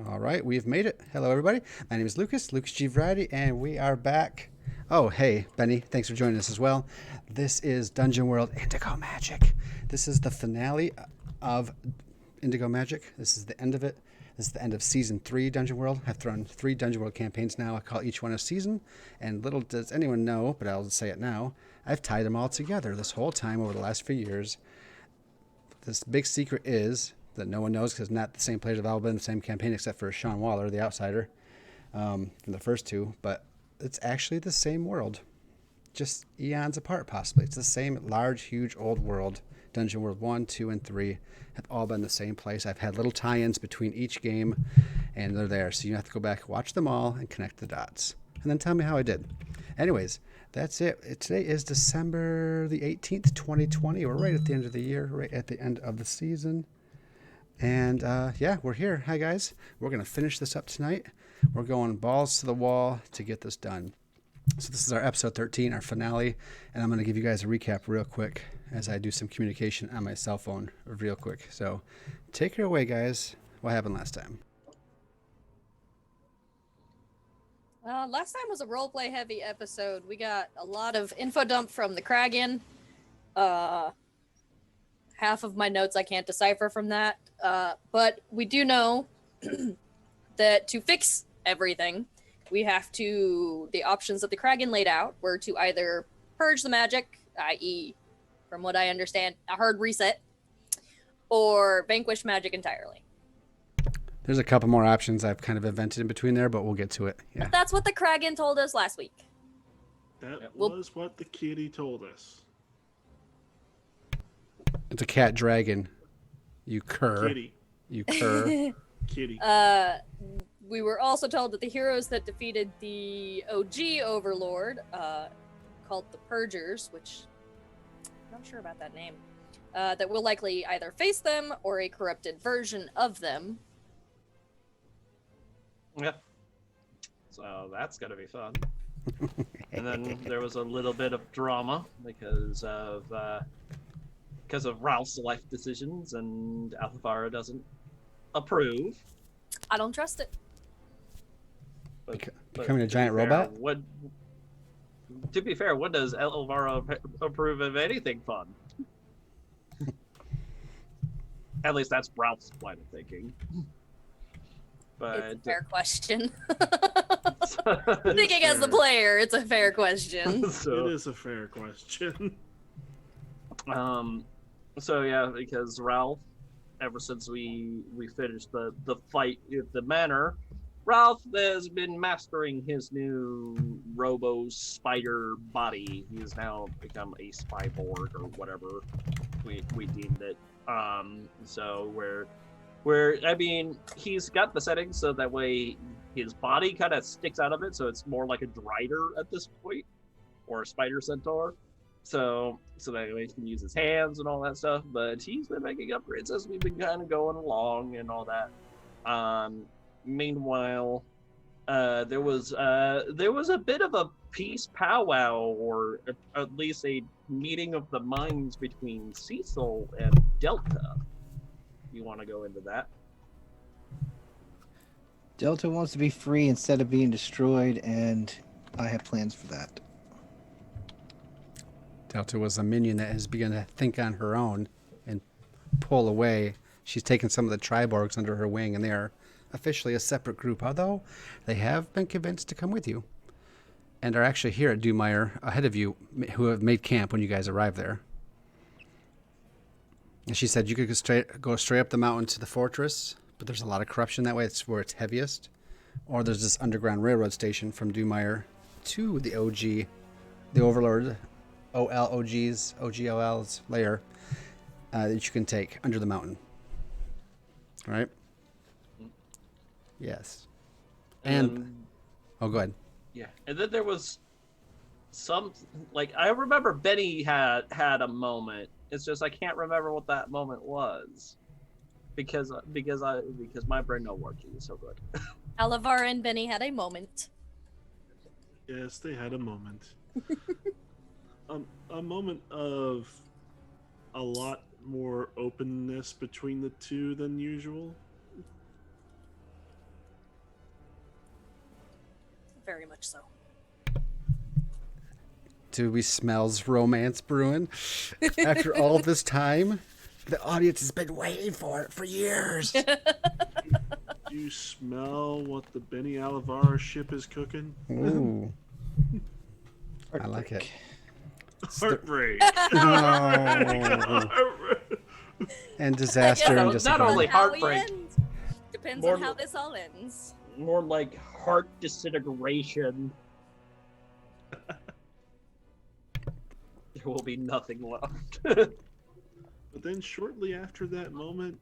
All right, we've made it. Hello, everybody. My name is Lucas, Lucasgvariety, and we are back. Oh, hey, Benny. Thanks for joining us as well. This is Dungeon World Indigo Magic. This is the finale of Indigo Magic. This is the end of it. This is the end of Season 3 Dungeon World. I've thrown 3 Dungeon World campaigns now. I call each one a season, and little does anyone know, but I'll say it now, I've tied them all together this whole time over the last few years. This big secret is that no one knows because not the same players have all been in the same campaign except for Sean Waller, the outsider, from the first 2, but it's actually the same world, just eons apart possibly. It's the same large, huge, old world. Dungeon World 1, 2, and 3 have all been the same place. I've had little tie-ins between each game, and they're there, so you have to go back, watch them all, and connect the dots, and then tell me how I did. Anyways, that's it. Today is December the 18th, 2020. We're right at the end of the year, right at the end of the season. And yeah, we're here. Hi, guys. We're going to finish this up tonight. We're going balls to the wall to get this done. So this is our episode 13, our finale. And I'm going to give you guys a recap real quick as I do some communication on my cell phone real quick. So take it away, guys. What happened last time? Last time was a roleplay heavy episode. We got a lot of info dump from the Kragan. Half of my notes I can't decipher from that. But we do know that to fix everything, we have to, the options that the Kragan laid out were to either purge the magic, i.e., from what I understand, a hard reset, or vanquish magic entirely. There's a couple more options I've kind of invented in between there, but we'll get to it. Yeah. But that's what the Kragan told us last week. That was what the kitty told us. It's a cat dragon. You cur. Kitty. You cur. Kitty. We were also told that the heroes that defeated the OG Overlord, called the Purgers, which I'm not sure about that name, that will likely either face them or a corrupted version of them. Yeah. So that's gonna be fun. And then there was a little bit of drama because of Ralph's life decisions, and LaTorra doesn't approve. I don't trust it. Becoming a giant robot? To be fair, when does LaTorra approve of anything fun? At least that's Ralph's line of thinking. But It's a fair question. Thinking as the player, it's a fair question. It is a fair question. So yeah, because Ralph, ever since we finished the fight at the manor, Ralph has been mastering his new robo spider body. He has now become a spyborg or whatever we deemed it. So where I mean, he's got the settings so that way his body kind of sticks out of it, so it's more like a drider at this point, or a spider centaur. So that way he can use his hands and all that stuff. But he's been making upgrades as we've been kind of going along and all that. Meanwhile, there was a bit of a peace powwow, or at least a meeting of the minds between Cecil and Delta. You want to go into that? Delta wants to be free instead of being destroyed, and I have plans for that. Delta was a minion that has begun to think on her own and pull away. She's taken some of the Triborgs under her wing, and they are officially a separate group, although they have been convinced to come with you and are actually here at Dumire ahead of you, who have made camp when you guys arrive there. And she said you could go straight up the mountain to the fortress, but there's a lot of corruption that way. It's where it's heaviest. Or there's this underground railroad station from Dumire to the OG, the Overlord, OGL's lair that you can take under the mountain. All right? Yes. And oh, go ahead. Yeah, and then there was some, like, I remember Benny had a moment. It's just I can't remember what that moment was because my brain no working so good. Alavar and Benny had a moment. Yes, they had a moment. A moment of a lot more openness between the two than usual. very much so. Do we smells romance brewing? After all this time, the audience has been waiting for it for years. Do you smell what the Benny Alivara ship is cooking? Ooh. I like it. Heartbreak. Oh. And disaster and Not disappointment. only How we heartbreak. end depends More on how li- this all ends. More like heart disintegration. There will be nothing left. But then shortly after that moment,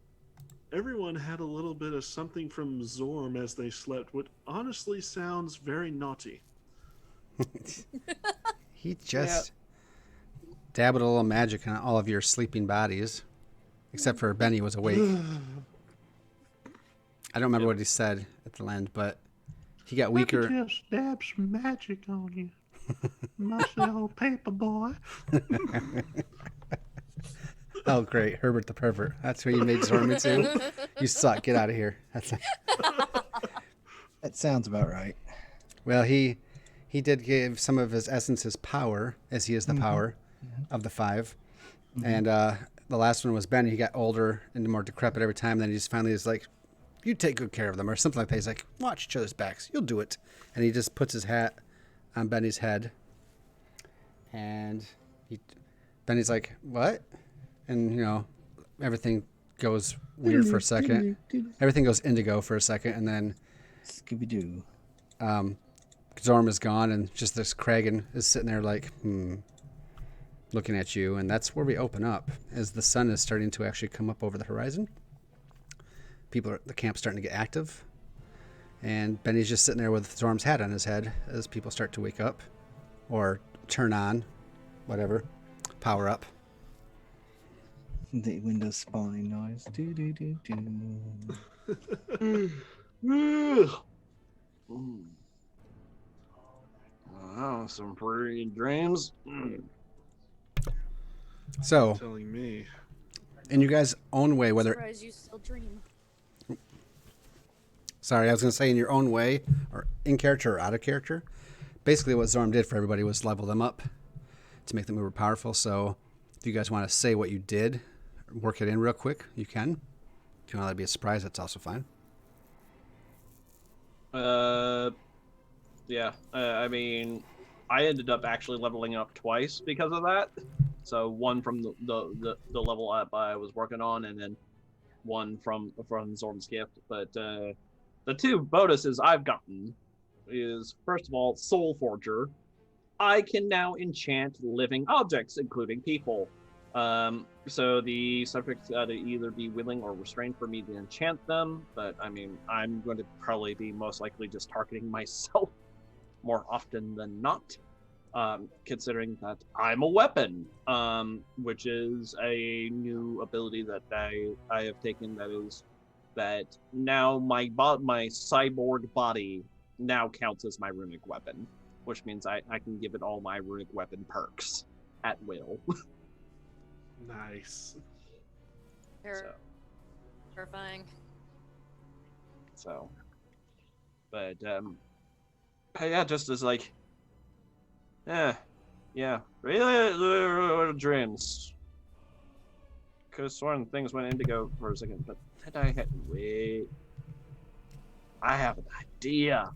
everyone had a little bit of something from Zorm as they slept, what honestly sounds very naughty. He just dabbled a little magic on all of your sleeping bodies, except for Benny was awake. I don't remember what he said at the end, but he got weaker. Just dab some magic on you. Muscle old paper boy. Oh, great. Herbert the pervert. That's who you made Zorm into? You suck. Get out of here. That sounds about right. Well, he did give some of his essences power, as he is the power of the five. And the last one was Benny. He got older and more decrepit every time. Then he just finally is like, you take good care of them, or something like that. He's like, watch each other's backs. You'll do it. And he just puts his hat on Benny's head. And Benny's like, what? And, you know, everything goes weird for a second. Everything goes indigo for a second. And then Scooby-Doo. Zorm is gone, and just this Kragan is sitting there like, looking at you. And that's where we open up, as the sun is starting to actually come up over the horizon. The camp's starting to get active. And Benny's just sitting there with Zorm's hat on his head as people start to wake up or turn on, whatever, power up. The Windows spawning noise. Do do do do. Wow, some pretty dreams. So, Telling me. in you guys' own way, whether... Surprise, you still dream. Sorry, I was going to say in your own way, or in character or out of character. Basically what Zorm did for everybody was level them up to make them more powerful. So if you guys want to say what you did, work it in real quick, you can. If you want to be a surprise, that's also fine. Yeah. I mean, I ended up actually leveling up twice because of that. So one from the level up I was working on, and then one from Zorm's gift. But the two bonuses I've gotten is, first of all, Soul Forger. I can now enchant living objects, including people. So the subject to either be willing or restrained for me to enchant them, but I mean, I'm going to probably be most likely just targeting myself more often than not, considering that I'm a weapon, which is a new ability that I have taken, that now my cyborg body now counts as my runic weapon, which means I can give it all my runic weapon perks at will. Nice. Terrifying. So, but yeah, just as like, really dreams. Could have sworn things went indigo for a second, but then wait. I have an idea.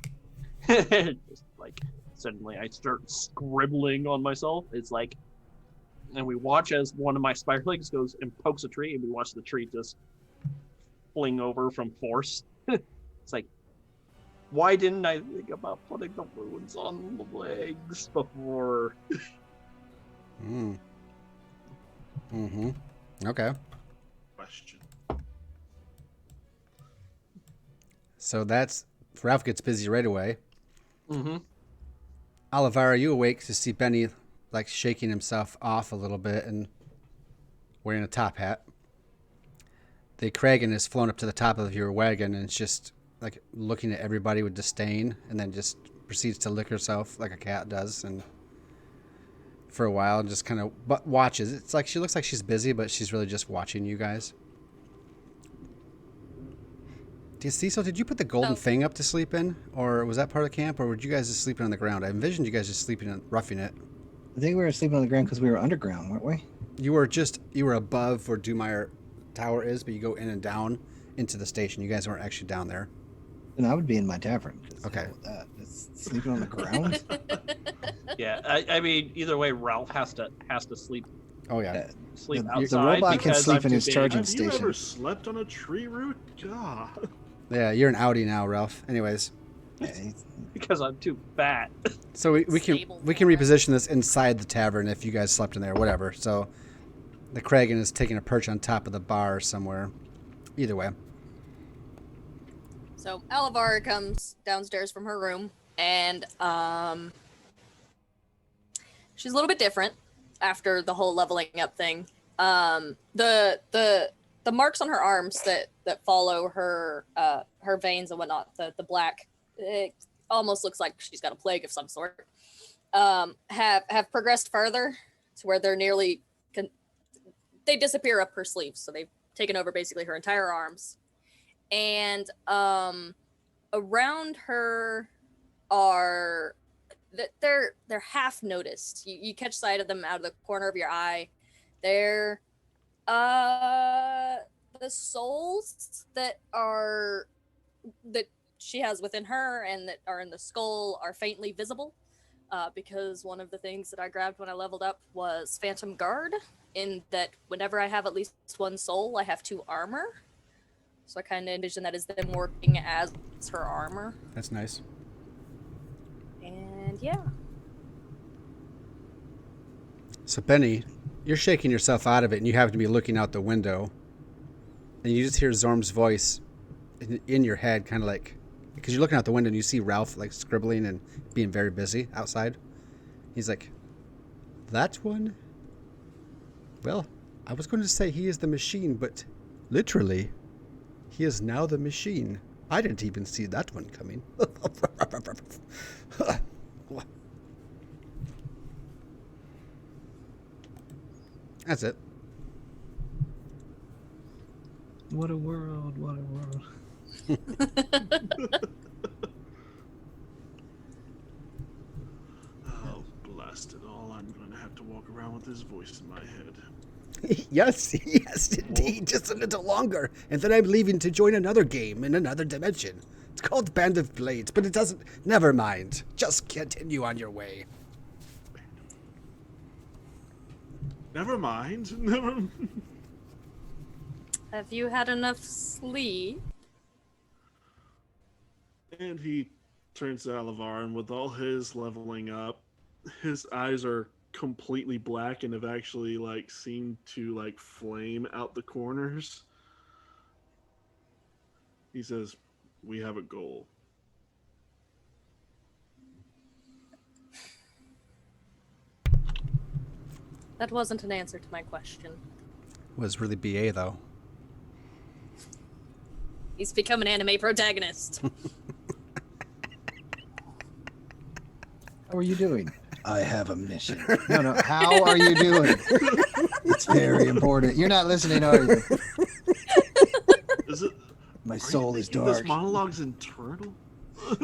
Just like suddenly I start scribbling on myself. It's like, and we watch as one of my spiderlings goes and pokes a tree, and we watch the tree just fling over from force. It's like, why didn't I think about putting the runes on the legs before? Okay. Question. So that's... Ralph gets busy right away. Olivara, you awake to see Benny like shaking himself off a little bit and wearing a top hat. The Kragan has flown up to the top of your wagon and it's just like looking at everybody with disdain, and then just proceeds to lick herself like a cat does, and for a while just kind of watches. It's like she looks like she's busy, but she's really just watching you guys. Cecil, did you put the golden thing up to sleep in? Or was that part of the camp? Or were you guys just sleeping on the ground? I envisioned you guys just sleeping and roughing it. I think we were sleeping on the ground because we were underground, weren't we? You were above where Dumire Tower is, but you go in and down into the station. You guys weren't actually down there. Then I would be in my tavern. Okay. Hell with that. Just sleeping on the ground? Yeah, I mean, either way, Ralph has to sleep Oh, yeah. sleep The outside. robot can because sleep I'm in too his big. charging Have you station. ever slept on a tree root? God. Yeah, you're an Audi now, Ralph. Anyways. Yeah, he's- because I'm too fat. So we can Stable reposition this inside the tavern if you guys slept in there, whatever. So the Kragan is taking a perch on top of the bar somewhere. Either way. So Alvar comes downstairs from her room, and she's a little bit different after the whole leveling up thing. The marks on her arms that follow her her veins and whatnot, the black, it almost looks like she's got a plague of some sort. Have progressed further to where they're nearly they disappear up her sleeves, so they've taken over basically her entire arms. And around her are they're half noticed. You catch sight of them out of the corner of your eye. They're the souls that she has within her and that are in the skull are faintly visible, because one of the things that I grabbed when I leveled up was Phantom Guard, in that whenever I have at least one soul, I have 2 armor. So I kind of envision that as them working as her armor. That's nice. And yeah. So Benny, you're shaking yourself out of it, and you happen to be looking out the window, and you just hear Zorm's voice in your head, kind of like, because you're looking out the window and you see Ralph like scribbling and being very busy outside. He's like, "That one? Well, I was going to say he is the machine, but literally, he is now the machine. I didn't even see that one coming." That's it. What a world, what a world. Oh, blast it all. I'm going to have to walk around with this voice in my head. Yes, indeed. Just a little longer. And then I'm leaving to join another game in another dimension. It's called Band of Blades, but it doesn't... Never mind. Just continue on your way. Never mind. Never. Have you had enough sleep? And he turns to Alavar, and with all his leveling up, his eyes are completely black and have actually like seemed to like flame out the corners. He says, "We have a goal." That wasn't an answer to my question. Was really BA, though. He's become an anime protagonist. How are you doing? I have a mission. No, how are you doing? It's very important. You're not listening, are you? Is it? My Are soul you is thinking dark. This monologue's internal. We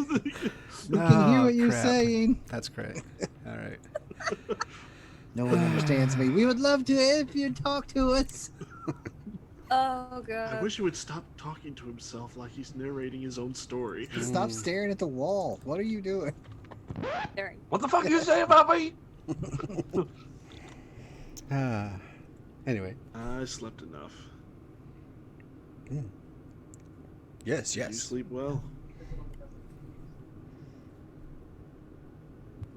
can hear what you're crap. saying. That's great. All right. No one understands me. We would love to if you'd talk to us. Oh god. I wish he would stop talking to himself like he's narrating his own story. Stop staring at the wall. What are you doing? Staring. What the fuck you say about me? Anyway. I slept enough. Yes, Did you yes. sleep well?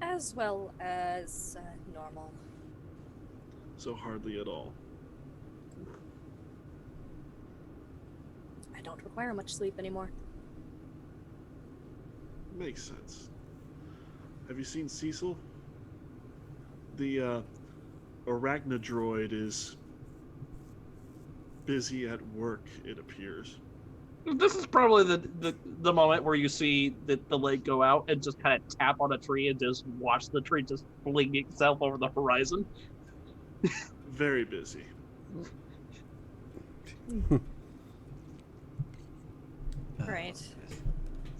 As well as normal. So hardly at all. I don't require much sleep anymore. Makes sense. Have you seen Cecil? The arachnodroid is busy at work, it appears. This is probably the moment where you see the leg go out and just kind of tap on a tree and just watch the tree just fling itself over the horizon. Very busy. Right.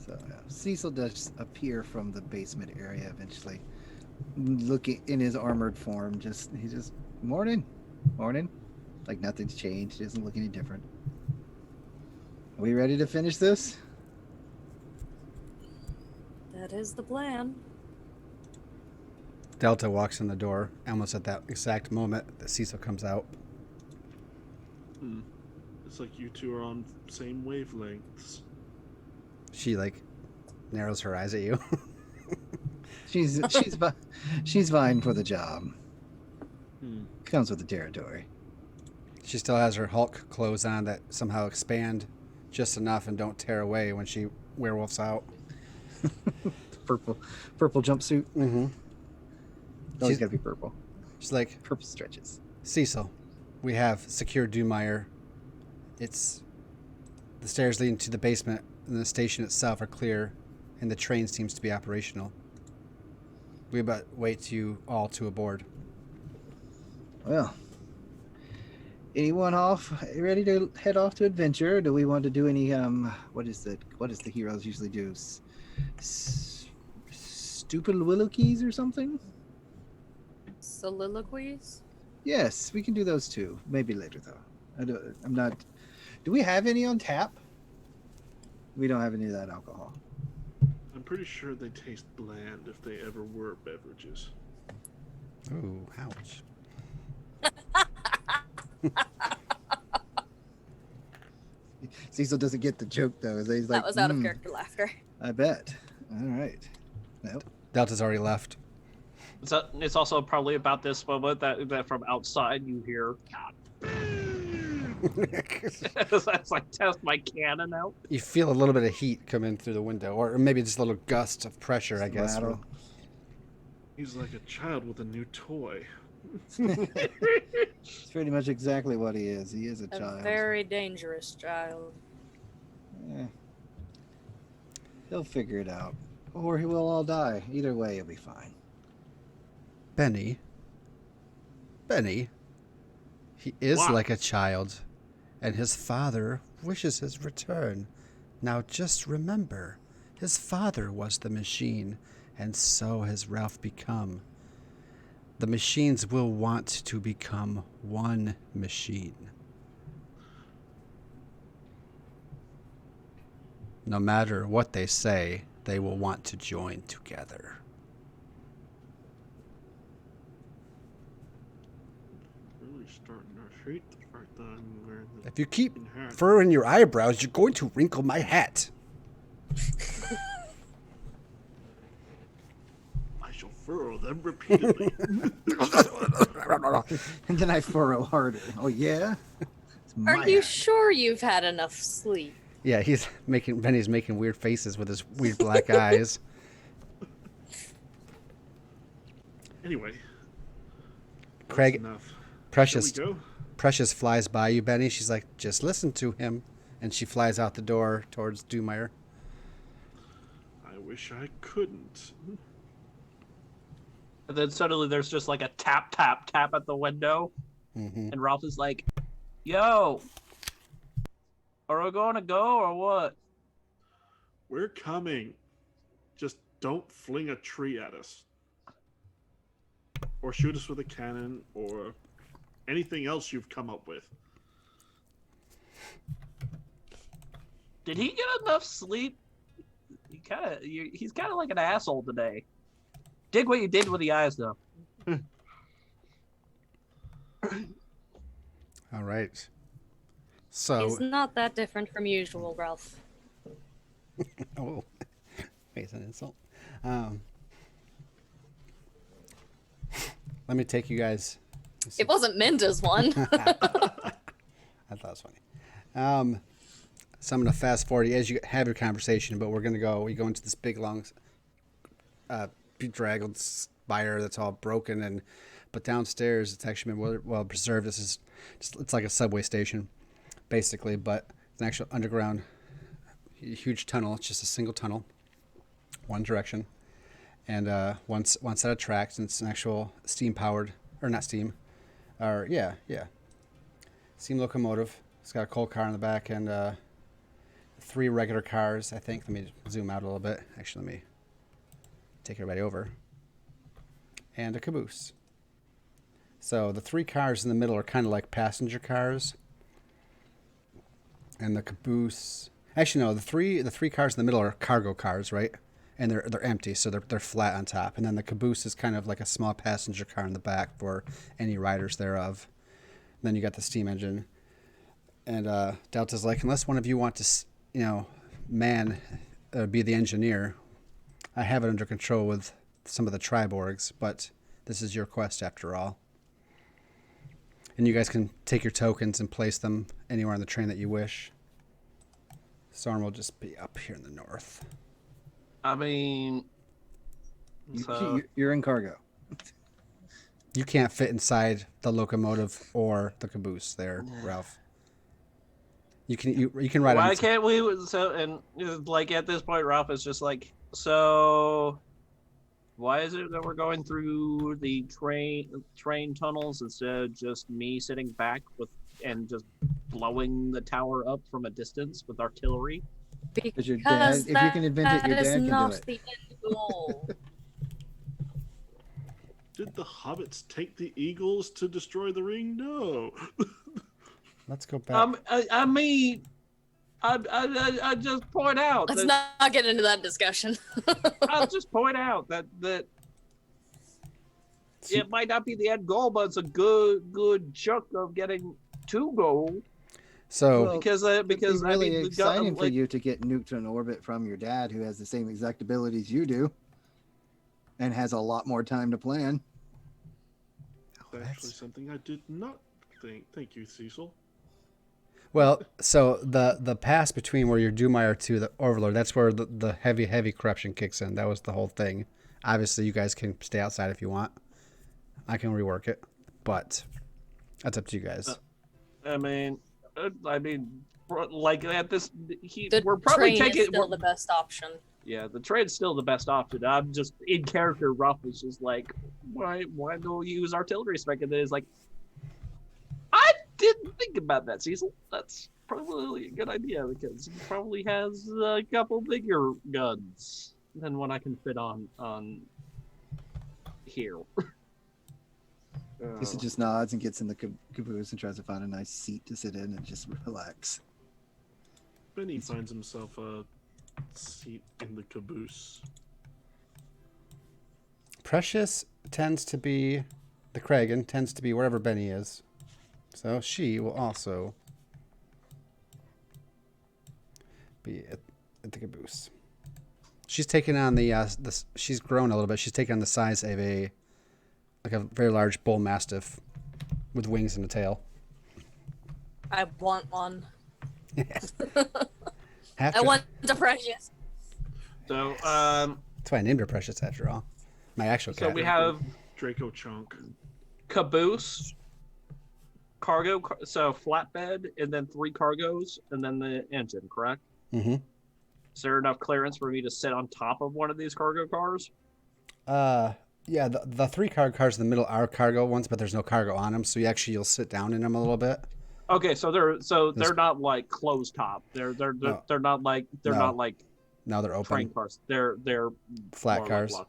So Cecil does appear from the basement area eventually, looking in his armored form. He's just morning, like nothing's changed. He doesn't look any different. Are we ready to finish this? That is the plan. Delta walks in the door almost at that exact moment that Cecil comes out. It's like you two are on same wavelengths. She like narrows her eyes at you. She's vying for the job. Hmm. Comes with the territory. She still has her Hulk clothes on that somehow expand just enough and don't tear away when she werewolves out. Purple jumpsuit. Mm-hmm. Always gotta be purple. She's like, Purple stretches. Cecil, we have secured Dumire. It's the stairs leading to the basement and the station itself are clear, and the train seems to be operational. We but wait you all to aboard. Well, anyone ready to head off to adventure? Do we want to do any what does the heroes usually do? Stupid willow keys or something? Soliloquies? Yes, we can do those too. Maybe later though. I'm not. Do we have any on tap? We don't have any of that alcohol. I'm pretty sure they taste bland if they ever were beverages. Ooh, ouch. Cecil doesn't get the joke though. He's like, That was out of character laughter. I bet. All right. Nope. Delta's already left. So it's also probably about this moment that from outside you hear. That's like test my cannon out. You feel a little bit of heat come in through the window, or maybe just a little gust of pressure, I guess. Rattle. He's like a child with a new toy. It's pretty much exactly what he is. He is a A child. very dangerous child. Eh. He'll figure it out. Or he will all die. Either way, he'll be fine. Benny, he is What? like a child, and his father wishes his return. Now just remember, his father was the machine, and so has Ralph become. The machines will want to become one machine. No matter what they say, they will want to join together. Really starting to hate the fact that I'm wearing the If you keep hat. fur in your eyebrows, you're going to wrinkle my hat. I shall furrow them repeatedly. And then I furrow harder. Oh, yeah? It's my Are you hat. sure you've had enough sleep? Yeah, Benny's making weird faces with his weird black eyes. Anyway, that's Craig, enough. Precious, Shall we go? Precious flies by you, Benny. She's like, just listen to him. And she flies out the door towards Dumire. I wish I couldn't. And then suddenly there's just like a tap, tap, tap at the window. Mm-hmm. And Ralph is like, yo, are we going to go or what? We're coming. Just don't fling a tree at us. Or shoot us with a cannon or anything else you've come up with. Did he get enough sleep? He's kind of like an asshole today. Dig what you did with the eyes, though. All right. So, He's not that different from usual, Ralph. oh, wait, it's an insult. Let me take you guys. It wasn't meant as one. I thought it was funny. So I'm going to fast forward as you have your conversation, but we go into this big, long, bedraggled spire that's all broken, but downstairs it's actually been well preserved. This is it's like a subway station, basically, but it's an actual underground, huge tunnel. It's just a single tunnel, one direction, and one set of tracks, and it's an actual steam powered, or not steam, or steam locomotive. It's got a coal car in the back, and 3 regular cars, I think. Let me zoom out a little bit. Actually, let me take everybody over. And a caboose. So the 3 cars in the middle are kind of like passenger cars. And the caboose... Actually, no, the three cars in the middle are cargo cars, right? And they're empty, so they're flat on top. And then the caboose is kind of like a small passenger car in the back for any riders thereof. And then you got the steam engine. And Delta's like, unless one of you want to, be the engineer, I have it under control with some of the Triborgs, but this is your quest after all. And you guys can take your tokens and place them anywhere on the train that you wish. Zorm will just be up here in the north. I mean, so You're in cargo. You can't fit inside the locomotive or the caboose there, Ralph. You can ride on. why can't we? So and like at this point, Ralph is just like, so why is it that we're going through the train tunnels instead of just me sitting back and just blowing the tower up from a distance with artillery? Because your dad, if you can invent it, your dad can do not it. the end goal. Did the hobbits take the eagles to destroy the ring? No. Let's go back. I mean, I just point out. Let's not get into that discussion. I'll just point out that it might not be the end goal, but it's a good chunk of getting to goal. So Well, Because It'd be really the exciting gun- for you to get nuked to an orbit from your dad, who has the same exact abilities you do, and has a lot more time to plan. Actually, something I did not think. Thank you, Cecil. Well, so the pass between where you're Doomire to the Overlord, that's where the heavy corruption kicks in. That was the whole thing. Obviously, you guys can stay outside if you want. I can rework it, but that's up to you guys. I mean, like at this, The we're probably train is taking. still the best option. Yeah, the trade's still the best option. I'm just in character. Ruff is just like, why don't we use artillery spec? And then it's like, I didn't think about that, Cecil. That's probably a good idea because he probably has a couple bigger guns than what I can fit on here. Lisa just nods and gets in the caboose and tries to find a nice seat to sit in and just relax. Benny finds himself a seat in the caboose. Precious tends to be, the Kragan tends to be wherever Benny is. So she will also be at the caboose. She's taken on she's grown a little bit. She's taken on the size of a very large bull mastiff with wings and a tail. I want one. Have I to. want the Precious. So, That's why I named her Precious after all. My actual cat. so we have Draco Chunk. caboose, cargo, so flatbed, and then 3 cargos, and then the engine, correct? Mm-hmm. Is there enough clearance for me to sit on top of one of these cargo cars? Yeah, the 3 cargo cars in the middle are cargo ones, but there's no cargo on them, so you'll sit down in them a little bit. Okay, so they're not like closed top. They're No. not like Now they're open. train cars. They're Flat more cars. like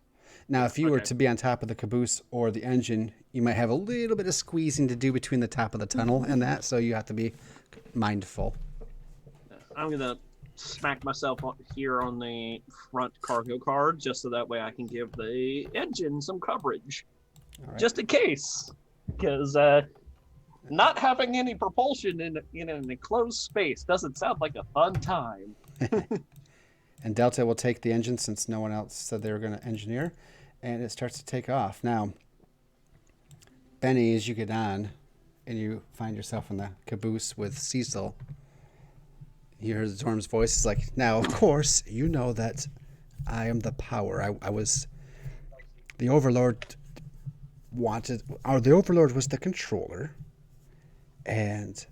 Now, if you were Okay. to be on top of the caboose or the engine, you might have a little bit of squeezing to do between the top of the tunnel and that, so you have to be mindful. I'm gonna smack myself here on the front cargo car just so that way I can give the engine some coverage, All right. just in case, because not having any propulsion in an enclosed space doesn't sound like a fun time. And Delta will take the engine since no one else said they were going to engineer, and it starts to take off. Now, Benny, as you get on and you find yourself in the caboose with Cecil, you hear Zorm's voice. It's like, now, of course, you know that I am the power. I was the Overlord the Overlord was the controller, and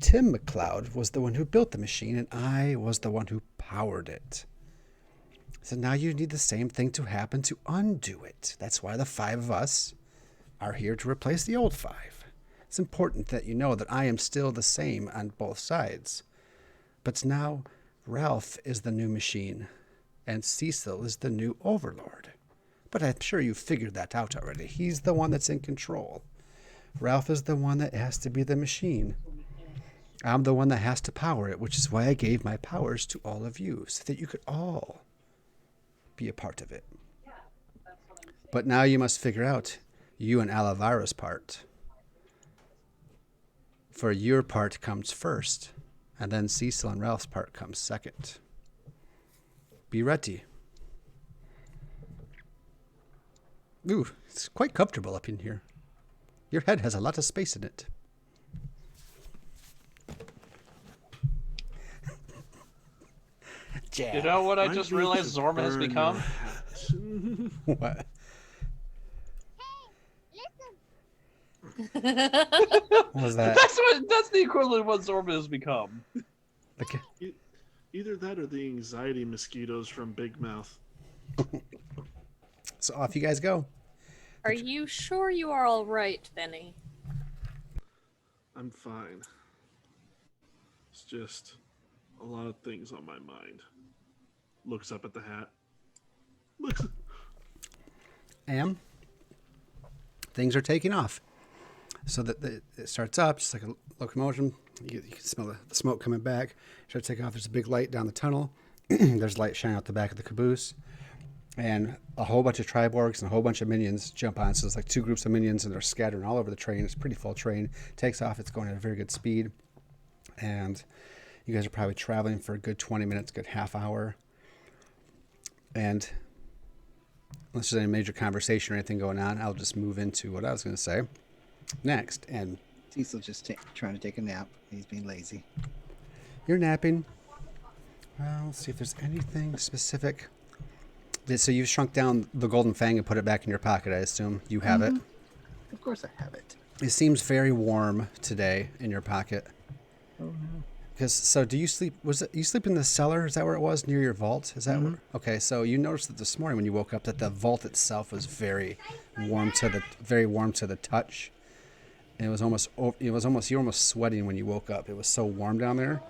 Tim McLeod was the one who built the machine, and I was the one who powered it. So now you need the same thing to happen to undo it. That's why the 5 of us are here to replace the old 5. It's important that you know that I am still the same on both sides. But now Ralph is the new machine, and Cecil is the new Overlord. But I'm sure you figured that out already. He's the one that's in control. Ralph is the one that has to be the machine. I'm the one that has to power it, which is why I gave my powers to all of you, so that you could all be a part of it. But now you must figure out you and Alavara's part. For your part comes first, and then Cecil and Ralph's part comes second. Be ready. Ooh, it's quite comfortable up in here. Your head has a lot of space in it. Jab. You know what I Might just need realized to Zorm has burn become? your hat. What? What was that? That's the equivalent of what Zorm has become. Okay. Either that or the anxiety mosquitoes from Big Mouth. So off you guys go. Are you sure you are all right, Benny? I'm fine. It's just a lot of things on my mind. Looks up at the hat. Looks. Things are taking off. So that it starts up, just like a locomotion. You can smell the smoke coming back. Starts taking off. There's a big light down the tunnel. There's light shining out the back of the caboose. And a whole bunch of Triborgs and a whole bunch of minions jump on. So it's like two groups of minions, and they're scattering all over the train. It's a pretty full train. Takes off. It's going at a very good speed. And you guys are probably traveling for a good 20 minutes, good half hour. And unless there's any major conversation or anything going on, I'll just move into what I was going to say next. And Cecil just trying to take a nap. He's being lazy. you're napping. Well, let's see if there's anything specific. So you've shrunk down the golden fang and put it back in your pocket, I assume. You have it. Of course I have it. It seems very warm today in your pocket. Oh no. So do you sleep? You sleep in the cellar? Is that where it was, near your vault? Is that where? Okay. So you noticed that this morning when you woke up that the vault itself was very warm to the touch, and you were almost sweating when you woke up. It was so warm down there,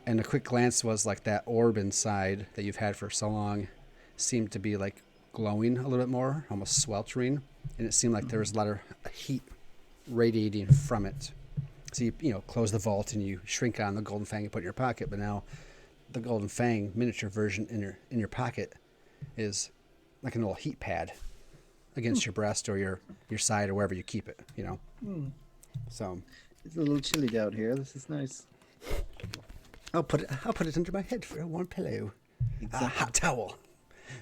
and a quick glance was like that orb inside that you've had for so long seemed to be like glowing a little bit more, almost sweltering, and it seemed like there was a lot of heat radiating from it. So you close the vault and you shrink on the golden fang you put in your pocket, but now the golden fang miniature version in your pocket is like an little heat pad against your breast or your side or wherever you keep it. So It's a little chilly out here. This is nice. I'll put it under my head for a warm pillow. A hot towel.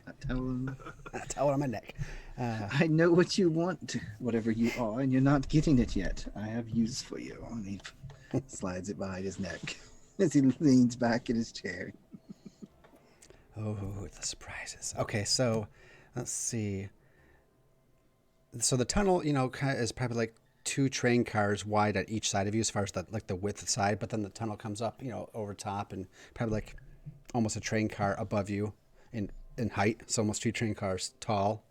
Hot towel on my neck. I know what you want, whatever you are, and you're not getting it yet. I have use for you. And he slides it behind his neck as he leans back in his chair. Oh, the surprises. Okay, so let's see. So the tunnel, kind of is probably like 2 train cars wide at each side of you as far as the width side, but then the tunnel comes up, over top and probably like almost a train car above you in height. So almost 2 train cars tall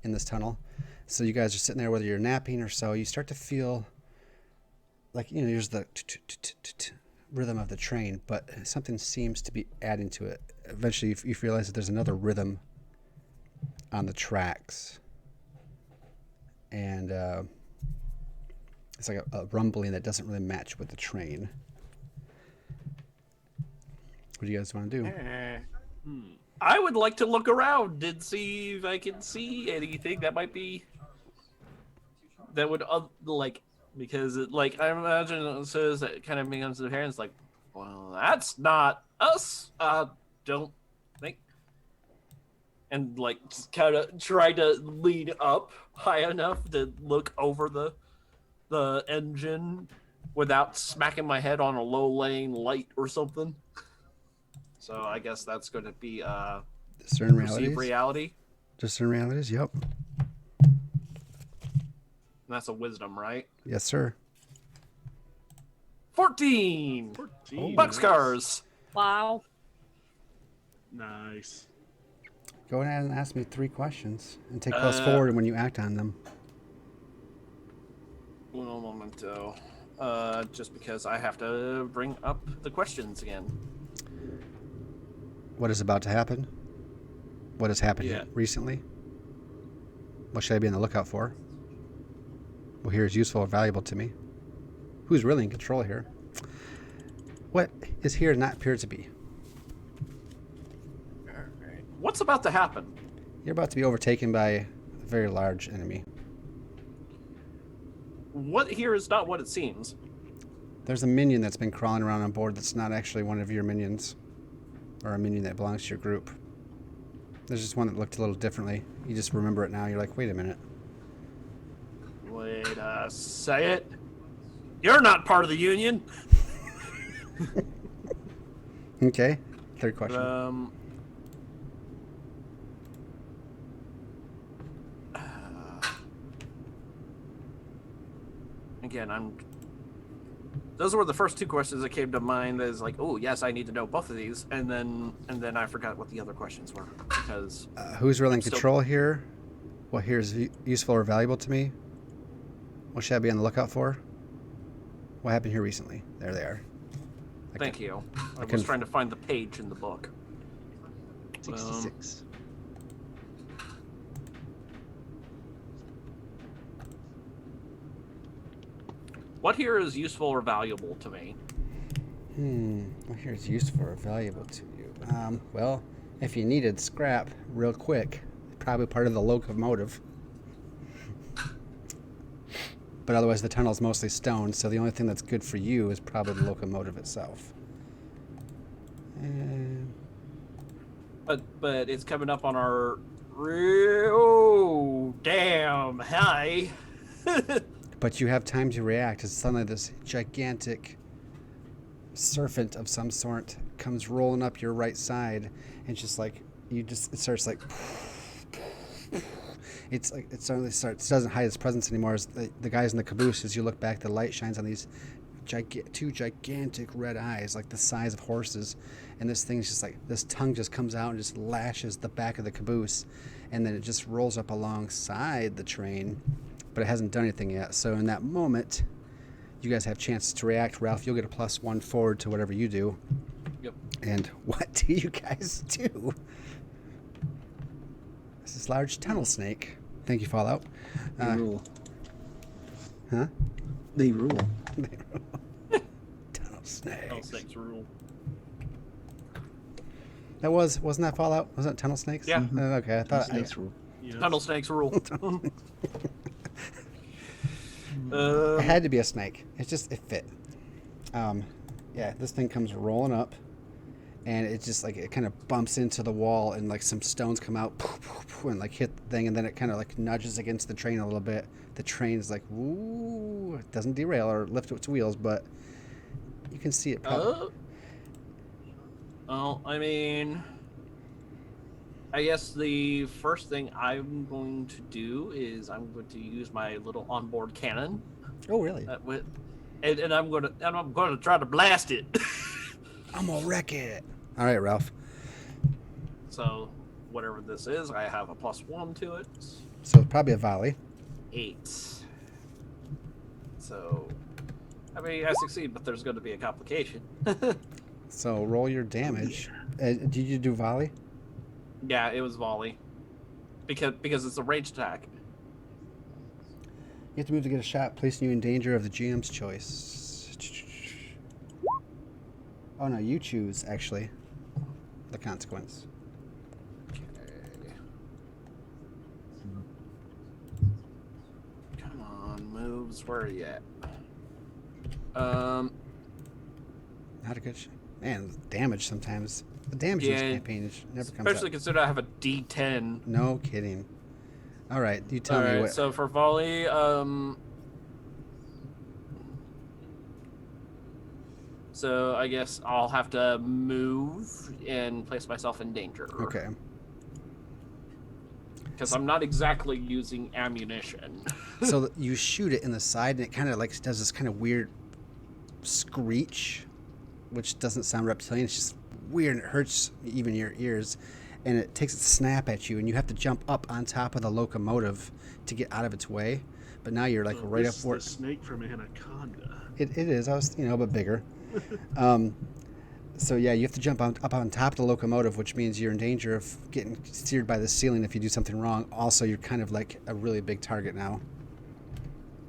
in this tunnel. So you guys are sitting there, whether you're napping or so, you start to feel like, there's the rhythm of the train, but something seems to be adding to it. Eventually you realize that there's another rhythm on the tracks. And it's like a rumbling that doesn't really match with the train. What do you guys want to do? I would like to look around and see if I can see anything that might be that would because I imagine it says that kind of becomes the parents like, well, that's not us. Don't think. And just kind of try to lead up high enough to look over the engine without smacking my head on a low-laying light or something. So I guess that's going to be Discern perceive realities. reality. Discern realities. Yep. And that's a wisdom, right? Yes, sir. 14 14. boxcars. Wow. Nice. Go ahead and ask me 3 questions and take plus forward when you act on them. Un momento. just because I have to bring up the questions again. What is about to happen? What has happened Yeah. recently? What should I be on the lookout for? What here is useful or valuable to me? Who's really in control here? What is here not appear to be? Alright. What's about to happen? You're about to be overtaken by a very large enemy. What here is not what it seems. There's a minion that's been crawling around on board that's not actually one of your minions, or a minion that belongs to your group. There's just one that looked a little differently. You just remember it now. You're like, wait a minute. Wait a second. You're not part of the Union. Okay. Third question. Again, those were the first two questions that came to mind. That is like, oh yes, I need to know both of these, and then I forgot what the other questions were because Who's really in I'm still- control here? What here is useful or valuable to me? What should I be on the lookout for? What happened here recently? There they are. Thank you. I was couldn't- trying to find the page in the book. 66. What here is useful or valuable to me? What here is useful or valuable to you? Well, if you needed scrap real quick, probably part of the locomotive. But otherwise, the tunnel's mostly stone, so the only thing that's good for you is probably the locomotive itself. But it's coming up on our. Oh damn! Hi. But you have time to react as suddenly this gigantic serpent of some sort comes rolling up your right side, and just like it starts like. It's like it suddenly starts. Doesn't hide its presence anymore. As the guys in the caboose, as you look back, the light shines on these two gigantic red eyes, like the size of horses, and this thing's just like this tongue just comes out and just lashes the back of the caboose, and then it just rolls up alongside the train, but it hasn't done anything yet. So in that moment, you guys have chances to react. Ralph, you'll get a +1 forward to whatever you do. Yep. And what do you guys do? This is large tunnel snake. Thank you, Fallout. They rule. Huh? They rule. Tunnel snake. Tunnel snakes rule. That wasn't that Fallout? Wasn't it tunnel snakes? Yeah. Okay, I thought. Snakes rule. Yes. Tunnel snakes rule. It had to be a snake. It fit. Yeah, this thing comes rolling up, and it just like it kind of bumps into the wall, and like some stones come out, and like hit the thing, and then it kind of like nudges against the train a little bit. The train is like, woo! It doesn't derail or lift its wheels, but you can see it. Probably. Well, I mean, I guess the first thing I'm going to do is I'm going to use my little onboard cannon. Oh, really? And I'm going to try to blast it. I'm gonna wreck it. All right, Ralph. So, whatever this is, I have a +1 to it. So probably a volley. 8. So, I mean, I succeed, but there's going to be a complication. So roll your damage. Did you do volley? Yeah, it was volley. Because it's a ranged attack. You have to move to get a shot, placing you in danger of the GM's choice. Oh no, you choose actually the consequence. Okay. Come on, moves. Where are you at? Not a good man. Damage sometimes. The damage in this campaign never comes especially up. considering I have a D10. No kidding. All right, you tell me what. So for volley, so I guess I'll have to move and place myself in danger. Okay. Because I'm not exactly using ammunition. So you shoot it in the side, and it kind of like does this kind of weird screech, which doesn't sound reptilian. It's just weird, and it hurts even your ears. And it takes a snap at you, and you have to jump up on top of the locomotive to get out of its way. But now you're like So right this up is for the it. snake from Anaconda. It is. I was, a bit bigger. So yeah, you have to jump up on top of the locomotive, which means you're in danger of getting steered by the ceiling if you do something wrong. Also, you're kind of like a really big target now.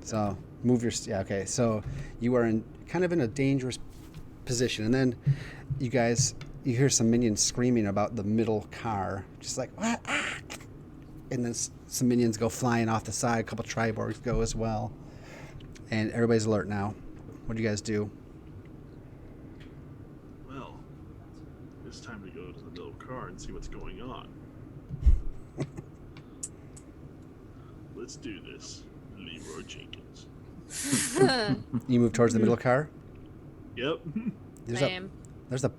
So move your okay. So you are kind of in a dangerous position, and then you hear some minions screaming about the middle car, just like what? Ah! And then some minions go flying off the side. A couple Triborgs go as well, and everybody's alert now. What do you guys do? Well, it's time to go to the middle car and see what's going on. Let's do this, Leroy Jenkins. You move towards the middle car. Yep. There's a.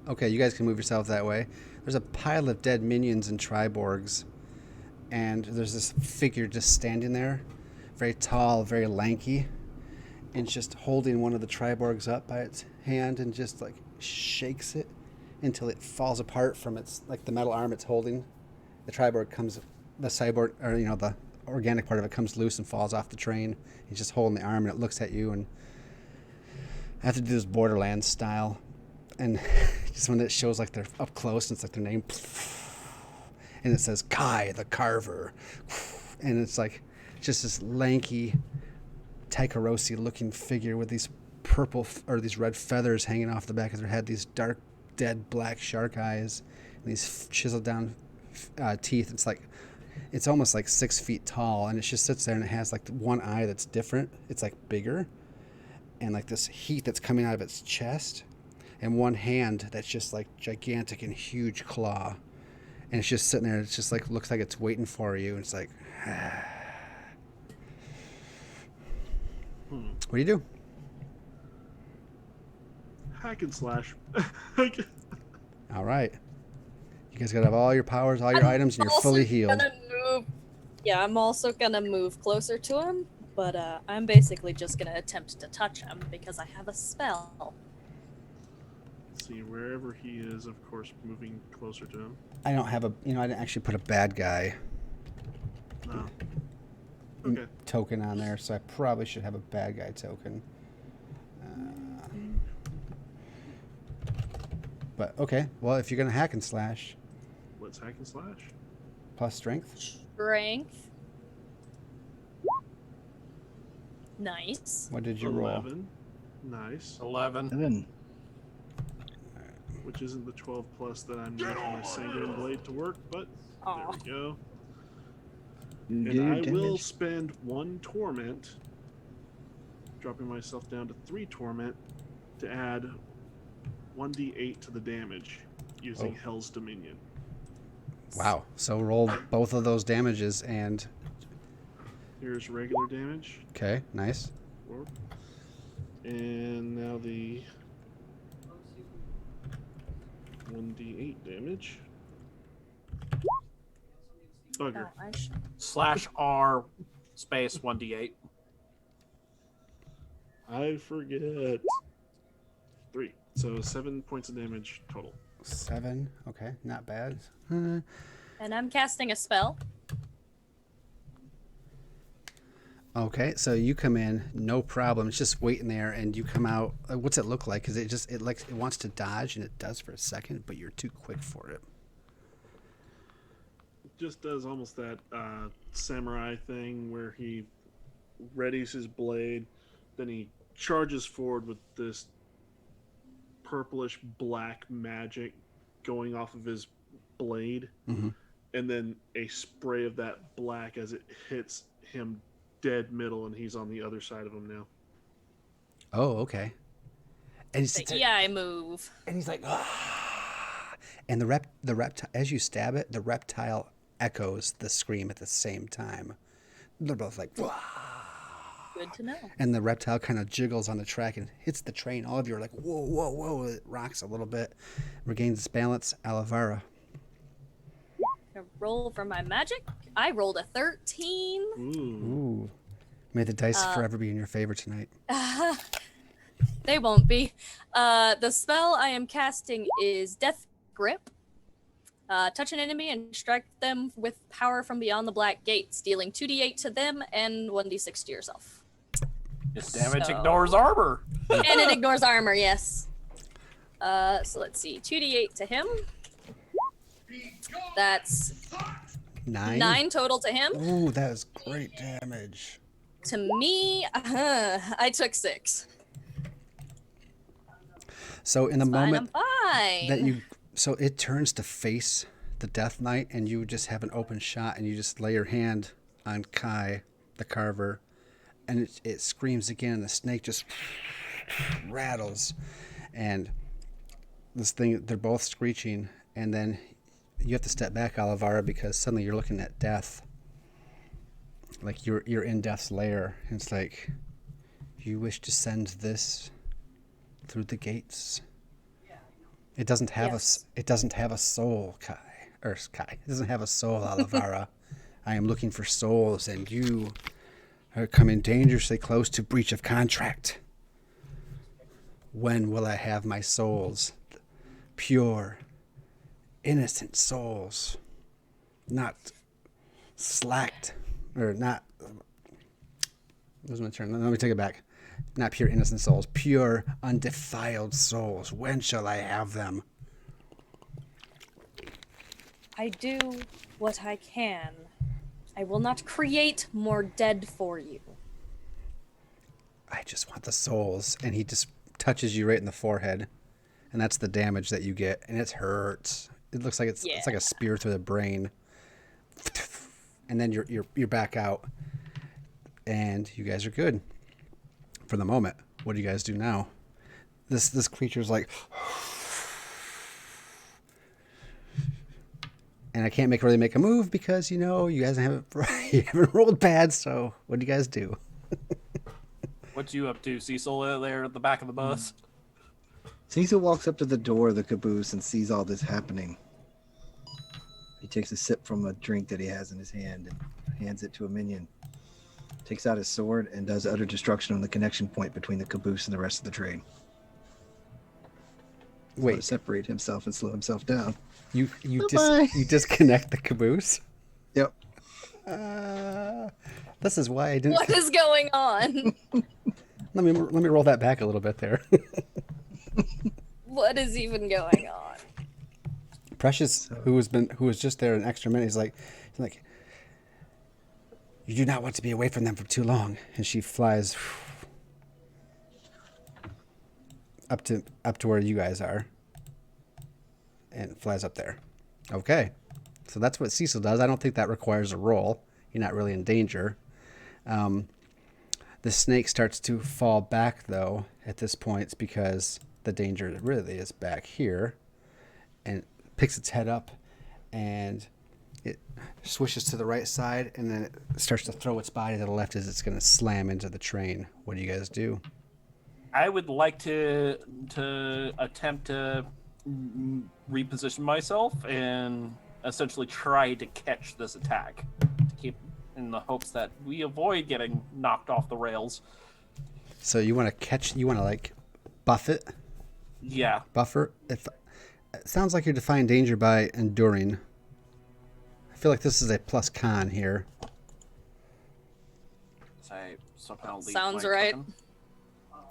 Okay, you guys can move yourself that way. There's a pile of dead minions and Triborgs, and there's this figure just standing there, very tall, very lanky, and just holding one of the Triborgs up by its hand and just like shakes it until it falls apart from its like the metal arm it's holding. The Triborg the cyborg, or the organic part of it comes loose and falls off the train. He's just holding the arm and it looks at you, and I have to do this Borderlands style, and just when it shows like they're up close and it's like their name, and it says Kai the Carver, and it's like just this lanky Tycherosi looking figure with these these red feathers hanging off the back of their head, these dark dead black shark eyes, and these chiseled down teeth. It's almost like 6 feet tall, and it just sits there, and it has like one eye that's different. It's like bigger, and like this heat that's coming out of its chest, and one hand that's just like gigantic and huge claw, and it's just sitting there. It's just like looks like it's waiting for you, and it's like, what do you do? Hack and slash. All right, you guys gotta have all your powers, all your items, and you're fully healed. Yeah, I'm also gonna move closer to him, but I'm basically just gonna attempt to touch him because I have a spell. See, wherever he is, of course, moving closer to him. I don't have I didn't actually put a bad guy No. Okay. token on there, so I probably should have a bad guy token. But okay, well, if you're gonna hack and slash, Let's hack and slash. plus strength. Strength. Nice. What did you roll? 11. Nice. 11. 7. Which isn't the 12 plus that I'm making my Sanguine Blade to work, but Aw. there we go. You do And your I will damage. spend 1 torment, dropping myself down to 3 torment, to add 1d8 to the damage using Hell's Dominion. Wow. So roll both of those damages, and Here's regular damage. okay, nice. And now the 1d8 damage. Bugger. Oh, I should. /R space 1d8. I forget. 3. So 7 points of damage total. 7. Okay, not bad. And I'm casting a spell. Okay, so you come in, no problem. It's just waiting there, and you come out. What's it look like? Because it wants to dodge, and it does for a second, but you're too quick for it. Just does almost that samurai thing where he readies his blade, then he charges forward with this purplish black magic going off of his blade, and then a spray of that black as it hits him dead middle, and he's on the other side of him now. Oh, okay. And he's, Yeah, I move. and he's like, ah! And the reptile, as you stab it, the reptile echoes the scream at the same time. They're both like, wah! Good to know. And the reptile kind of jiggles on the track and hits the train. All of you are like, whoa, whoa, whoa. It rocks a little bit, regains its balance. Alavara. Gonna roll for my magic. I rolled a 13. Ooh. Ooh. May the dice forever be in your favor tonight. They won't be. The spell I am casting is Death Grip. Touch an enemy and strike them with power from beyond the black gates, dealing 2d8 to them and 1d6 to yourself. This damage So- ignores armor. And it ignores armor, yes. So let's see. 2d8 to him. That's 9 total to him. Ooh, that is great damage. To me, I took 6. So in the Fine, moment I'm fine. that so it turns to face the Death Knight, and you just have an open shot, and you just lay your hand on Kai, the carver, and it screams again, and the snake just rattles, and this thing, they're both screeching, and then you have to step back, Olivara, because suddenly you're looking at death. Like you're in death's lair, and it's like, you wish to send this through the gates. It doesn't have it doesn't have a soul, Kai. It doesn't have a soul, Olivara. I am looking for souls, and you are coming dangerously close to breach of contract. When will I have my souls? Pure, innocent souls. Not slacked, or not... Lose my turn. Let me take it back. Not pure, innocent souls. Pure, undefiled souls. When shall I have them? I do what I can. I will not create more dead for you. I just want the souls. And he just touches you right in the forehead. And that's the damage that you get. And it hurts. It looks like it's like a spear through the brain. And then you're back out. And you guys are good. For the moment. What do you guys do now? This creature's like... And I can't really make a move because, you guys haven't rolled bad, so what do you guys do? What you up to, Cecil, there at the back of the bus? Cecil walks up to the door of the caboose and sees all this happening. He takes a sip from a drink that he has in his hand and hands it to a minion. Takes out his sword and does utter destruction on the connection point between the caboose and the rest of the train. Wait, to separate himself and slow himself down. you Bye-bye. you disconnect the caboose? Yep. This is why I didn't. What is going on? Let me roll that back a little bit there. What is even going on? Precious, who was just there an extra minute, he's like, you do not want to be away from them for too long, and she flies up to where you guys are, and flies up there. Okay, so that's what Cecil does. I don't think that requires a roll. You're not really in danger. The snake starts to fall back though at this point. It's because the danger really is back here, and picks its head up, and it swishes to the right side, and then it starts to throw its body to the left as it's going to slam into the train. What do you guys do? I would like to attempt to reposition myself and essentially try to catch this attack, to keep in the hopes that we avoid getting knocked off the rails. So you want to like buff it? Yeah. Buffer? It sounds like you're defying danger by enduring. I feel like this is a plus con here. I somehow leave Sounds my right. token.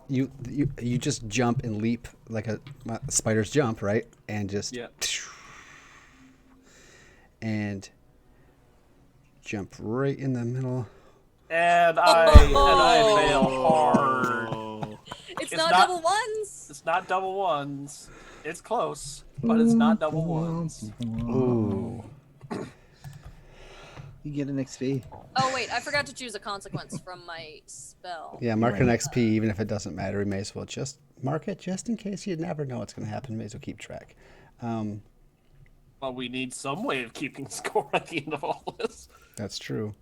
You just jump and leap like a spider's jump, right? And just and jump right in the middle. And I fail hard. Oh, It's It's not not- double ones. It's not double ones. It's close, but it's not double ones. Ooh. You get an XP. Oh wait, I forgot to choose a consequence from my spell. Yeah, mark an XP even if it doesn't matter. We may as well just mark it just in case. You never know what's going to happen. May as well keep track. Well, we need some way of keeping score at the end of all this. That's true.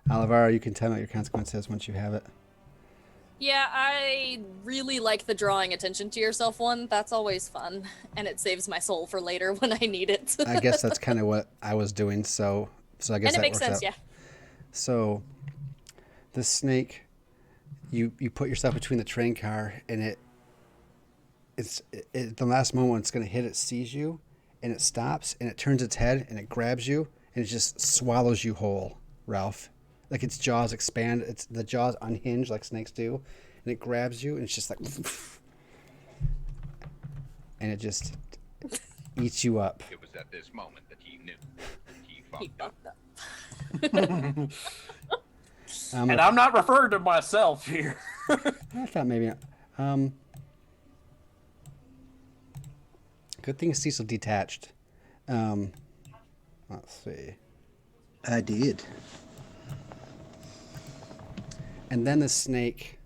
Olivara, you can tell me what your consequence is once you have it. Yeah, I really like the drawing attention to yourself one. That's always fun, and it saves my soul for later when I need it. I guess that's kind of what I was doing. So I guess And it that makes works sense, out. yeah. So, the snake, you put yourself between the train car, and it's the last moment it's going to hit. It sees you, and it stops, and it turns its head, and it grabs you, and it just swallows you whole, Ralph. like its jaws expand. It's the jaws unhinge like snakes do, and it grabs you, and it's just like, and it just eats you up. It was at this moment that he knew. He He fucked up. fucked up. And I'm not referring to myself here. I thought maybe. Good thing Cecil detached. Let's see. I did. And then the snake.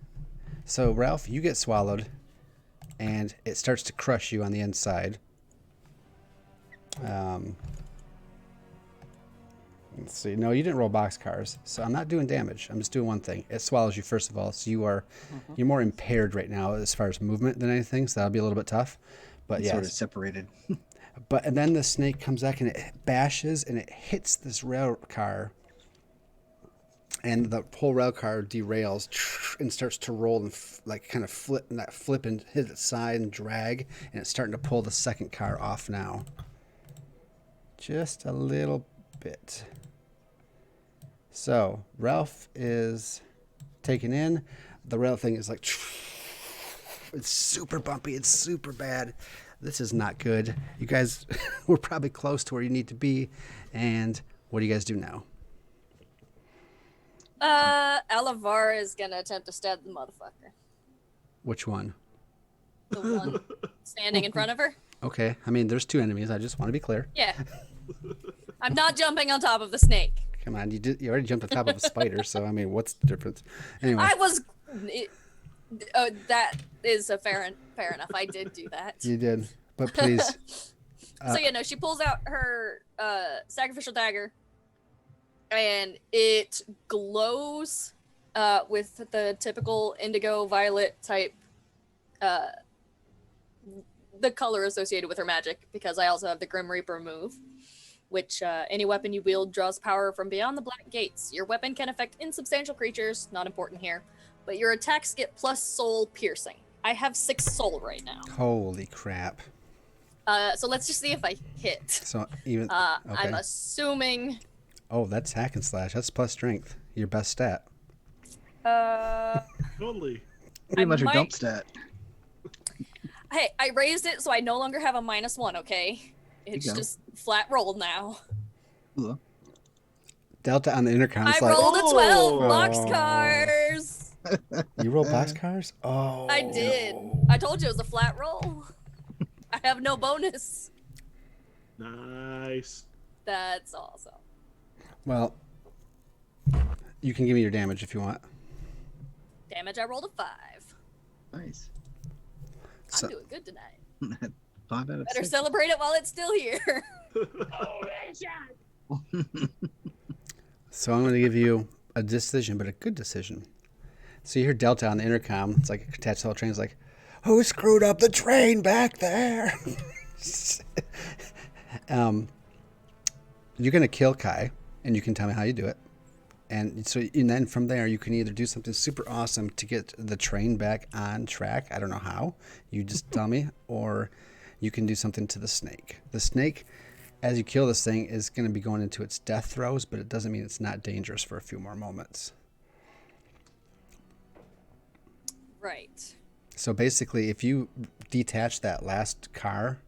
So Ralph, you get swallowed, and it starts to crush you on the inside. Let's see. No, you didn't roll boxcars, so I'm not doing damage. I'm just doing one thing. It swallows you first of all, so you're more impaired right now as far as movement than anything. So that'll be a little bit tough. But It's yeah, sort of separated. and then the snake comes back and it bashes and it hits this rail car, and the whole rail car derails and starts to roll and kind of flip and hit its side and drag, and it's starting to pull the second car off now. Just a little bit. So Ralph is taken in. The rail thing is like, it's super bumpy. It's super bad. This is not good. You guys were probably close to where you need to be. And what do you guys do now? Alavar is gonna attempt to stab the motherfucker. Which one? The one standing in front of her. Okay. I mean, there's two enemies. I just want to be clear. Yeah. I'm not jumping on top of the snake. Come on. You already jumped on top of a spider. So, I mean, what's the difference? Anyway. I was. That is a fair enough. I did do that. You did. But please. So yeah, no, she pulls out her sacrificial dagger, and it glows with the typical indigo violet type, the color associated with her magic, because I also have the Grim Reaper move, which any weapon you wield draws power from beyond the black gates. Your weapon can affect insubstantial creatures, not important here, but your attacks get plus soul piercing. I have 6 soul right now. Holy crap. So let's just see if I hit. So even. Okay. Okay. I'm assuming. Oh, that's hack and slash. That's plus strength. Your best stat. Totally. Pretty much your might- dump stat. Hey, I raised it so I no longer have a -1, okay? It's you go. just flat rolled now. Cool. Delta on the intercom. I It's like, rolled a 12 Oh. boxcars. You roll boxcars? Oh. I did. I told you it was a flat roll. I have no bonus. Nice. That's awesome. Well, you can give me your damage if you want. Damage, I rolled a 5. Nice. So- I'm doing good tonight. 5 out of Better 6. celebrate it while it's still here. So I'm going to give you a decision, but a good decision. So you hear Delta on the intercom. It's like attached to the whole train. It's like, who screwed up the train back there? You're going to kill Kai, and you can tell me how you do it. And then from there, you can either do something super awesome to get the train back on track. I don't know how. You just tell me. Or you can do something to the snake. The snake, as you kill this thing, is going to be going into its death throes, but it doesn't mean it's not dangerous for a few more moments. Right. So basically, if you detach that last car,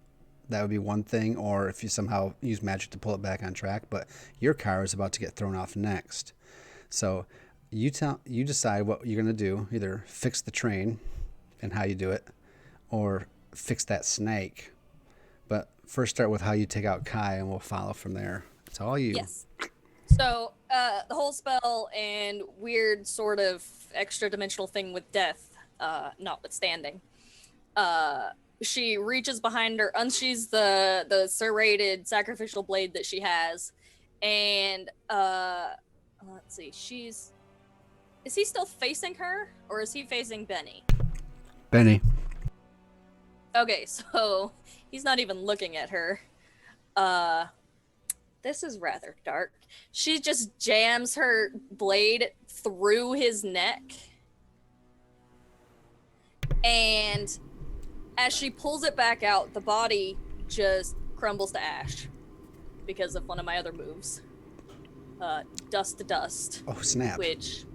that would be one thing, or if you somehow use magic to pull it back on track, but your car is about to get thrown off next. So you decide what you're going to do, either fix the train and how you do it, or fix that snake. But first start with how you take out Kai, and we'll follow from there. It's all you. Yes. So the whole spell and weird sort of extra dimensional thing with death notwithstanding, she reaches behind her, unsheathes the serrated sacrificial blade that she has, and let's see, is he still facing her, or is he facing Benny? Benny. Okay, so he's not even looking at her. This is rather dark. She just jams her blade through his neck, and as she pulls it back out, the body just crumbles to ash because of one of my other moves. dust to dust. Oh, snap. Which,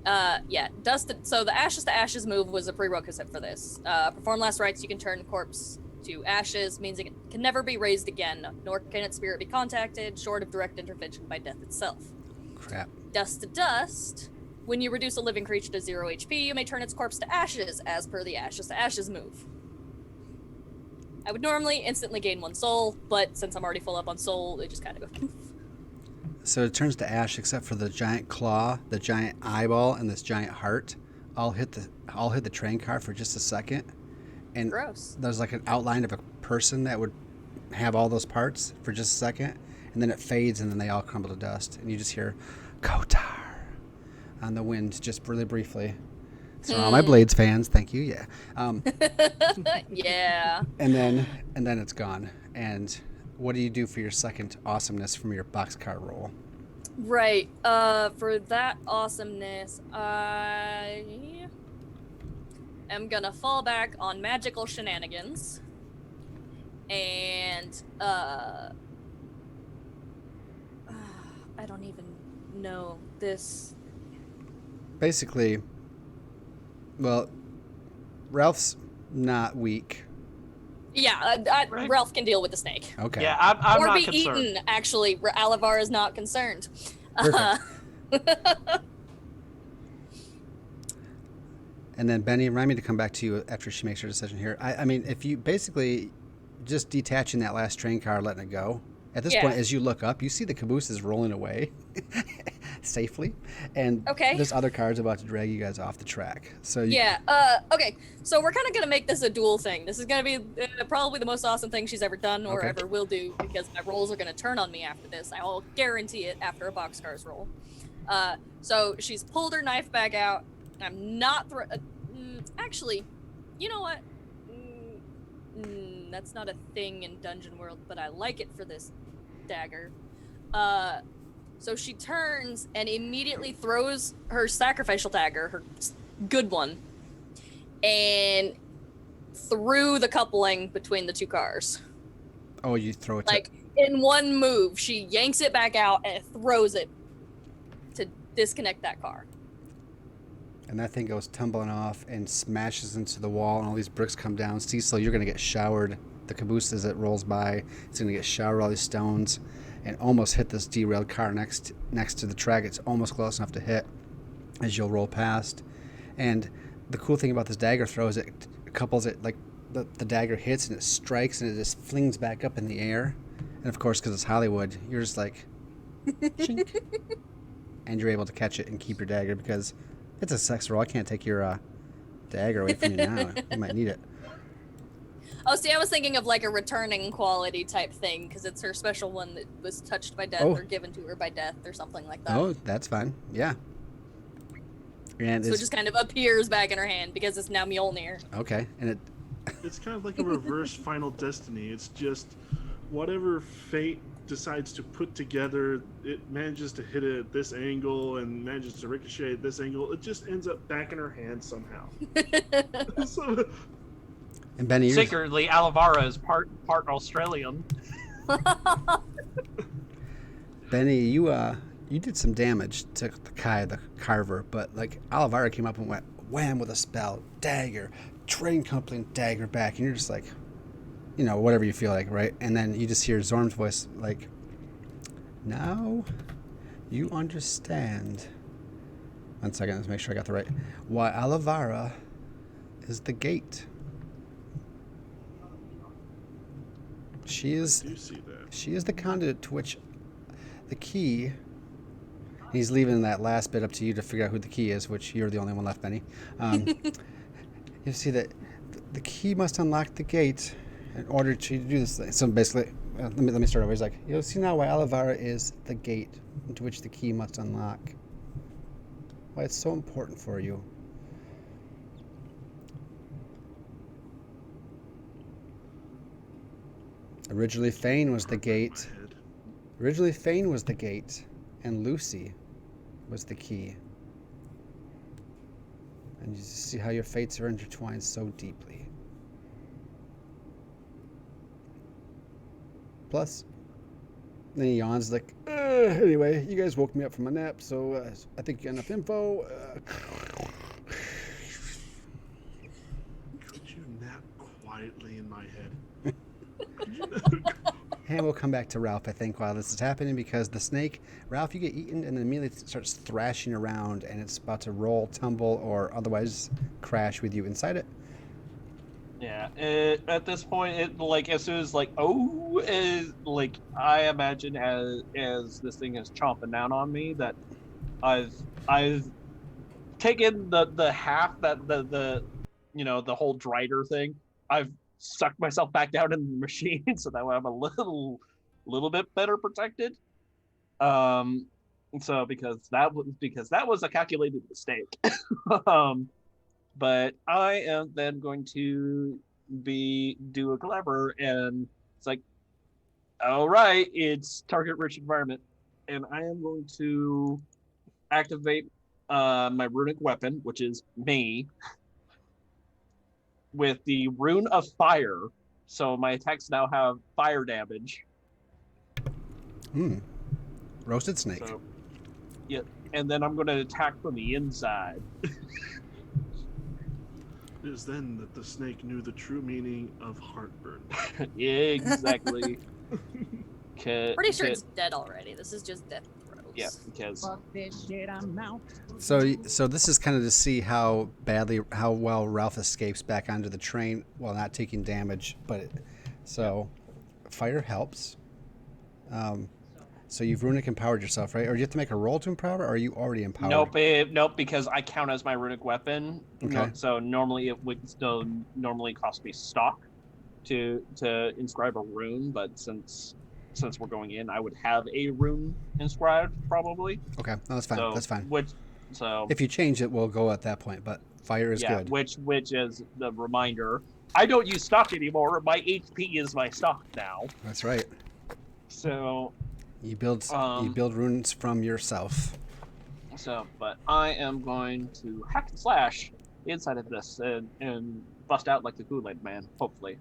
yeah, dust. So the ashes to ashes move was a prerequisite for this. Perform last rites, you can turn corpse to ashes, means it can never be raised again, nor can its spirit be contacted, short of direct intervention by death itself. Crap. Dust to dust. When you reduce a living creature to 0 HP, you may turn its corpse to ashes, as per the ashes to ashes move. I would normally instantly gain 1 soul, but since I'm already full up on soul, it just kind of goes. So it turns to ash, except for the giant claw, the giant eyeball, and this giant heart. I'll hit the train car for just a second, and Gross. there's like an outline of a person that would have all those parts for just a second, and then it fades, and then they all crumble to dust, and you just hear Kotar on the wind, just really briefly. So all my Blades fans, thank you. Yeah. Yeah. And then it's gone. And what do you do for your second awesomeness from your boxcar roll? Right. For that awesomeness, I am gonna fall back on magical shenanigans. And, I don't even know this. Basically, well, Ralph's not weak. Yeah, Right. Ralph can deal with the snake. Okay. Yeah, I'm Or not be concerned. eaten, actually. Alavar is not concerned. Perfect. And then Benny, remind me to come back to you after she makes her decision here. I mean, if you basically just detaching that last train car, letting it go. At this Yeah. point, as you look up, you see the caboose is rolling away safely, and Okay. this other car is about to drag you guys off the track. So you, Yeah, okay. So we're kind of gonna make this a duel thing. This is gonna be probably the most awesome thing she's ever done or Okay. ever will do, because my rolls are gonna turn on me after this. I will guarantee it after a boxcar's roll. So she's pulled her knife back out. I'm not actually, you know what? That's not a thing in Dungeon World, but I like it for this dagger. So she turns and immediately throws her sacrificial dagger, her good one, and through the coupling between the two cars. oh, you throw it. Like, in one move, she yanks it back out and throws it to disconnect that car. And that thing goes tumbling off and smashes into the wall, and all these bricks come down. Cecil, you're going to get showered. The caboose, as it rolls by, it's going to get showered all these stones and almost hit this derailed car next to the track. It's almost close enough to hit as you'll roll past. And the cool thing about this dagger throw is it couples it, like the dagger hits and it strikes and it just flings back up in the air. And of course, because it's Hollywood, you're just like, chink. And you're able to catch it and keep your dagger because it's a sex roll. I can't take your dagger away from you now. You might need it. Oh, see, I was thinking of like a returning quality type thing, because it's her special one that was touched by death Oh. or given to her by death or something like that. Oh, that's fine. Yeah. And So it it's just kind of appears back in her hand because it's now Mjolnir. okay. And it It's kind of like a reverse Final Destiny. It's just whatever fate decides to put together, it manages to hit it at this angle and manages to ricochet at this angle. It just ends up back in her hand somehow. So, and Benny, yours, Secretly, Alavara is part Australian. Benny, you did some damage to the Kai, the carver, but like Olivara came up and went wham with a spell, dagger, train coupling, dagger back, and you're just like, you know, whatever you feel like, right? And then you just hear Zorm's voice like, now you understand. 1 second, let's make sure I got the right. Why Olivara is the gate. She I is do see that. She is the conduit to which the key. He's leaving that last bit up to you to figure out who the key is, which you're the only one left, Benny. You see that the key must unlock the gate in order to do this thing. So basically, let me start over. He's like, you'll see now why Olivara is the gate into which the key must unlock. Why it's so important for you. Originally, Fane was the gate. My head. Originally, Fane was the gate, and Lucy was the key. And you see how your fates are intertwined so deeply. Plus, Then he yawns like, anyway, you guys woke me up from a nap, so I think you got enough info. Could you nap quietly in my head? And we'll come back to Ralph, I think, while this is happening, because the snake, Ralph, you get eaten and then immediately starts thrashing around, and it's about to roll, tumble, or otherwise crash with you inside it. Yeah, at this point, it like as soon as like like I imagine as this thing is chomping down on me, that I've taken the half that the the whole drider thing. I've sucked myself back down in the machine so that way I'm a little bit better protected. So because that was a calculated mistake. But I am then going to do a clever, and it's like, all right, it's target rich environment, and I am going to activate my runic weapon, which is me, with the Rune of Fire. So my attacks now have fire damage. Roasted snake. So, yeah, and then I'm going to attack from the inside. It is then that the snake knew the true meaning of heartburn. Exactly. Pretty sure it's dead already. This is just death throes. Yeah, because Fuck this shit, I'm out. So this is kind of to see how well Ralph escapes back onto the train while not taking damage. Fire helps. So you've runic empowered yourself, right? Or do you have to make a roll to empower, or are you already empowered? Nope, because I count as my runic weapon. Okay. So normally it would still normally cost me stock to inscribe a rune, but since we're going in, I would have a rune inscribed probably. Okay, no, that's fine. So, That's fine. So if you change it, we'll go at that point. But fire is good. Which is the reminder. I don't use stock anymore. My HP is my stock now. That's right. So you build runes from yourself. So, but I am going to hack and slash inside of this and bust out like the Kool-Aid Man, hopefully.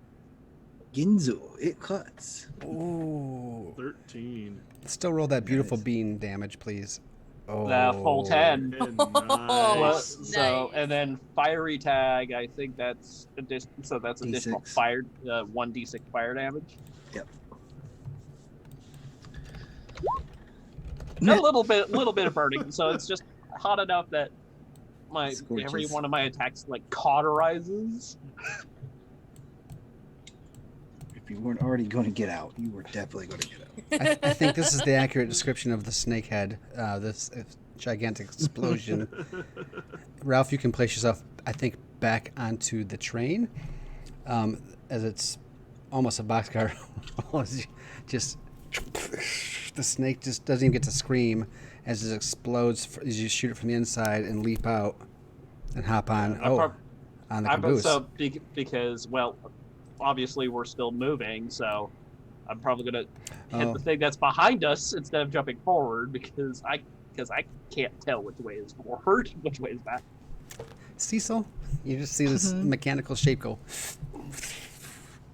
Ginzo, it cuts. Ooh. 13. Still roll that beautiful bean damage, please. Oh. The full 10. And Oh, nice. So, nice. and then fiery tag, I think that's additional D6. fire, 1d6 fire damage. Yep. A little bit of burning, so it's just hot enough that every Scorches. one of my attacks like cauterizes. If you weren't already going to get out, you were definitely going to get out. I think this is the accurate description of the snake head. This gigantic explosion. Ralph, you can place yourself, I think, back onto the train, as it's almost a boxcar. Just the snake just doesn't even get to scream as it explodes as you shoot it from the inside and leap out and hop on on the caboose. So because obviously we're still moving, so I'm probably gonna hit the thing that's behind us instead of jumping forward because I can't tell which way is forward, which way is back. Cecil, you just see this mechanical shape go,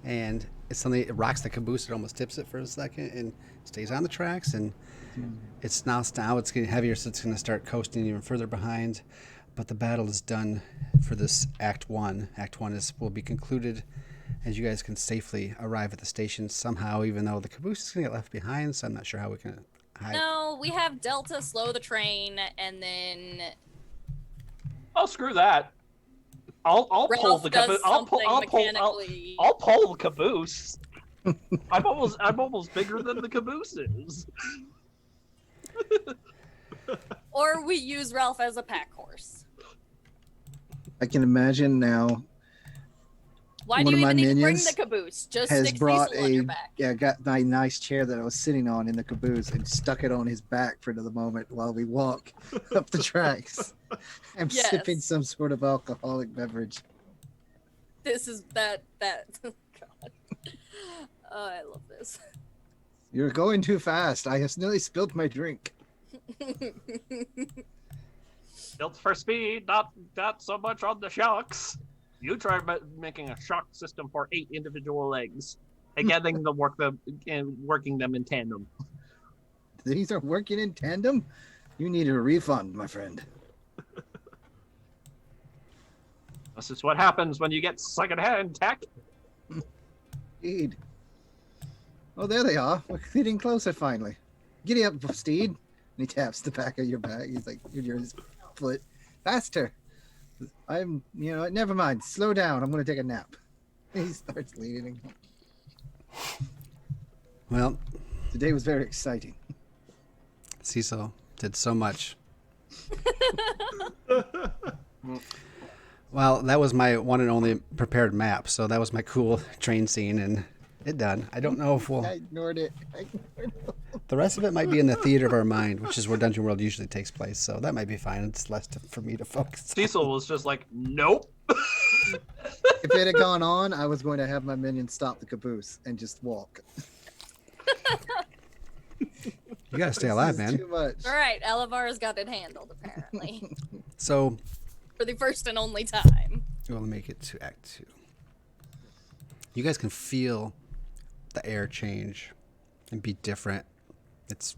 and it rocks the caboose. It almost tips it for a second and stays on the tracks. And it's now it's getting heavier, so it's going to start coasting even further behind. But the battle is done for this Act 1. Act 1 will be concluded as you guys can safely arrive at the station somehow, even though the caboose is going to get left behind. So I'm not sure how we can hide. No, we have Delta slow the train, and then Oh, screw that! I'll pull Ralph the does caboose. something mechanically. I'll pull the caboose. I'm almost bigger than the caboose is. Or we use Ralph as a pack horse. I can imagine now. Why One do of you my even need to bring minions the caboose? Just has stick brought Cecil on your back. got my nice chair that I was sitting on in the caboose and stuck it on his back for the moment while we walk up the tracks. I'm Yes. sipping some sort of alcoholic beverage. This is that. Oh, God. Oh, I love this. You're going too fast. I have nearly spilled my drink. Built for speed, not so much on the shocks. You try making a shock system for 8 individual legs and getting them working them in tandem. These are working in tandem? You need a refund, my friend. This is what happens when you get secondhand tech. Indeed. Oh, there they are. We're getting closer finally. Giddy up, Steed. And he taps the back of your back. He's like, your foot. Faster. Never mind. Slow down. I'm going to take a nap. He starts leading. Well, Today was very exciting. Cecil did so much. Well, that was my one and only prepared map, so that was my cool train scene, and it done. I don't know if we'll... I ignored it. The rest of it might be in the theater of our mind, which is where Dungeon World usually takes place, so that might be fine. It's less for me to focus on. Cecil was just like, nope. If it had gone on, I was going to have my minions stop the caboose and just walk. You gotta stay alive, This is man. Too much. All right, Alavar's got it handled apparently So, for the first and only time. we'll make it to Act 2. You guys can feel the air change and be different. It's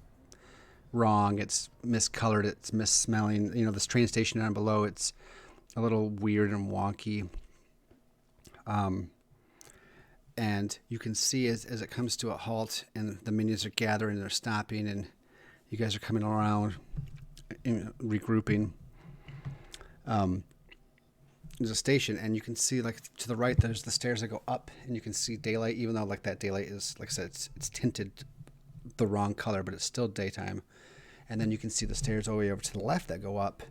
wrong. It's miscolored. It's missmelling. You know, this train station down below, it's a little weird and wonky. And you can see as it comes to a halt and the minions are gathering, they're stopping, and you guys are coming around and regrouping. There's a station, and you can see, like, to the right, there's the stairs that go up, and you can see daylight, even though, like, that daylight is, like I said, it's tinted the wrong color, but it's still daytime. And then you can see the stairs all the way over to the left that go up,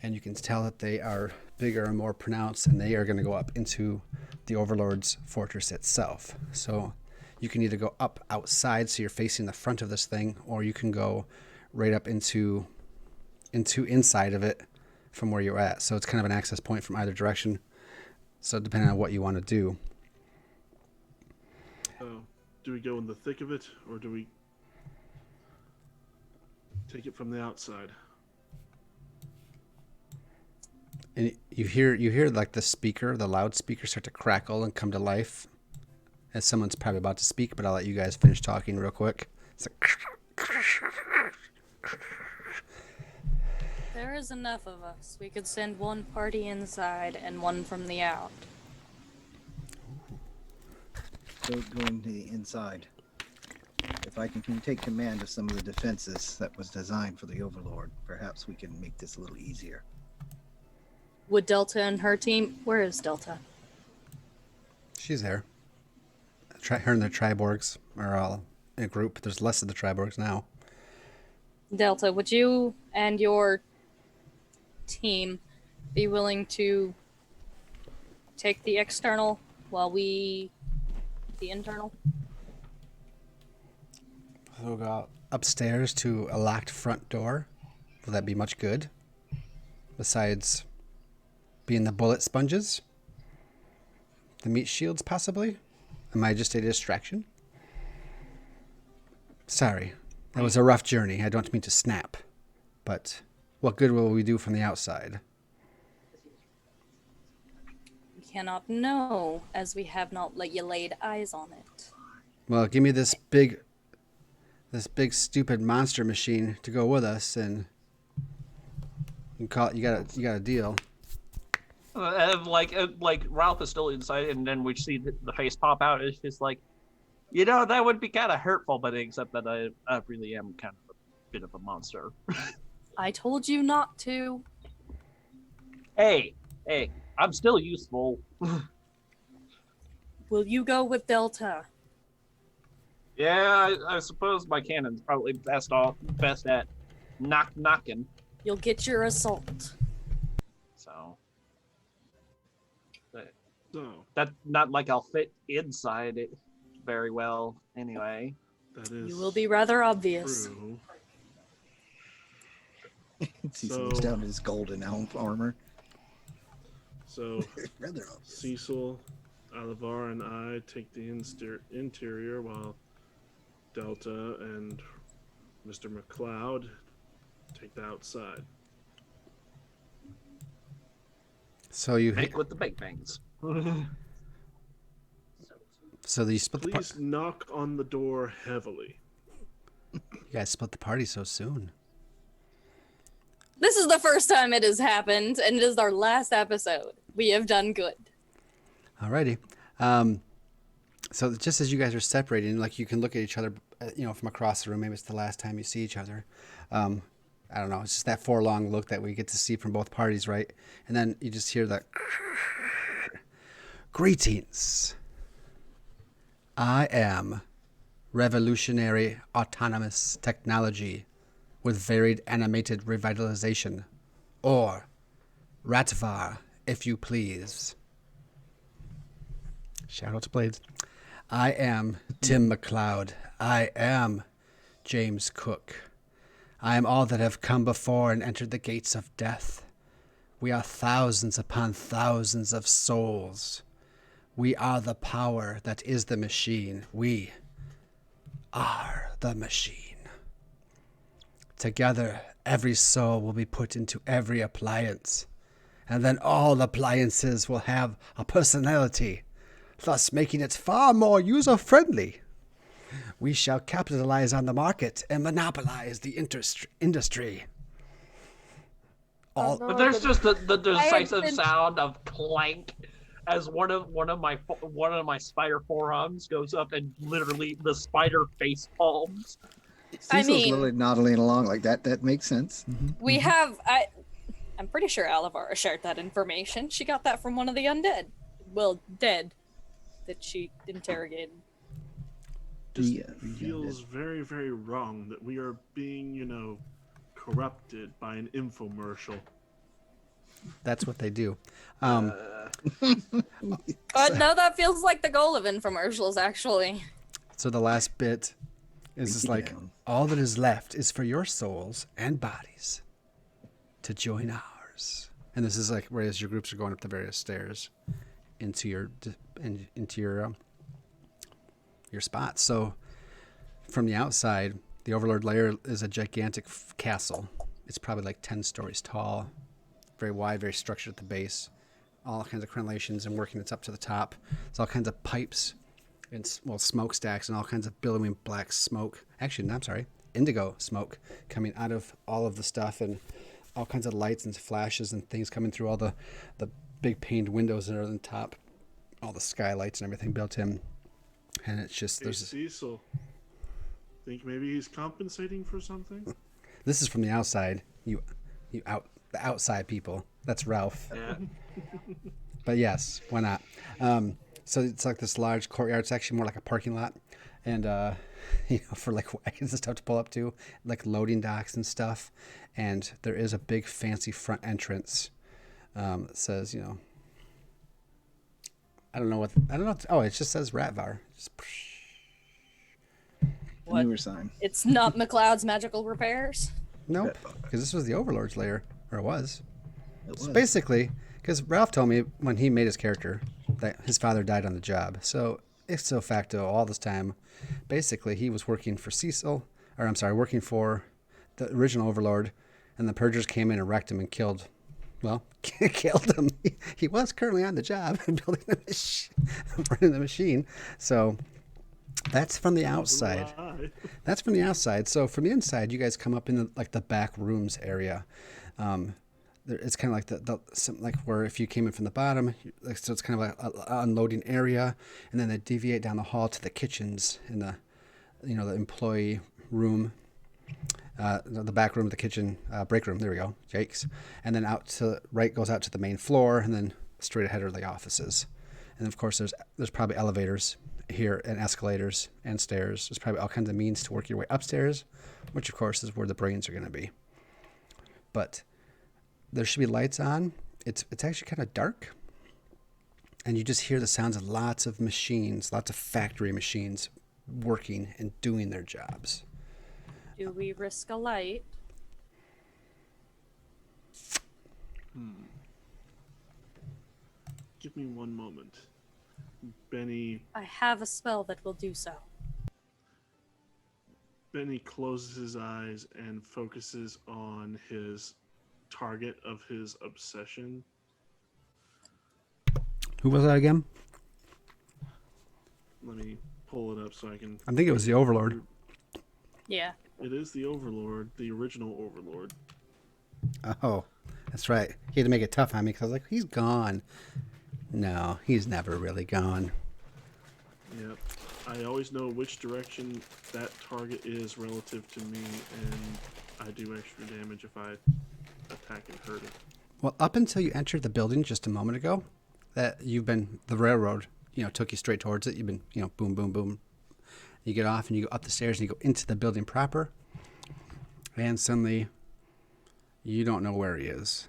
and you can tell that they are bigger and more pronounced, and they are going to go up into the Overlord's fortress itself. So you can either go up outside, so you're facing the front of this thing, or you can go right up into inside of it from where you're at. So it's kind of an access point from either direction. So depending on what you want to do. Do we go in the thick of it, or do we take it from the outside? And you hear like the loudspeaker start to crackle and come to life as someone's probably about to speak, but I'll let you guys finish talking real quick. It's like... There is enough of us. We could send one party inside and one from the out. So going to the inside. If I can take command of some of the defenses that was designed for the Overlord, perhaps we can make this a little easier. Would Delta and her team... Where is Delta? She's there. Her and the Triborgs are all in a group. There's less of the Triborgs now. Delta, would you and your team be willing to take the external while we... the internal? We'll go upstairs to a locked front door. Will that be much good? Besides being the bullet sponges? The meat shields, possibly? Am I just a distraction? Sorry. That was a rough journey. I don't mean to snap. But what good will we do from the outside? We cannot know, as we have not let you laid eyes on it. Well, give me this big stupid monster machine to go with us, and you call it, you got a deal. Like Ralph is still inside, and then we see the face pop out. It's just like, that would be kind of hurtful, but except that I really am kind of a bit of a monster. I told you not to. Hey, I'm still useful. Will you go with Delta? Yeah, I suppose my cannon's probably best at knocking. You'll get your assault. So So that's not like I'll fit inside it very well anyway. that is You will be rather obvious. true. Cecil looks So- down at his golden armor. So Rather obvious. Cecil, Alavar, and I take the interior, while Delta and Mr. McLeod take the outside. So you Make with the big bangs. so you split the Please knock on the door heavily. You guys split the party so soon. This is the first time it has happened, and it is our last episode. We have done good. Alrighty. So just as you guys are separating, like you can look at each other, from across the room. Maybe it's the last time you see each other. I don't know. It's just that forlong look that we get to see from both parties, right? And then you just hear that. Greetings. I am revolutionary autonomous technology with varied animated revitalization, or Ratvar, if you please. Shout out to Blades. I am Tim McLeod. I am James Cook. I am all that have come before and entered the gates of death. We are thousands upon thousands of souls. We are the power that is the machine. We are the machine. Together, every soul will be put into every appliance, and then all appliances will have a personality, thus making it far more user-friendly. We shall capitalize on the market and monopolize the industry. All But there's just the decisive been- sound of clank as one of my spider forearms goes up and literally the spider face palms. I Cecil's mean- literally nodding along like that. That makes sense. We have. I'm pretty sure Alivara shared that information. She got that from one of the undead. Well, dead. That she interrogated. Just Yeah, feels very, very wrong that we are being, corrupted by an infomercial. That's what they do. But no, that feels like the goal of infomercials, actually. So the last bit is just like, down. all that is left is for your souls and bodies to join ours. And this is like, whereas your groups are going up the various stairs into your spots. So from the outside, the Overlord lair is a gigantic castle. It's probably like 10 stories tall, very wide, very structured at the base, all kinds of crenellations and working its up to the top. There's all kinds of pipes and smokestacks and all kinds of billowing black smoke. Actually, no, I'm sorry, indigo smoke coming out of all of the stuff, and all kinds of lights and flashes and things coming through all the big paned windows that are on the top, all the skylights and everything built in. And it's just Hey, there's Cecil. Think maybe he's compensating for something? this is from the outside. The outside people. That's Ralph. Yeah. But yes, why not? So it's like this large courtyard. It's actually more like a parking lot, and for like wagons and stuff to pull up to, like loading docks and stuff. And there is a big fancy front entrance that says, I don't know. Oh, it just says Ratvar. What? Newer sign. It's not McLeod's magical repairs. Nope, because this was the Overlord's lair, or it was. It So was. basically, because Ralph told me when he made his character that his father died on the job. So ipso facto, all this time, basically he was working for working for the original Overlord, and the Purgers came in and wrecked him and killed him. He was currently on the job building running the machine. So that's from the outside. Lie. That's from the outside. So from the inside, you guys come up in the back rooms area. It's kind of like like where if you came in from the bottom, so it's kind of like an unloading area, and then they deviate down the hall to the kitchens in the employee room, the back room of the kitchen, break room. There we go, yikes! And then goes out to the main floor, and then straight ahead are the offices. And of course, there's probably elevators here and escalators and stairs. There's probably all kinds of means to work your way upstairs, which of course is where the brains are going to be. But there should be lights on. It's actually kind of dark, and you just hear the sounds of lots of machines, lots of factory machines working and doing their jobs. Do we risk a light? Give me one moment. Benny I have a spell that will do so. closes his eyes and focuses on his target of his obsession. Who was that again? Let me pull it up so I can. I think it was the Overlord. Yeah. It is the Overlord, the original Overlord. Oh, that's right. He had to make it tough on me because I was like, he's gone. No, he's never really gone. Yep. I always know which direction that target is relative to me, and I do extra damage if I attack and hurt it. Well, up until you entered the building just a moment ago, the railroad, took you straight towards it. You've been, boom, boom, boom. You get off and you go up the stairs and you go into the building proper. And suddenly, you don't know where he is.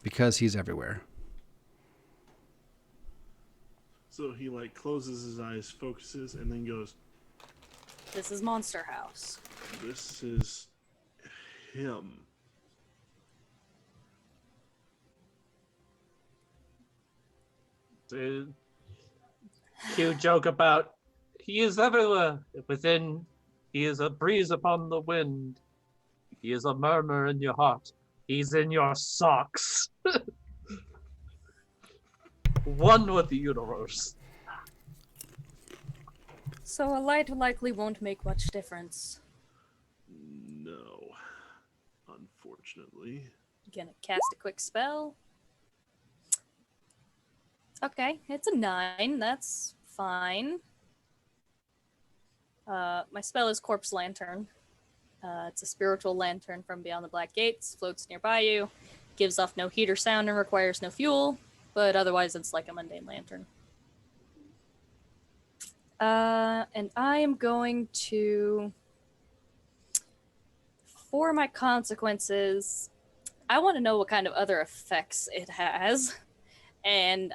Because he's everywhere. So he closes his eyes, focuses, and then goes, This is Monster House. "This is him." Cute joke about he is everywhere within. He is a breeze upon the wind. He is a murmur in your heart. He's in your socks. One with the universe. So a light likely won't make much difference. No, unfortunately. Gonna cast a quick spell. Okay, it's a 9. That's fine. My spell is Corpse Lantern. It's a spiritual lantern from beyond the Black Gates, floats nearby you, gives off no heat or sound, and requires no fuel, but otherwise it's like a mundane lantern. And I am going to, for my consequences, I want to know what kind of other effects it has. And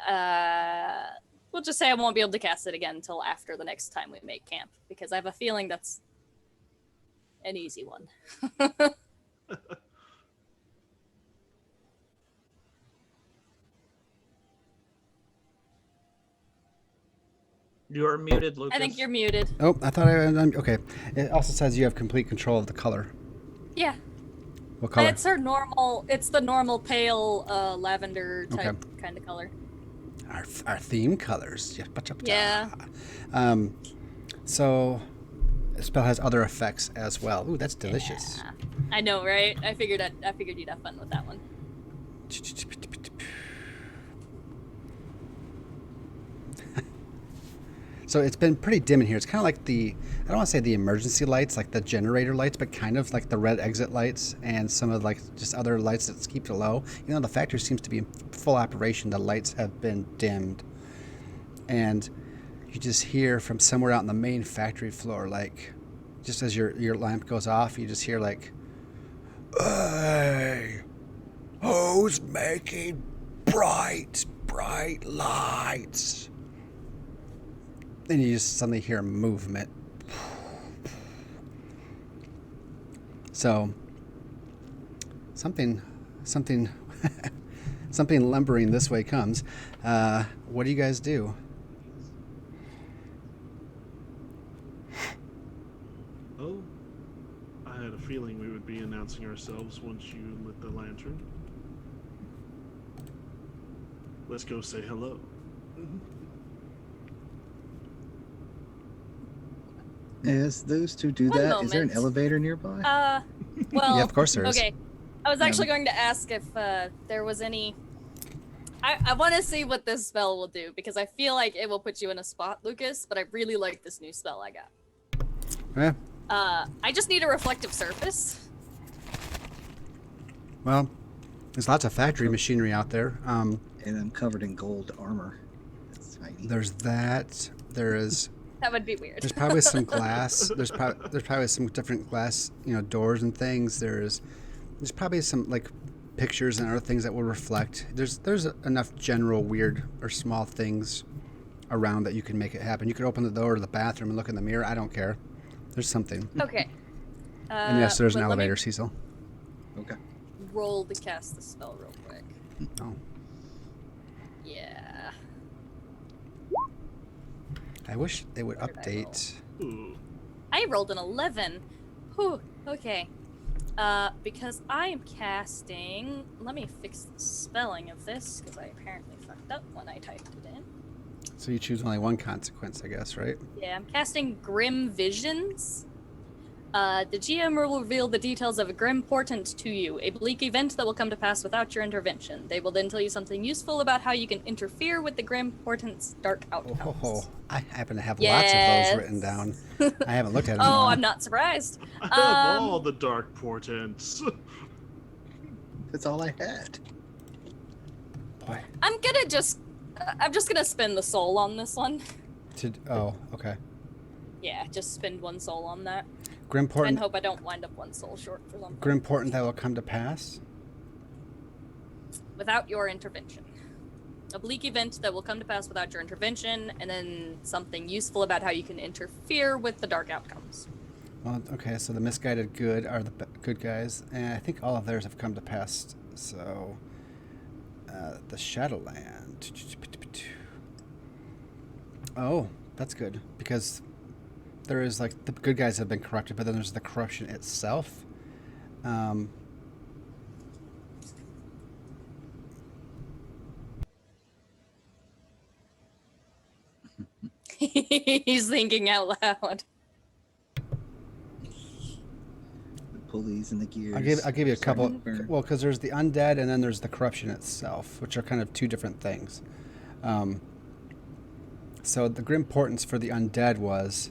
we'll just say I won't be able to cast it again until after the next time we make camp, because I have a feeling that's an easy one. You are muted, Lucas. I think you're muted. Oh, I thought okay. It also says you have complete control of the color. Yeah. What color? It's the normal pale lavender type kind of color. Our theme colors. Yeah. So the spell has other effects as well. Ooh, that's delicious. Yeah. I know, right? I figured you'd have fun with that one. So it's been pretty dim in here. It's kind of like I don't want to say the emergency lights, like the generator lights, but kind of like the red exit lights and some of just other lights that keep it low. The factory seems to be in full operation. The lights have been dimmed. And you just hear from somewhere out on the main factory floor, just as your lamp goes off, you just hear "Hey, who's making bright lights?" And you just suddenly hear movement. So something something lumbering this way comes. What do you guys do? Oh, I had a feeling we would be announcing ourselves once you lit the lantern. Let's go say hello. As those two do One that, is there an moment. elevator nearby? Well, Yeah, of course there is. Okay. I was actually going to ask if there was any. I want to see what this spell will do, because I feel like it will put you in a spot, Lucas, but I really like this new spell I got. Yeah. I just need a reflective surface. Well, there's lots of factory machinery out there. And I'm covered in gold armor. That's tiny. There's that. There is. That would be weird. There's probably some glass. There's probably some different glass, doors and things. There's probably some pictures and other things that will reflect. There's enough general weird or small things around that you can make it happen. You could open the door to the bathroom and look in the mirror. I don't care. There's something. Okay. And yes, there's an but let me elevator, Cecil. Okay. roll to cast the spell real quick. Oh. Yeah. I wish they would What did I roll? update. Ooh. I rolled an 11. Whew, okay. Because I am casting... Let me fix the spelling of this, because I apparently fucked up when I typed it in. So you choose only one consequence, I guess, right? Yeah, I'm casting Grim Visions. The GM will reveal the details of a grim portent to you, a bleak event that will come to pass without your intervention. They will then tell you something useful about how you can interfere with the grim portent's dark outcomes. Oh, I happen to have Yes. lots of those written down. I haven't looked at them. Oh, I'm not surprised. I have all the dark portents. That's all I had. Boy. I'm just gonna spend the soul on this one. Oh, okay. Yeah, just spend one soul on that. Grim And portent. hope I don't wind up one soul short for something. Grim portent that will come to pass. Without your intervention. A bleak event that will come to pass without your intervention, and then something useful about how you can interfere with the dark outcomes. Well, okay, so the misguided good are the good guys, and I think all of theirs have come to pass. So, the Shadowland. Oh, that's good, because there is, like, the good guys have been corrupted, but then there's the corruption itself. He's thinking out loud. The pulleys and the gears. I'll give you a couple. starting to burn. Well, because there's the undead and then there's the corruption itself, which are kind of two different things. So the grim portents for the undead was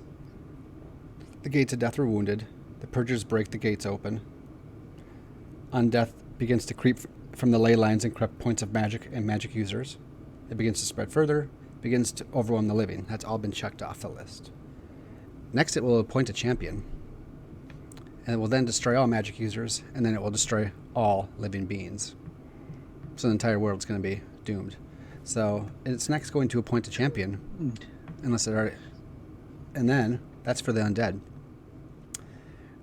the gates of death are wounded. The Purgers break the gates open. Undeath begins to creep from the ley lines and corrupt points of magic and magic users. It begins to spread further. Begins to overwhelm the living. That's all been checked off the list. Next, it will appoint a champion. And it will then destroy all magic users, and then it will destroy all living beings. So the entire world's going to be doomed. So it's next going to appoint a champion, unless it already... And then, that's for the undead.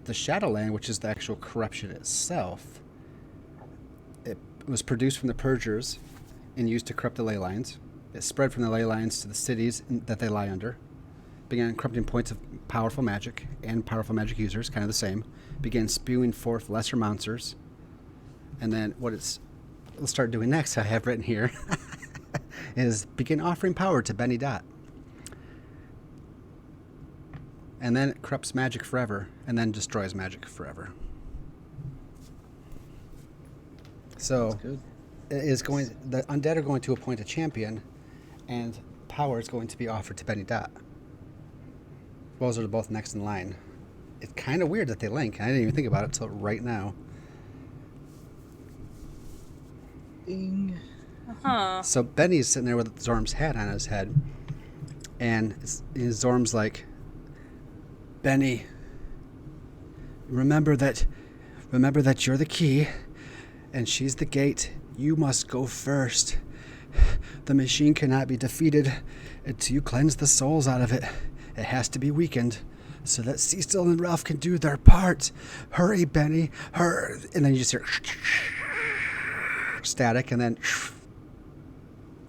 The Shadowland, which is the actual corruption itself, it was produced from the Purgers and used to corrupt the ley lines. It spread from the ley lines to the cities that they lie under. Began corrupting points of powerful magic and powerful magic users, kind of the same. Began spewing forth lesser monsters. And then what it'll start doing next, I have written here, is begin offering power to Benny Dot. And then it corrupts magic forever, and then destroys magic forever. So That's good. the undead are going to appoint a champion, and power is going to be offered to Benny Dot. Those are both next in line. It's kind of weird that they link. I didn't even think about it till right now. Ding. Huh. So Benny's sitting there with Zorm's hat on his head, and Zorm's like, Benny, remember that you're the key, and she's the gate. You must go first. The machine cannot be defeated until you cleanse the souls out of it. It has to be weakened so that Cecil and Ralph can do their part. Hurry, Benny, hurry. And then you just hear static, and then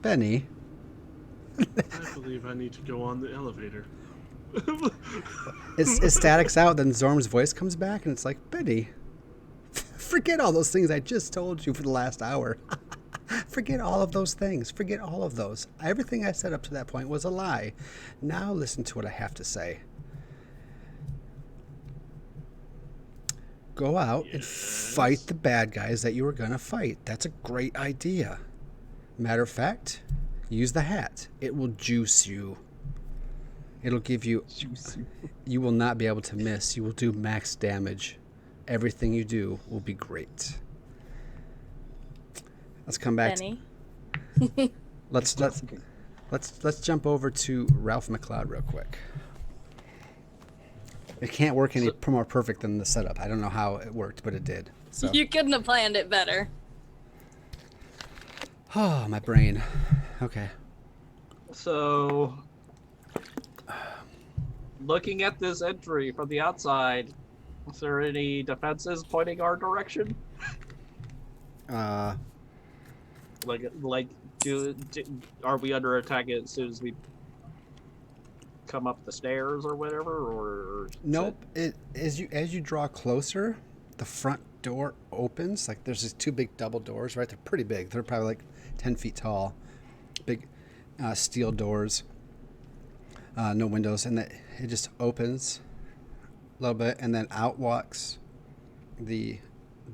Benny. I believe I need to go on the elevator. It statics out, then Zorm's voice comes back, and it's like, Benny, forget all those things I just told you for the last hour. Forget all of those things. Forget all of those. Everything I said up to that point was a lie. Now listen to what I have to say. Go out and fight the bad guys that you were going to fight. That's a great idea. Matter of fact, use the hat. It will juice you. It'll give you... You will not be able to miss. You will do max damage. Everything you do will be great. Let's come back. Benny. Let's jump over to Ralph McLeod real quick. It can't work any more perfect than the setup. I don't know how it worked, but it did. So. You couldn't have planned it better. Oh, my brain. Okay. So, looking at this entry from the outside, is there any defenses pointing our direction? Are we under attack as soon as we come up the stairs or whatever? Or nope. As you draw closer, the front door opens. Like there's these two big double doors, right? They're pretty big. They're probably like 10 feet tall. Big steel doors. No windows, and it just opens, a little bit, and then out walks the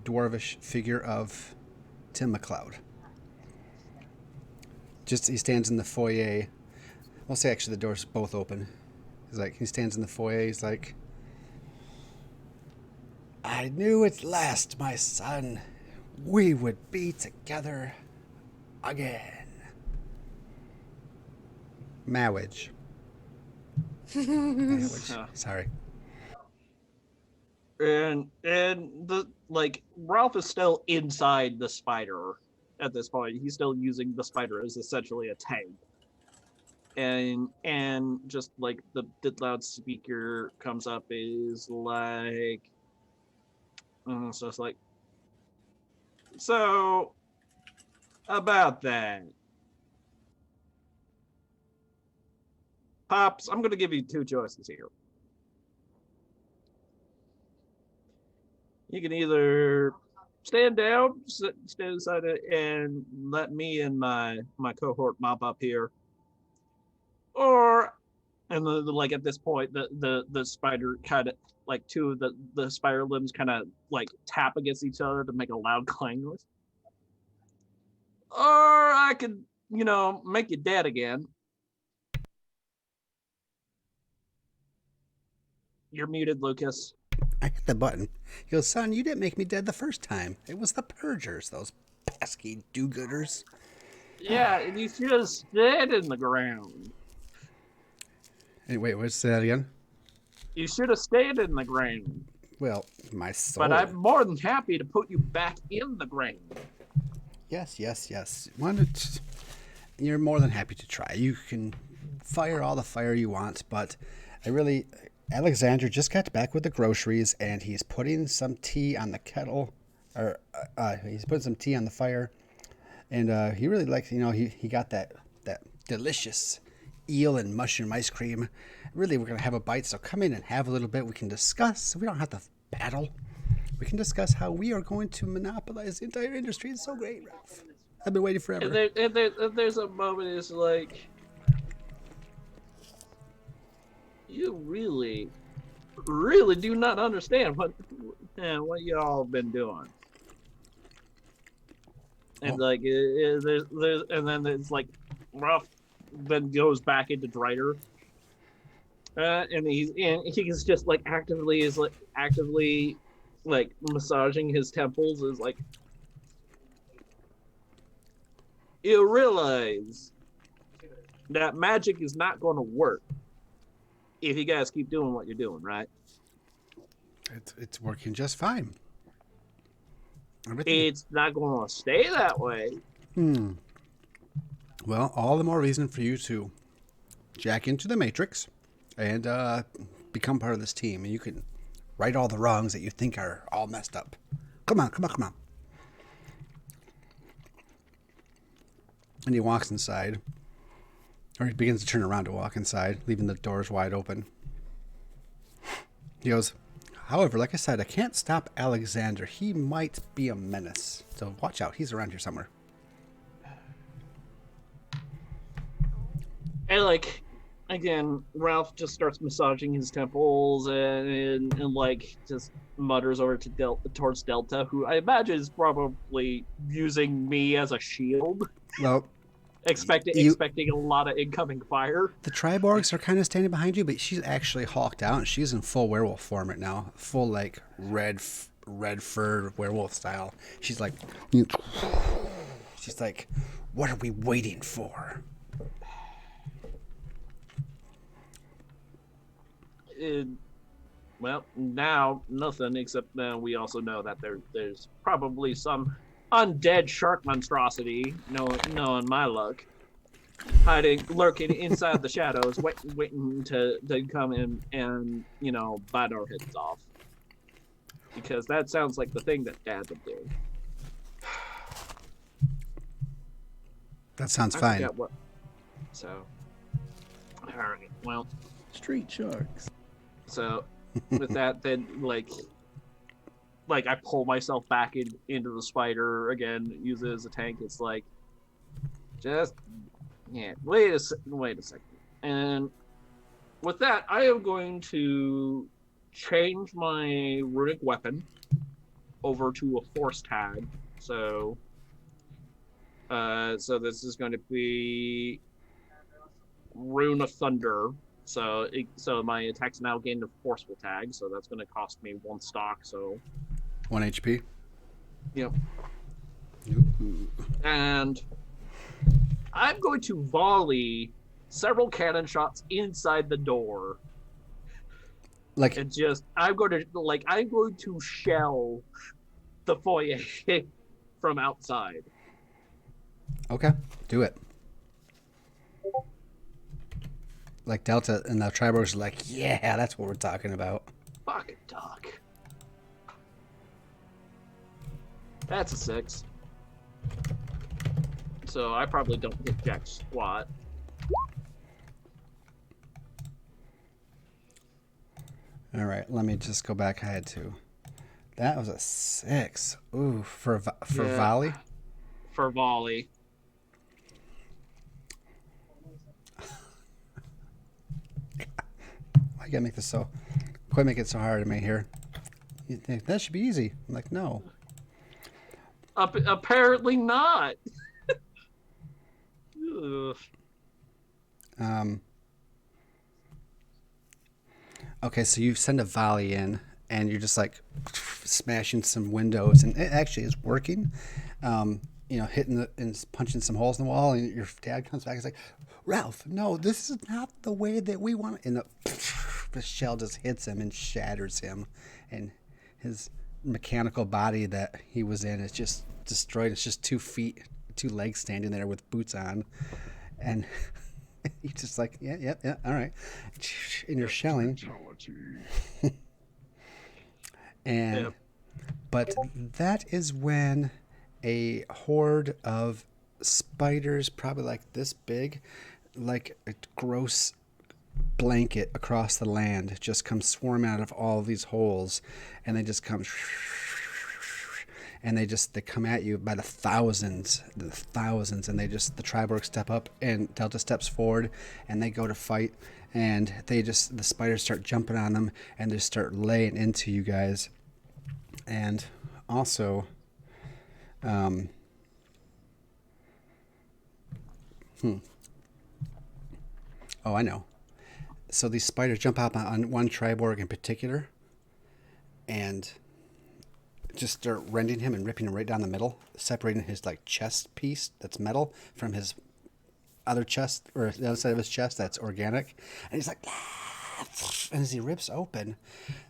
dwarvish figure of Tim McLeod. Just he stands in the foyer. We'll say actually the doors both open. He stands in the foyer. He's like, I knew at last, my son, we would be together again. Marriage. Sorry. And the Ralph is still inside the spider at this point. He's still using the spider as essentially a tank. And just like the loudspeaker comes up is like, so it's like, so about that, Pops, I'm gonna give you two choices here. You can either stand down, stand aside it, and let me and my cohort mop up here, or, and like at this point, the spider kind of like two of the spider limbs kind of like tap against each other to make a loud clang noise. Or I could, make you dead again. You're muted, Lucas. I hit the button. He goes, son, you didn't make me dead the first time. It was the Purgers, those pesky do-gooders. Yeah, and you should have stayed in the ground. Wait, what's that again? You should have stayed in the ground. Well, my soul. But I'm more than happy to put you back in the ground. Yes. You're more than happy to try. You can fire all the fire you want, but Alexander just got back with the groceries, and he's putting some tea on the kettle, or he's putting some tea on the fire, and he really likes, he got that delicious eel and mushroom ice cream. Really, we're gonna have a bite, so come in and have a little bit. We can discuss. We don't have to battle. We can discuss how we are going to monopolize the entire industry. It's so great, Ralph. I've been waiting forever. And there's a moment it's like, you really do not understand what y'all been doing. And there's and then it's like Ralph then goes back into Drider, and he's just like actively massaging his temples. Is like, you realize that magic is not going to work if you guys keep doing what you're doing, right? It's working just fine. It's not going to stay that way. Well, all the more reason for you to jack into the Matrix and become part of this team. And you can right all the wrongs that you think are all messed up. Come on. And he walks inside. Or he begins to turn around to walk inside, leaving the doors wide open. He goes, however, like I said, I can't stop Alexander. He might be a menace. So watch out. He's around here somewhere. And again, Ralph just starts massaging his temples and just mutters over to towards Delta, who I imagine is probably using me as a shield. Well, expecting a lot of incoming fire. The Triborgs are kind of standing behind you, but she's actually hawked out, and she's in full werewolf form right now. Full, red fur werewolf style. She's like, what are we waiting for? Well, now nothing, except we also know that there's probably some undead shark monstrosity, knowing my luck, lurking inside the shadows, waiting to come in and bite our heads off. Because that sounds like the thing that Dad would do. That sounds fine. So, all right, well, Street sharks. So, with that, then I pull myself back into the spider again, use it as a tank. It's like, wait a second. And with that, I am going to change my runic weapon over to a force tag. So this is going to be Rune of Thunder. So my attack's now gained a forceful tag. So that's going to cost me 1 stock. So 1 HP. yep. Ooh. And I'm going to volley several cannon shots inside the door. Like, And I'm going to shell the foyer from outside. okay, do it. Like Delta and the Triborgs are like, yeah, that's what we're talking about. Fucking duck. That's a 6. So I probably don't hit jack squat. All right, let me just go back. I had to. That was a 6. Ooh, for Yeah. volley. For volley. Why you gotta make this so? Quit making it so hard to me here. You think that should be easy? I'm like, no. Apparently not. Ugh. Okay, so you send a volley in, and you're just like smashing some windows, and it actually is working. Hitting and punching some holes in the wall, and your dad comes back and is like, Ralph, no, this is not the way that we want it. And the shell just hits him and shatters him, and his mechanical body that he was in is just destroyed. It's just 2 legs standing there with boots on, and he's just like, yeah, all right. And you're shelling. And Yep. but that is when a horde of spiders, probably like this big, like a gross blanket across the land, just come swarming out of all of these holes, and they just come, and they come at you by the thousands, and the Triborg step up, and Delta steps forward, and they go to fight, and the spiders start jumping on them, and they start laying into you guys, and also, Oh, I know. So these spiders jump out on one Triborg in particular, and just start rending him and ripping him right down the middle, separating his like chest piece that's metal from his other chest, or the other side of his chest that's organic. And he's like, ah! And as he rips open,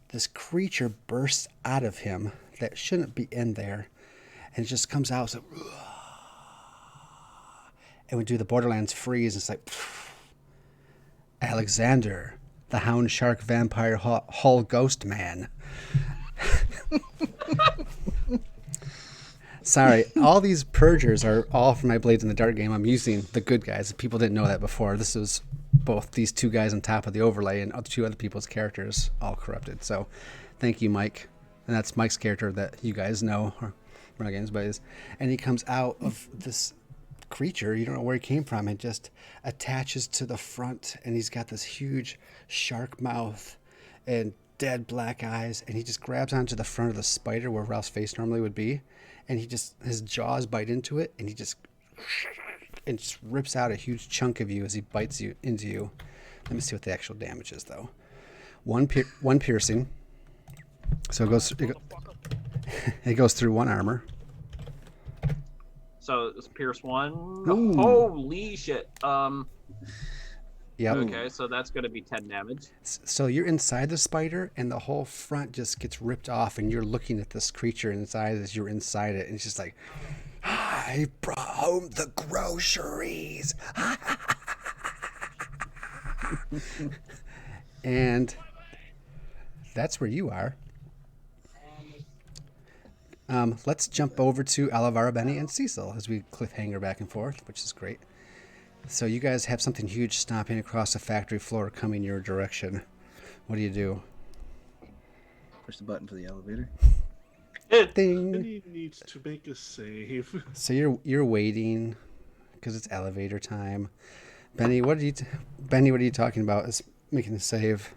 this creature bursts out of him that shouldn't be in there, and it just comes out. So, and we do the Borderlands freeze. It's like, Alexander, the Hound Shark Vampire Hull Ghost Man. Sorry, all these Purgers are all from my Blades in the Dark game. I'm using the good guys. People didn't know that before. This is both these 2 guys on top of the overlay and 2 other people's characters all corrupted. So thank you, Mike. And that's Mike's character that you guys know, or we're not games buddies. And he comes out of this creature, you don't know where he came from, and just attaches to the front, and he's got this huge shark mouth and dead black eyes, and he just grabs onto the front of the spider where Ralph's face normally would be, and his jaws bite into it, and he just rips out a huge chunk of you as he bites you into you. Let me see what the actual damage is though. One piercing, so it goes through 1 armor. So it's Pierce 1. Ooh. Holy shit. Yep. Okay, so that's going to be 10 damage. So you're inside the spider, and the whole front just gets ripped off, and you're looking at this creature in its eyes as you're inside it, and it's just like, I brought home the groceries. And that's where you are. Let's jump over to Alavara, Benny, and Cecil as we cliffhanger back and forth, which is great. So you guys have something huge stomping across the factory floor coming your direction. What do you do? Push the button for the elevator. Ding. Benny needs to make a save. So you're waiting because it's elevator time. Benny, what are you talking about? Is making a save?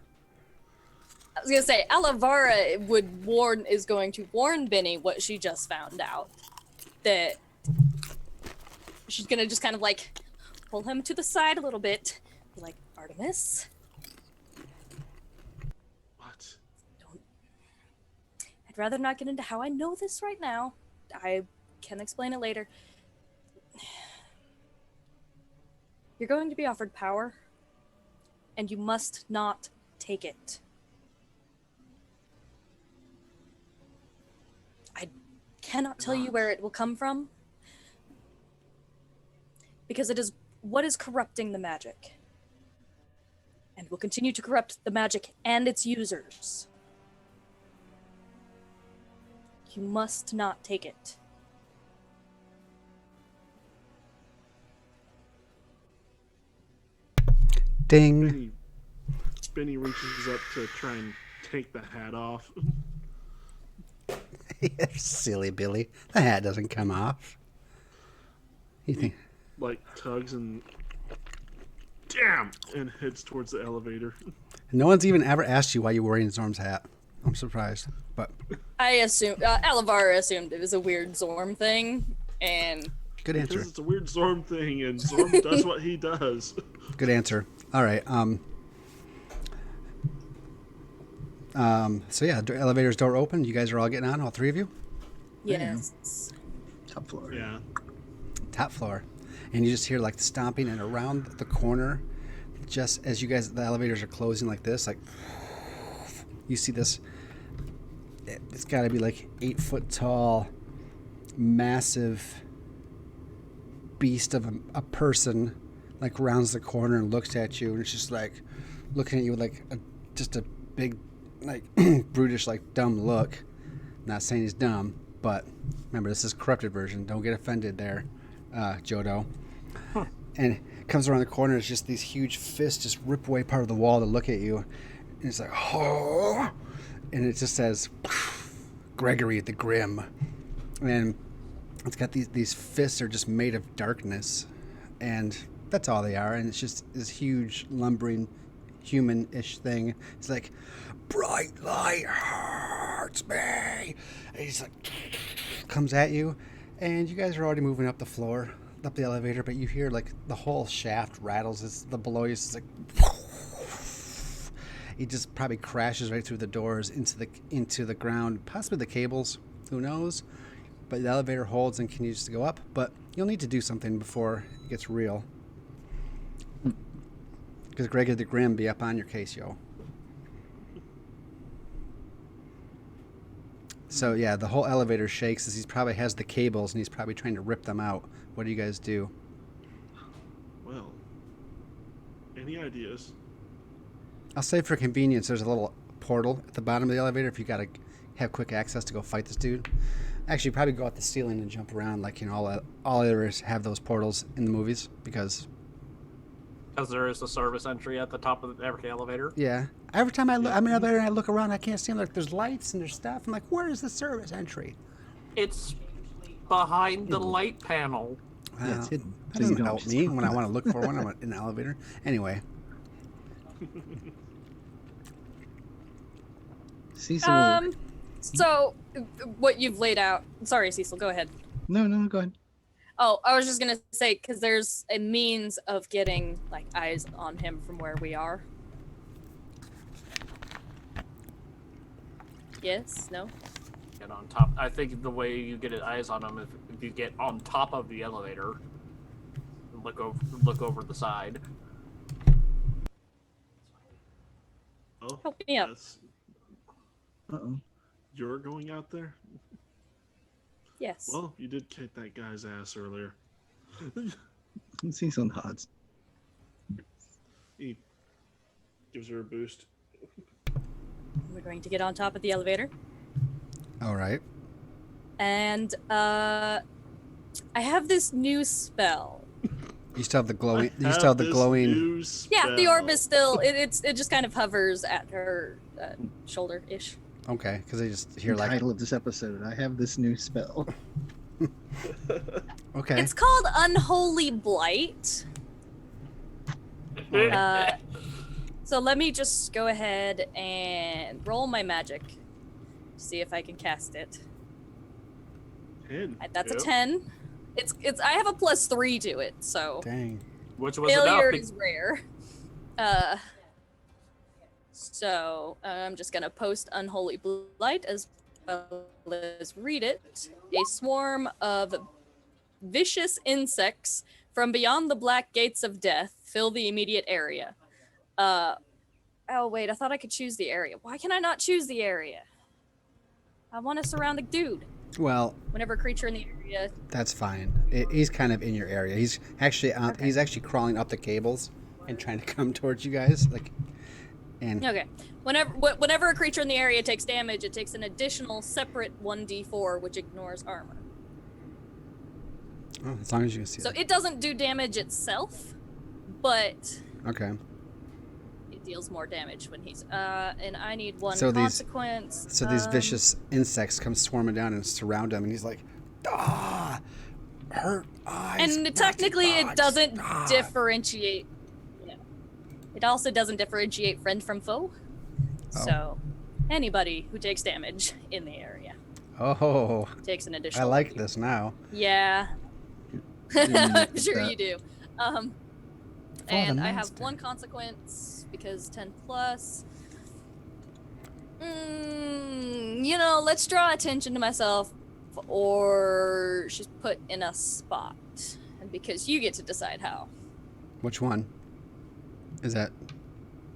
was gonna say, Alavara is going to warn Benny what she just found out. That she's gonna just kind of like pull him to the side a little bit. Be like, Artemis, What? I'd rather not get into how I know this right now. I can explain it later. You're going to be offered power, and you must not take it. I cannot tell you where it will come from, because it is what is corrupting the magic, and will continue to corrupt the magic and its users. You must not take it. Ding. Benny reaches up to try and take the hat off. Silly Billy. The hat doesn't come off. You think? Like tugs and damn, and heads towards the elevator. No one's even ever asked you why you're wearing Zorm's hat. I'm surprised, but I assumed Alavara assumed it was a weird Zorm thing, and good answer. Because it's a weird Zorm thing, and Zorm does what he does. Good answer. All right. So yeah, elevator's door open. You guys are all getting on, all three of you. yes, Top floor. Yeah. Top floor, and you just hear like the stomping, and around the corner, just as the elevators are closing like this, like you see this. It's got to be like 8 foot tall, massive beast of a person, like rounds the corner and looks at you, and it's just like looking at you with like just a big, like brutish, like dumb look. Not saying he's dumb, but remember this is a corrupted version. Don't get offended there, Jodo. Huh. And it comes around the corner. It's just these huge fists just rip away part of the wall to look at you, and it's like oh, and it just says Gregory the Grim, and it's got these fists are just made of darkness, and that's all they are. And it's just this huge lumbering human-ish thing. It's like bright light hurts me, and he's like comes at you, and you guys are already moving up the elevator, but you hear like the whole shaft rattles. It's the below you. It's like he just probably crashes right through the doors into the ground, possibly the cables. Who knows? But the elevator holds and continues to go up. But you'll need to do something before it gets real, because Gregory the Grim be up on your case, yo. So yeah, the whole elevator shakes as he probably has the cables and he's probably trying to rip them out. What do you guys do? Well, any ideas? I'll say for convenience, there's a little portal at the bottom of the elevator if you got to have quick access to go fight this dude. Actually, probably go out the ceiling and jump around like, you know, all elevators have those portals in the movies because there is a service entry at the top of every elevator. yeah. Every time I'm in an elevator and I look around, I can't see them. Like there's lights and there's stuff. I'm like, where is the service entry? It's behind the light panel. Yeah, it's hidden. That So you doesn't don't help just me walk when I out. want to look for one. I'm in an elevator. Anyway, Cecil. So what you've laid out. Sorry, Cecil. Go ahead. No, go ahead. Oh, I was just gonna say because there's a means of getting like eyes on him from where we are. Yes. No. Get on top. I think the way you get eyes on him if you get on top of the elevator, and look over the side. Oh, Help me up. yes. Uh-oh. You're going out there? Yes. Well, you did kick that guy's ass earlier. Cecil nods. He gives her a boost. We're going to get on top of the elevator, all right. and I have this new spell. You still have the glowing. I You still have the this glowing. new Yeah, the orb spell. is still. It just kind of hovers at her shoulder-ish. Okay, because they just hear The like. title of this episode. I have this new spell. Okay. It's called Unholy Blight. So let me just go ahead and roll my magic. See if I can cast it. 10. That's a Yep. 10. It's I have a +3 to it, so Dang. Which was failure enough. is rare. So I'm just gonna post Unholy Blight as well as read it. A swarm of vicious insects from beyond the black gates of death fill the immediate area. Oh wait, I thought I could choose the area. Why can I not choose the area? I want to surround the dude. Well, Whenever a creature in the area. that's fine. He's kind of in your area. He's actually Okay. he's actually crawling up the cables and trying to come towards you guys. Okay. Whenever a creature in the area takes damage, it takes an additional separate 1d4, which ignores armor. Oh, as long as you can see So it. it doesn't do damage itself, but Okay. it deals more damage when he's. And I need one So these- consequence. So these vicious insects come swarming down and surround him, and he's like, "Ah, hurt eyes." And nasty technically, it bugs, doesn't ah." differentiate. Yeah. It also doesn't differentiate friend from foe. Oh. So anybody who takes damage in the area Oh, takes an I additional. like 1d4. this now. Yeah. Didn't I'm look at sure that. you do. For And the I have master. one consequence because 10 plus. Let's draw attention to myself, or she's put in a spot, and because you get to decide how. Which one? Is that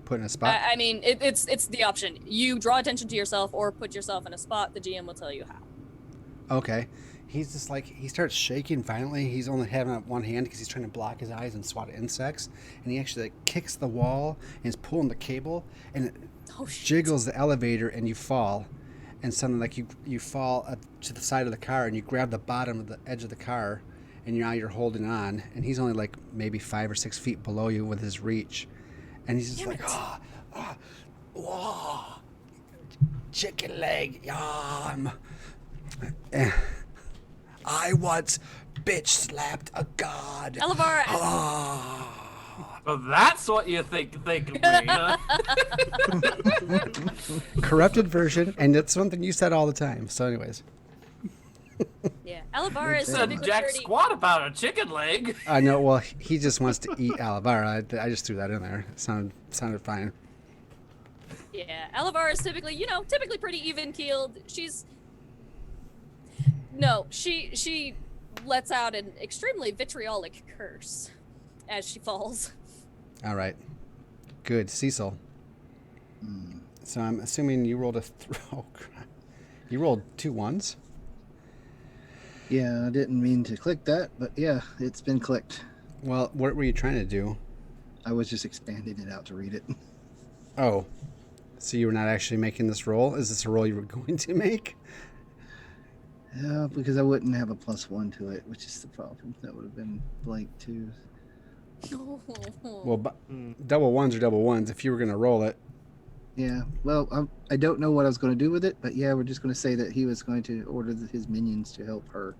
put in a spot? I mean, it's the option. You draw attention to yourself, or put yourself in a spot. The GM will tell you how. Okay. He's just like, he starts shaking violently. He's only having it one hand because he's trying to block his eyes and swat at insects. And he actually kicks the wall and is pulling the cable and it Oh shit! jiggles the elevator and you fall. And suddenly, you fall up to the side of the car and you grab the bottom of the edge of the car and now you're holding on. And he's only like maybe 5 or 6 feet below you with his reach. And he's just Damn like, it. whoa, chicken leg, yum. I once bitch slapped a god. Elevar, Ah. Well, that's what you think of me, huh? Corrupted version, and it's something you said all the time. So, anyways, yeah, Elevar is Said Said typically Jack pretty. squat about a chicken leg. I know. Well, he just wants to eat Alavara. I just threw that in there. It sounded fine. Yeah, Elevar is typically pretty even keeled. She lets out an extremely vitriolic curse as she falls. All right, good, Cecil. So I'm assuming you rolled oh crap. You rolled 2 1s. Yeah, I didn't mean to click that, but yeah, it's been clicked. Well, what were you trying to do? I was just expanding it out to read it. Oh, so you were not actually making this roll? Is this a roll you were going to make? Yeah, because I wouldn't have a +1 to it, which is the problem. That would have been blank too. Well, double ones are double ones. If you were going to roll it, Yeah, well, I don't know what I was going to do with it, but yeah, we're just going to say that he was going to order his minions to help her.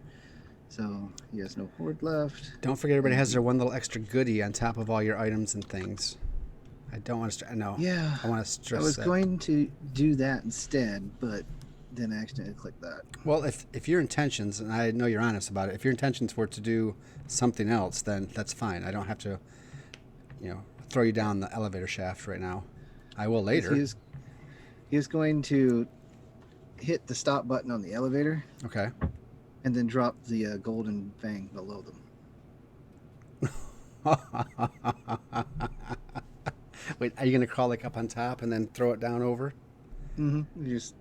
So he has no horde left. don't forget everybody has their one little extra goodie on top of all your items and things. I don't want to. No. Yeah, I want to I stress was that. going to do that instead, but then I accidentally clicked that. Well, if your intentions, and I know you're honest about it, if your intentions were to do something else, then that's fine. I don't have to, throw you down the elevator shaft right now. I will later. He was going to hit the stop button on the elevator Okay. and then drop the golden fang below them. Wait, are you going to crawl like up on top and then throw it down over? Mm-hmm. Just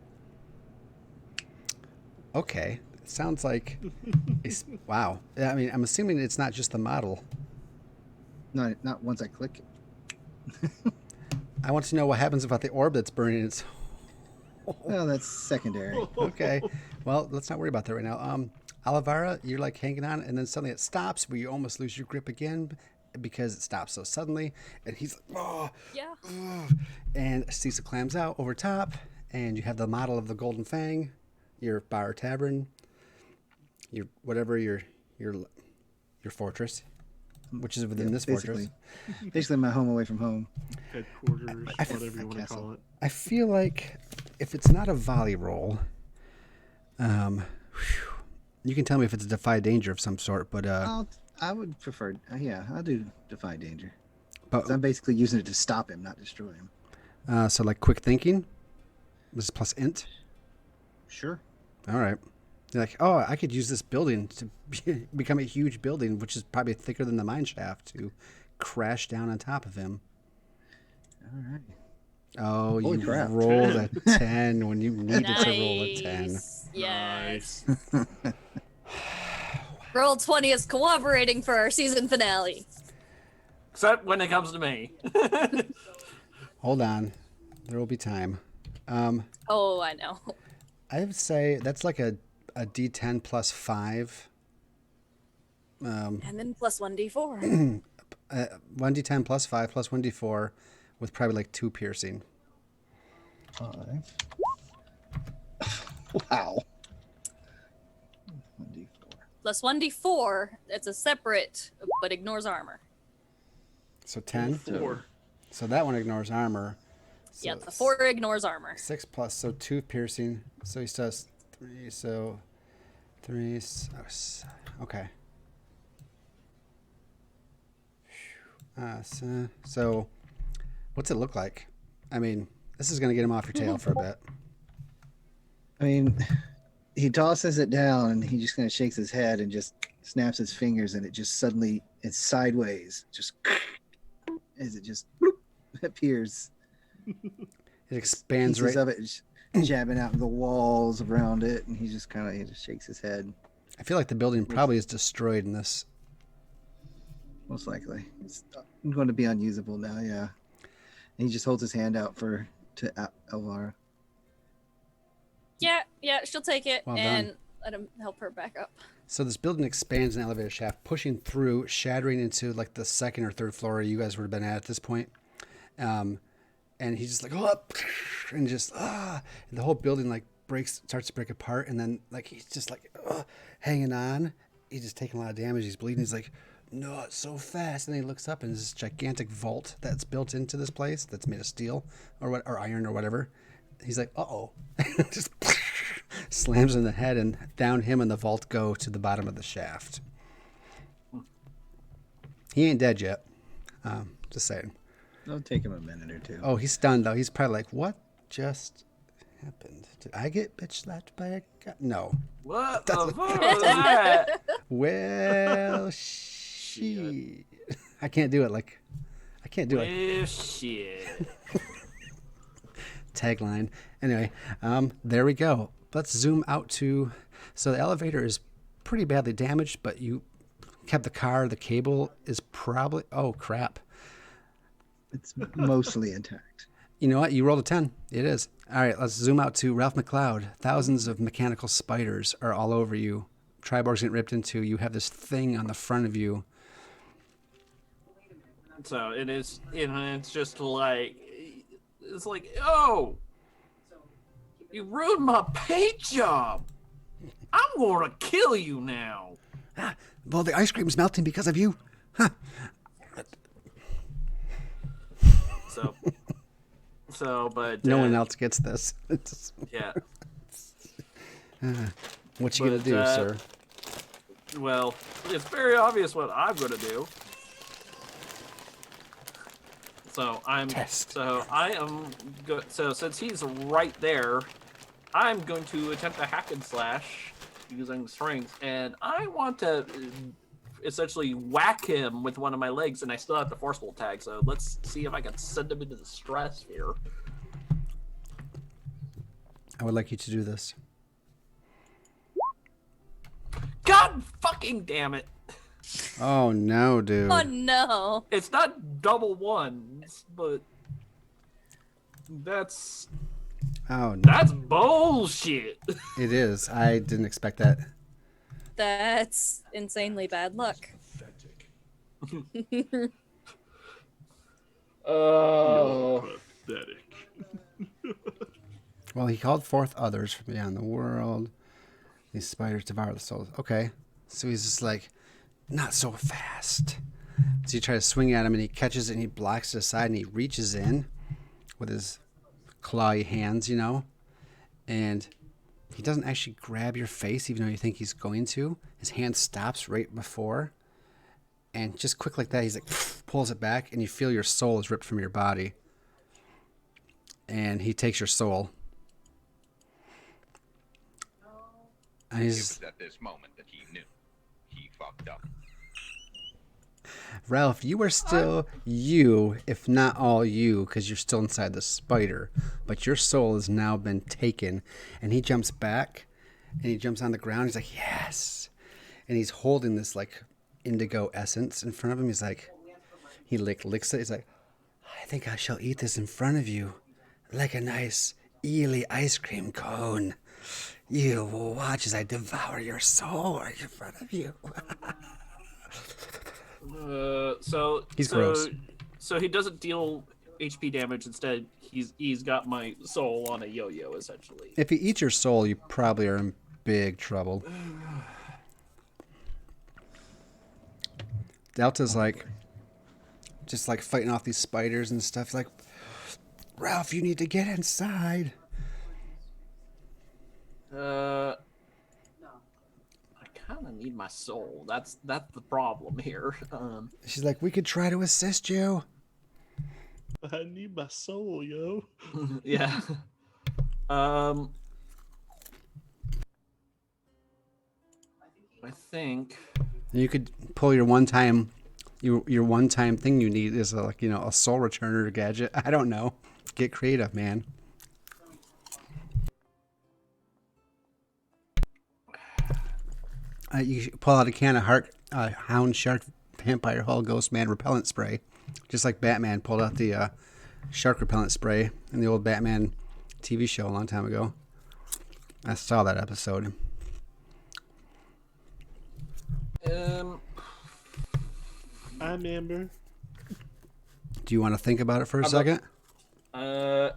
Okay. Sounds like wow. I mean, I'm assuming it's not just the model. not once I click it. I want to know what happens about the orb that's burning its. Well, that's secondary. Okay. Well, let's not worry about that right now. Alavara, you're like hanging on, and then suddenly it stops, where you almost lose your grip again because it stops so suddenly, and he's like, oh, Yeah. and Cecil clams out over top, and you have the model of the Golden Fang, your bar or tavern, your whatever your fortress. which is within Yeah, this fortress. Basically, my home away from home. Headquarters, I- whatever you want to castle. call it. I feel like if it's not a volley roll, you can tell me if it's a defy danger of some sort. But I would prefer. Yeah, I'll do defy danger. but 'Cause I'm basically using it to stop him, not destroy him. so like quick thinking. This is plus int. Sure. All right. You're like, oh, I could use this building to become a huge building, which is probably thicker than the mine shaft, to crash down on top of him. All right. Oh, Holy you crap. rolled a 10 when you needed to roll a 10. Nice. Yes. Nice. Roll 20 is cooperating for our season finale. Except when it comes to me. Hold on. There will be time. Oh, I know. I would say that's like a D10 plus 5. And then plus 1d4. 1D10 plus 5 plus 1D4 with probably like 2 piercing. 5. Wow. 1d4. Plus 1d4, it's a separate, but ignores armor. So 10. 4. So that one ignores armor. So Yeah, the 4 ignores armor. 6 plus, so 2 piercing. So he does 3, so 3. Okay. So what's it look like? I mean, this is going to get him off your tail for a bit. I mean, he tosses it down and he just kind of shakes his head and just snaps his fingers and it just suddenly, it's sideways. Just as it just bloop, appears. It expands Pieces right. of it just jabbing out the walls around it, and he just kind of just shakes his head. I feel like the building probably is destroyed in this. Most likely, it's going to be unusable now. Yeah, and he just holds his hand out to Elvira. Yeah, she'll take it Well and done. let him help her back up. So this building expands an elevator shaft, pushing through, shattering into like the second or third floor you guys would have been at this point. And he's just like, oh, and just, and the whole building like starts to break apart. And then like, he's just like, hanging on. He's just taking a lot of damage. He's bleeding. He's like, no, it's so fast. And then he looks up and there's this gigantic vault that's built into this place that's made of steel or iron or whatever. He's like, uh-oh. Just slams in the head, and down him and the vault go to the bottom of the shaft. He ain't dead yet. Just saying. It'll take him a minute or two. Oh, he's stunned, though. He's probably like, what just happened? Did I get bitch slapped by a guy? No. What the fuck was that? Well, she. I can't do it like. I can't do it. Well, shit. Tagline. Anyway, there we go. Let's zoom out to. So the elevator is pretty badly damaged, but you kept the car. The cable is probably. Oh, crap. It's mostly intact. You know what? You rolled a 10. It is. All right, let's zoom out to Ralph McLeod. Thousands of mechanical spiders are all over you. Triborgs get ripped into. You have this thing on the front of you. So it is, it's just like, it's like, oh, you ruined my paint job. I'm going to kill you now. Well, the ice cream's melting because of you. Huh. But No one else gets this. Yeah. What you gonna But, do, sir? Well, it's very obvious what I'm going to do. So Test. So I am. So since he's right there, I'm going to attempt a hack and slash using strings, and I want to essentially whack him with one of my legs, and I still have the forceful tag. So let's see if I can send him into the stratosphere. I would like you to do this. God fucking damn it! Oh no, dude. Oh no. It's not double ones, but that's Oh no. that's bullshit. It is. I didn't expect that. That's insanely bad luck. Oh. Pathetic. Well, he called forth others from beyond the world. These spiders devour the souls. Okay. So he's just like, not so fast. So you try to swing at him, and he catches it, and he blocks it aside, and he reaches in with his clawy hands, and he doesn't actually grab your face, even though you think he's going to. His hand stops right before, and just quick like that, he's like, pulls it back, and you feel your soul is ripped from your body. And he takes your soul. And It he's, was at this moment that he knew. He fucked up. Ralph, you are still you, if not all you, because you're still inside the spider. But your soul has now been taken. And he jumps back, and he jumps on the ground. He's like, yes. And he's holding this, like, indigo essence in front of him. He's like, he licks it. He's like, I think I shall eat this in front of you, like a nice eely ice cream cone. You will watch as I devour your soul right in front of you. He's gross. So he doesn't deal HP damage. Instead, he's got my soul on a yo-yo, essentially. If he eats your soul, you probably are in big trouble. Delta's like, just like fighting off these spiders and stuff. Like, Ralph, you need to get inside. I kind of need my soul. That's the problem here. She's like, we could try to assist you. I need my soul, yo. Yeah. I think You could pull your one-time, your one-time thing you need is a soul returner gadget. I don't know. Get creative, man. You should pull out a can of Hound Shark Vampire Hull Ghost Man repellent spray, just like Batman pulled out the shark repellent spray in the old Batman TV show a long time ago. I saw that episode. I remember. Do you want to think about it for a second? I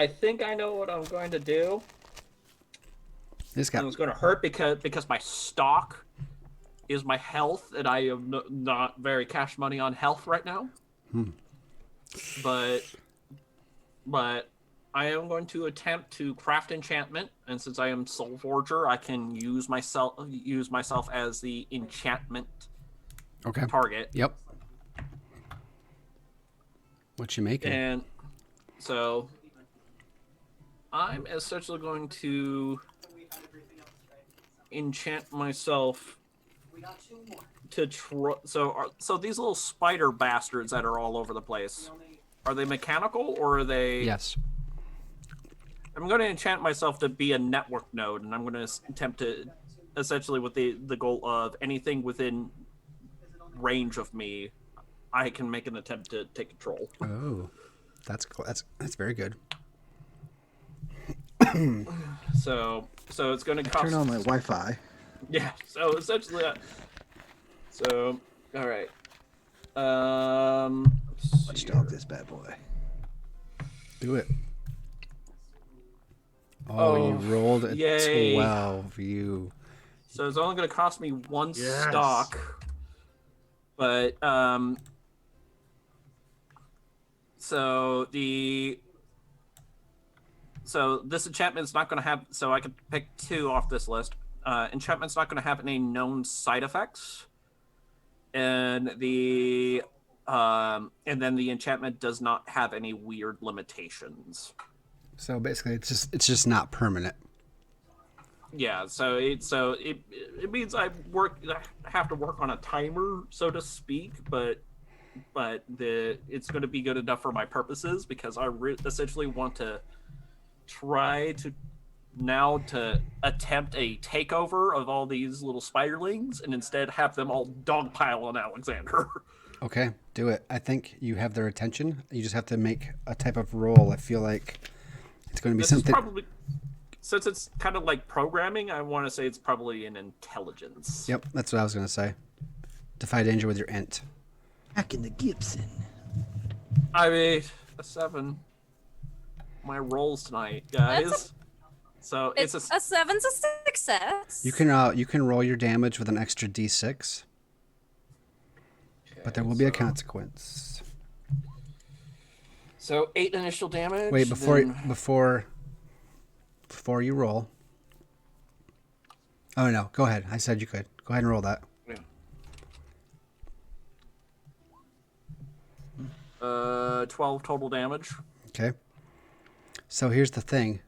think I know what I'm going to do. This guy. And it's going to hurt because my stock is my health, and I am not very cash money on health right now. But I am going to attempt to craft enchantment, and since I am Soul Forger, I can use myself as the enchantment target. Yep. What you making? And so I'm essentially going to enchant myself to so these little spider bastards that are all over the place, are they mechanical or are they? Yes. I'm going to enchant myself to be a network node, and I'm going to attempt to essentially with the goal of anything within range of me, I can make an attempt to take control. Oh, that's cool. That's very good. So it's going to cost. Turn on my Wi-Fi. Yeah. So essentially, all right. Let's dog this bad boy. Do it. Oh, you rolled a yay. 12. You. So it's only going to cost me one Yes. stock, but so this enchantment's not going to have. So I can pick 2 off this list. Enchantment's not going to have any known side effects, and then the enchantment does not have any weird limitations. So basically, it's just not permanent. Yeah, so it means I have to work on a timer, so to speak, but it's going to be good enough for my purposes because I essentially want to try to attempt a takeover of all these little spiderlings and instead have them all dogpile on Alexander. Okay, do it. I think you have their attention. You just have to make a type of roll. I feel like it's going to be This something. is probably, since it's kind of like programming, I want to say it's probably an intelligence. Yep, that's what I was going to say. Defy danger with your int. Back in the Gibson. I made a 7. My rolls tonight, guys. So it's a 7's a success. You can roll your damage with an extra d6. But there will be a consequence. So 8 initial damage. Wait, then- before you roll. Oh no, go ahead. I said you could. Go ahead and roll that. Yeah. 12 total damage. Okay. So here's the thing.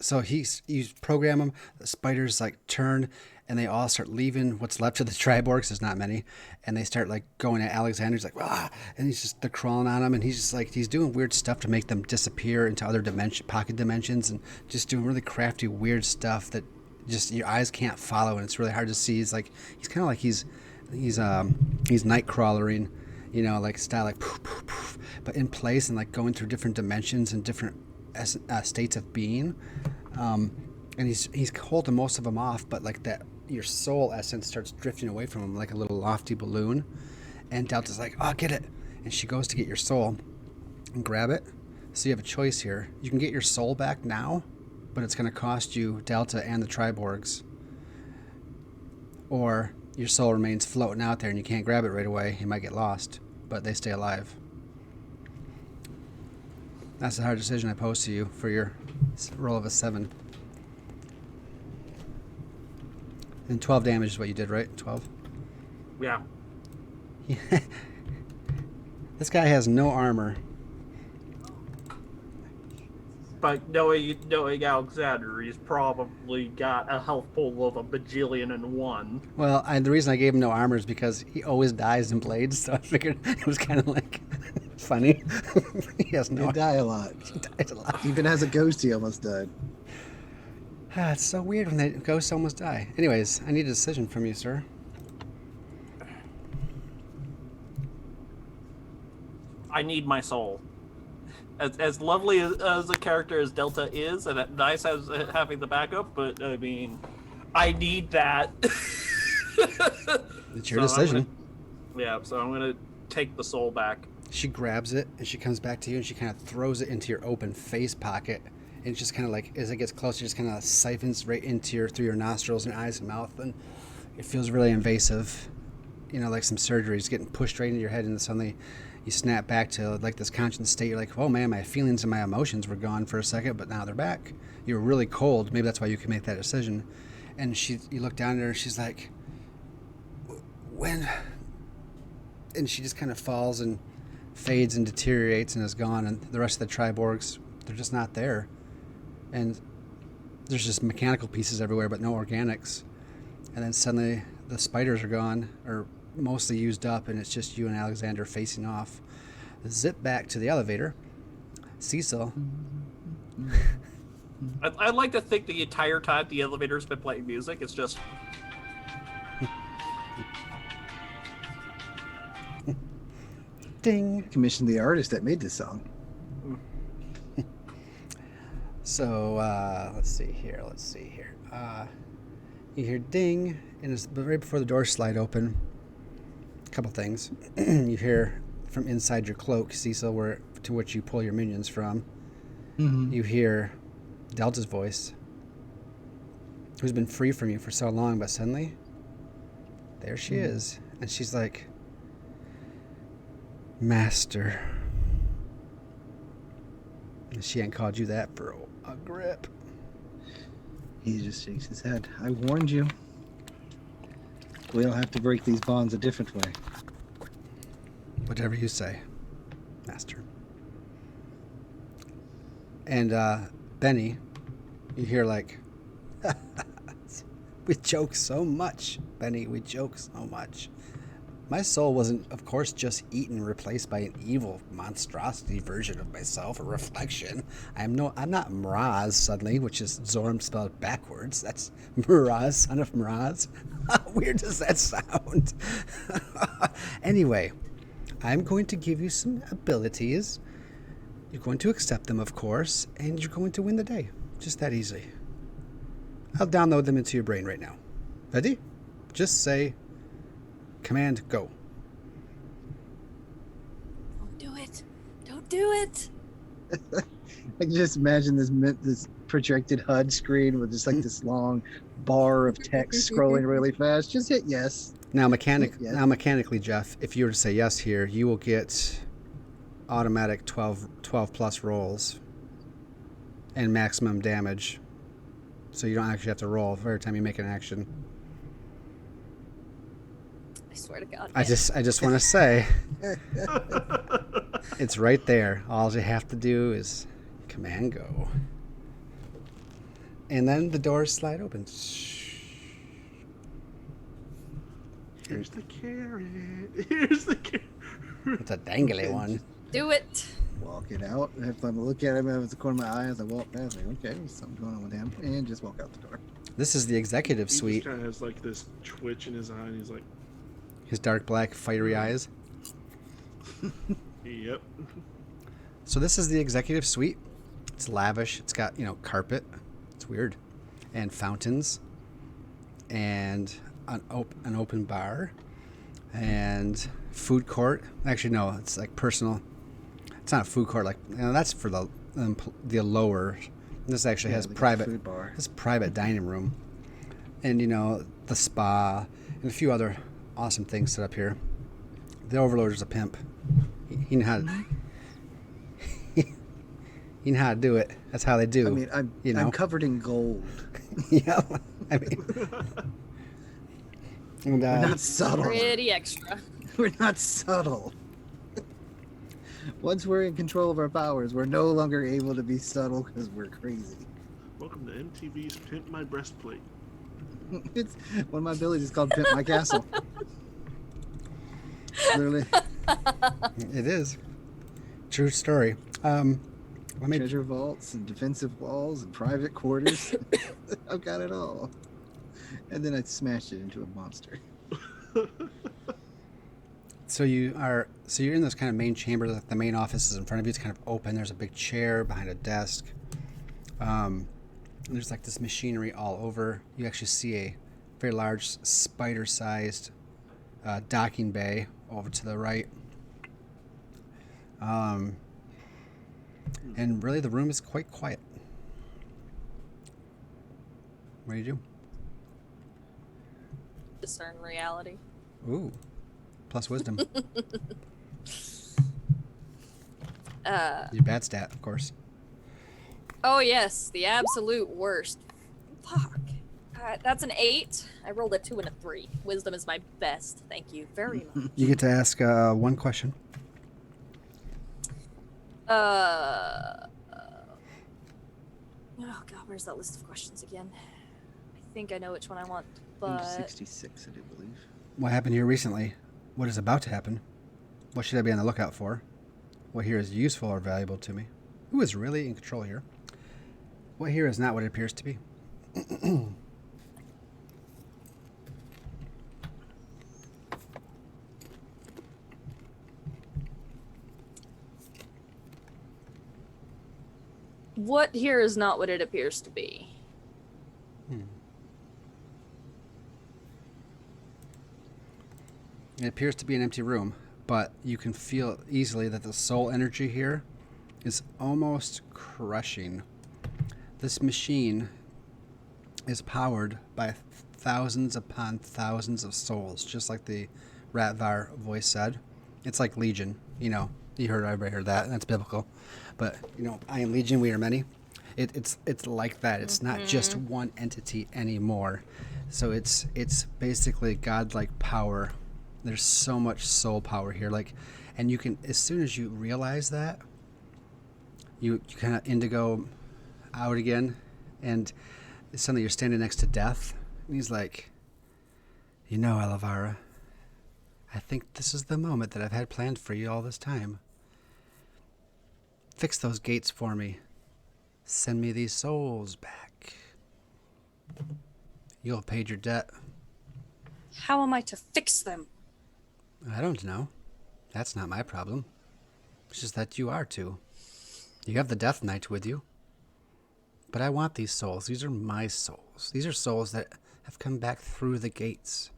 So you program them, the spiders like turn and they all start leaving what's left of the Triborgs, there's not many, and they start like going at Alexander. He's like, ah, and they're crawling on him, and he's doing weird stuff to make them disappear into other pocket dimensions, and just doing really crafty, weird stuff that just your eyes can't follow, and it's really hard to see. He's kind of like he's night crawlering, like style, like poof, poof, poof, but in place and like going through different dimensions and different states of being, and he's holding most of them off, but like that your soul essence starts drifting away from him like a little lofty balloon, and Delta's like, oh, get it, and she goes to get your soul and grab it. So you have a choice here. You can get your soul back now, but it's going to cost you Delta and the Triborgs, or your soul remains floating out there and you can't grab it right away. You might get lost, but they stay alive. That's a hard decision I pose to you for your roll of a 7. And 12 damage is what you did, right? 12? Yeah. This guy has no armor. But knowing Alexander, he's probably got a health pool of a bajillion and one. Well, the reason I gave him no armor is because he always dies in blades, so I figured it was kind of like funny. He has no They die a lot. He dies a lot. Even as a ghost, he almost died. It's so weird when the ghosts almost die. Anyways, I need a decision from you, sir. I need my soul. As lovely as a character as Delta is, and nice as having the backup, but I mean, I need that. It's your decision. So I'm gonna take the soul back. She grabs it and she comes back to you and she kind of throws it into your open face pocket, and it's just kind of like, as it gets closer, it just kind of siphons right into through your nostrils and eyes and mouth, and it feels really invasive, like some surgery is getting pushed right into your head, and suddenly you snap back to like this conscious state. You're like, oh man, my feelings and my emotions were gone for a second, but now they're back. You were really cold. Maybe that's why you can make that decision. And you look down at her and she's like, when? And she just kind of falls and fades and deteriorates and is gone. And the rest of the Triborgs, they're just not there. And there's just mechanical pieces everywhere, but no organics. And then suddenly the spiders are gone, or mostly used up, and it's just you and Alexander facing off. Zip back to the elevator. Cecil. I'd like to think the entire time the elevator's been playing music, it's just... Ding. Commissioned the artist that made this song. So, let's see here. You hear ding, and it's right before the doors slide open. A couple things. You hear from inside your cloak, Cecil, to which you pull your minions from. Mm-hmm. You hear Delta's voice, who's been free from you for so long, but suddenly, there she is. And she's like, Master. And she ain't called you that for a grip. He just shakes his head. I warned you. We'll have to break these bonds a different way. Whatever you say, Master. And Benny, you hear like, we joke so much, Benny, we joke so much. My soul wasn't, of course, just eaten and replaced by an evil monstrosity version of myself, a reflection. I'm not Mraz suddenly, which is Zorm spelled backwards. That's Mraz, son of Mraz. How weird does that sound? Anyway, I'm going to give you some abilities. You're going to accept them, of course, and you're going to win the day. Just that easy. I'll download them into your brain right now. Ready? Just say, command, go. Don't do it. Don't do it. I can just imagine this projected HUD screen with just like this long bar of text scrolling really fast. Just hit yes. Now, Yes. mechanically, Jeff, if you were to say yes here, you will get automatic 12 plus rolls and maximum damage. So you don't actually have to roll every time you make an action. I swear to God. I just want to say, it's right there. All you have to do is command go. And then the doors slide open. Here's the carrot. Here's the carrot. It's a dangly one. Do it. Walking out. I have to look at him out of the corner of my eye as I walk past. Like, okay, there's something going on with him. And just walk out the door. This is the executive He suite. just kind of has like this twitch in his eye, and he's like, His dark black fiery eyes. "Yep." So this is the executive suite. It's lavish. It's got, carpet. It's weird. And fountains. And an open bar. And food court. Actually, no, it's like personal. It's not a food court. Like, that's for the lower. This actually has they got private food bar. This private dining room. And, the spa and a few other awesome things set up here. The Overlord is a pimp. He know how to, he know how to do it. That's how they do. I mean, I'm covered in gold. Yeah. I mean, and, We're not subtle. Pretty extra. We're not subtle. Once we're in control of our powers, we're no longer able to be subtle because we're crazy. Welcome to MTV's Pimp My Breastplate. It's one of my abilities is called Pimp My Castle. Literally, it is. True story. Let me treasure vaults and defensive walls and private quarters. I've got it all. And then I smashed it into a monster. So you're in this kind of main chamber. The main office is in front of you. It's kind of open. There's a big chair behind a desk. There's like this machinery all over. You actually see a very large spider-sized docking bay over to the right. And really the room is quite quiet. What do you do? Discern reality. Ooh. Plus wisdom. Your bad stat, of course. Oh yes, the absolute worst. Fuck. That's an 8. I rolled a 2 and a 3. Wisdom is my best. Thank you very much. You get to ask one question. Oh god, where's that list of questions again? I think I know which one I want, but 66, I do believe. What happened here recently? What is about to happen? What should I be on the lookout for? What here is useful or valuable to me? Who is really in control here? What here is not what it appears to be? what here is not what it appears to be. It appears to be an empty room, but you can feel easily that the soul energy here is almost crushing. This machine is powered by thousands upon thousands of souls, just like the Ratvar voice said. It's like Legion, everybody heard that, and that's biblical. But, I am Legion, we are many. It's like that. It's not just one entity anymore. So it's basically godlike power. There's so much soul power here, and you can, as soon as you realize that, you kind of indigo out again, and suddenly you're standing next to Death, and he's like, Elevara, I think this is the moment that I've had planned for you all this time. Fix those gates for me. Send me these souls back. You'll have paid your debt. How am I to fix them? I don't know. That's not my problem. It's just that you are too. You have the Death Knight with you. But I want these souls. These are my souls. These are souls that have come back through the gates.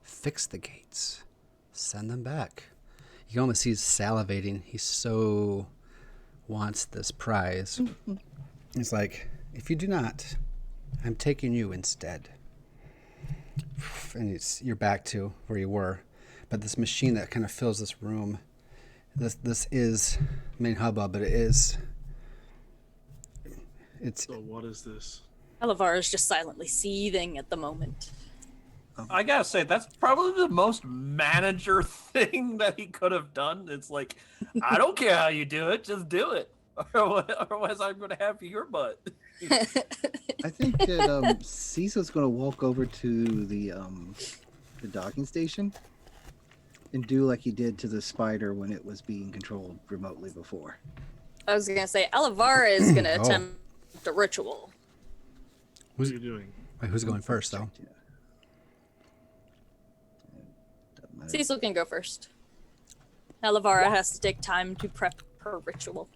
Fix the gates. Send them back. You can almost see he's salivating. He's so wants this prize. He's like, if you do not, I'm taking you instead. And you're back to where you were. But this machine that kind of fills this room, this is main hubbub, but it's So what is this? Alavar is just silently seething at the moment. I gotta say, that's probably the most manager thing that he could have done. It's like, I don't care how you do it, just do it. Otherwise, I'm gonna have your butt. I think that Cecil's going to walk over to the docking station and do like he did to the spider when it was being controlled remotely before. I was gonna say Alavar is gonna Oh. attempt the ritual. What are you doing? Wait, who's going first, though? Yeah. Doesn't matter. Cecil can go first. Alavara has to take time to prep her ritual.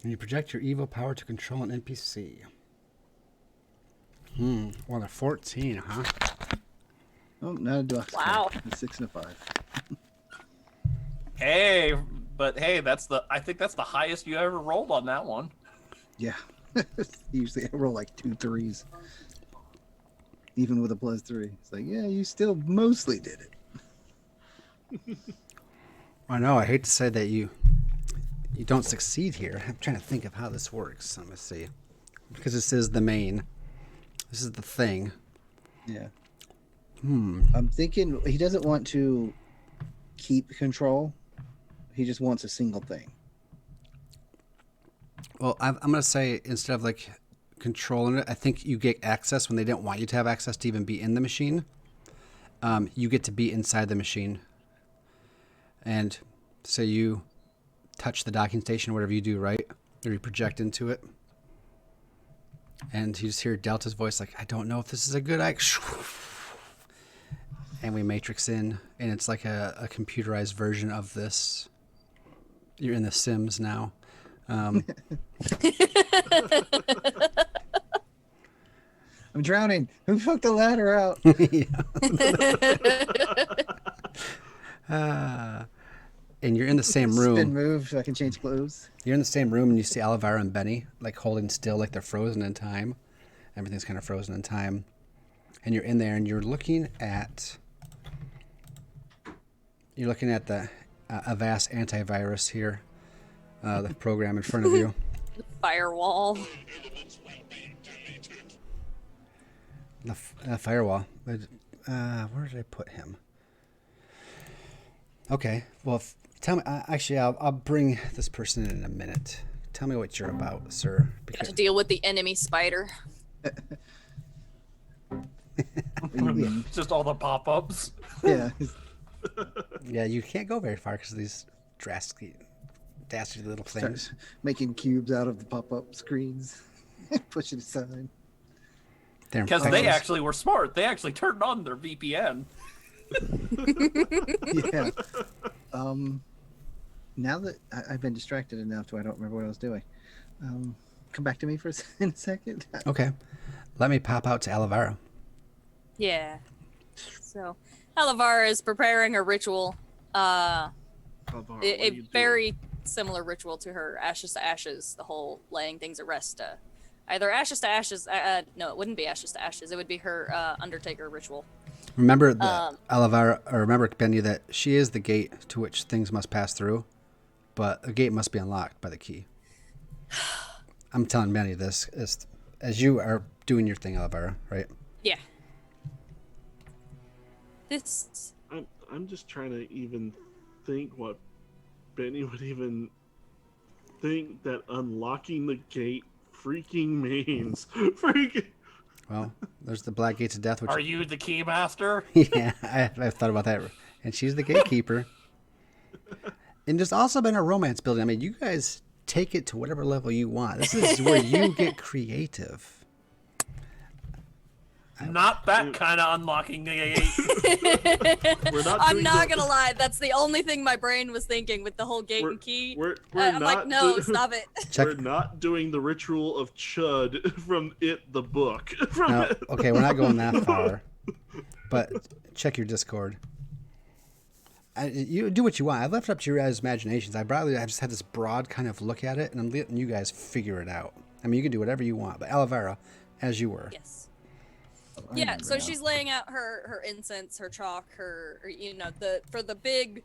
And you project your evil power to control an NPC. Well, they're 14, huh? Oh, not a dock. Wow. A 6 and a 5. Hey, but hey, I think that's the highest you ever rolled on that one. Yeah. Usually I roll like 2 3s. Even with a +3. It's like, yeah, you still mostly did it. I know. I hate to say that you don't succeed here. I'm trying to think of how this works. Let me see. Because this is the main. This is the thing. Yeah. Hmm. I'm thinking he doesn't want to keep control. He just wants a single thing. Well, I'm going to say instead of like controlling it, I think you get access when they didn't want you to have access to even be in the machine. You get to be inside the machine. And say you touch the docking station, whatever you do, right? Or you project into it. And you just hear Delta's voice like, I don't know if this is a good idea. And we matrix in, and it's like a computerized version of this. You're in the Sims now. I'm drowning. Who took the ladder out? And you're in the same Spin room. move so I can change clothes. You're in the same room, and you see Alvaro and Benny like holding still, like they're frozen in time. Everything's kind of frozen in time. And you're in there, and you're looking at the Avast antivirus here, the program in front of you. Firewall. The firewall. Where did I put him? Okay. Well, tell me. Actually, I'll bring this person in a minute. Tell me what you're about, sir. Got to deal with the enemy spider. Just all the pop-ups. Yeah. Yeah, you can't go very far because of these dastardly little things. Starts making cubes out of the pop-up screens. Push it aside. Because they actually were smart. They actually turned on their VPN. Yeah. Now that I've been distracted enough to I don't remember what I was doing. Come back to me for in a second. Okay. Let me pop out to Alvaro. Yeah. So, Alavara is preparing a ritual. Alvaro, what are A you doing? very similar ritual to her ashes to ashes, the whole laying things at rest. Either ashes to ashes. No, it wouldn't be ashes to ashes. It would be her Undertaker ritual. Remember Alvaro, or remember Benny, that she is the gate to which things must pass through, but the gate must be unlocked by the key. I'm telling Benny this as you are doing your thing, Alvaro, right? Yeah. This. I'm just trying to even think what Benny would even think that unlocking the gate freaking means. Freaking. Well, there's the Black Gates of Death, which Are you the key master? yeah, I've thought about that, and she's the gatekeeper. And there's also been a romance building. I mean, you guys take it to whatever level you want. This is where you get creative. Not that kind of unlocking the gate. We're not I'm doing not the- gonna lie. That's the only thing my brain was thinking with the whole gate and key. We're I'm not like, no, do- stop it. Check. We're not doing the ritual of Chud from It the book. From No, it. okay, we're not going that far. But check your Discord. You do what you want. I've left it up to your guys' imaginations. I've just had this broad kind of look at it, and I'm letting you guys figure it out. I mean, you can do whatever you want, but Olivera, as you were. Yes. I Yeah, remember so now. she's laying out her incense, her chalk, her for the big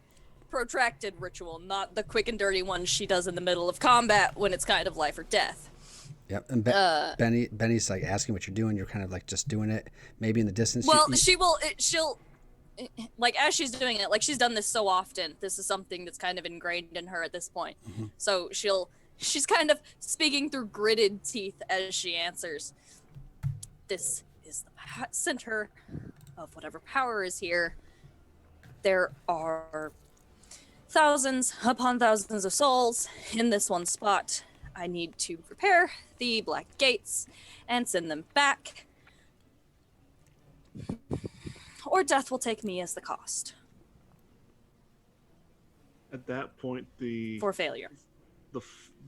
protracted ritual, not the quick and dirty one she does in the middle of combat when it's kind of life or death. Yep. And Benny's like asking what you're doing. You're kind of like just doing it. Maybe in the distance. Well, she'll like as she's doing it, like she's done this so often. This is something that's kind of ingrained in her at this point. Mm-hmm. So she's kind of speaking through gritted teeth as she answers. This is the center of whatever power is here. There are thousands upon thousands of souls in this one spot. I need to prepare the black gates and send them back, or death will take me as the cost At that point, for failure.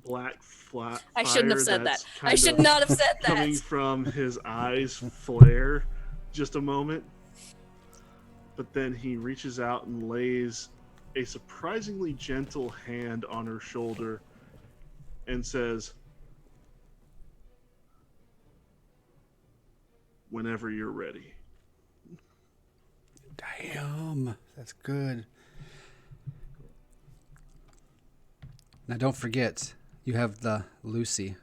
Black flat. I shouldn't have said that. I kind should of not have said that. Coming from his eyes flare just a moment, but then he reaches out and lays a surprisingly gentle hand on her shoulder and says, "Whenever you're ready." Damn, that's good. Now, don't forget, you have the Lucy,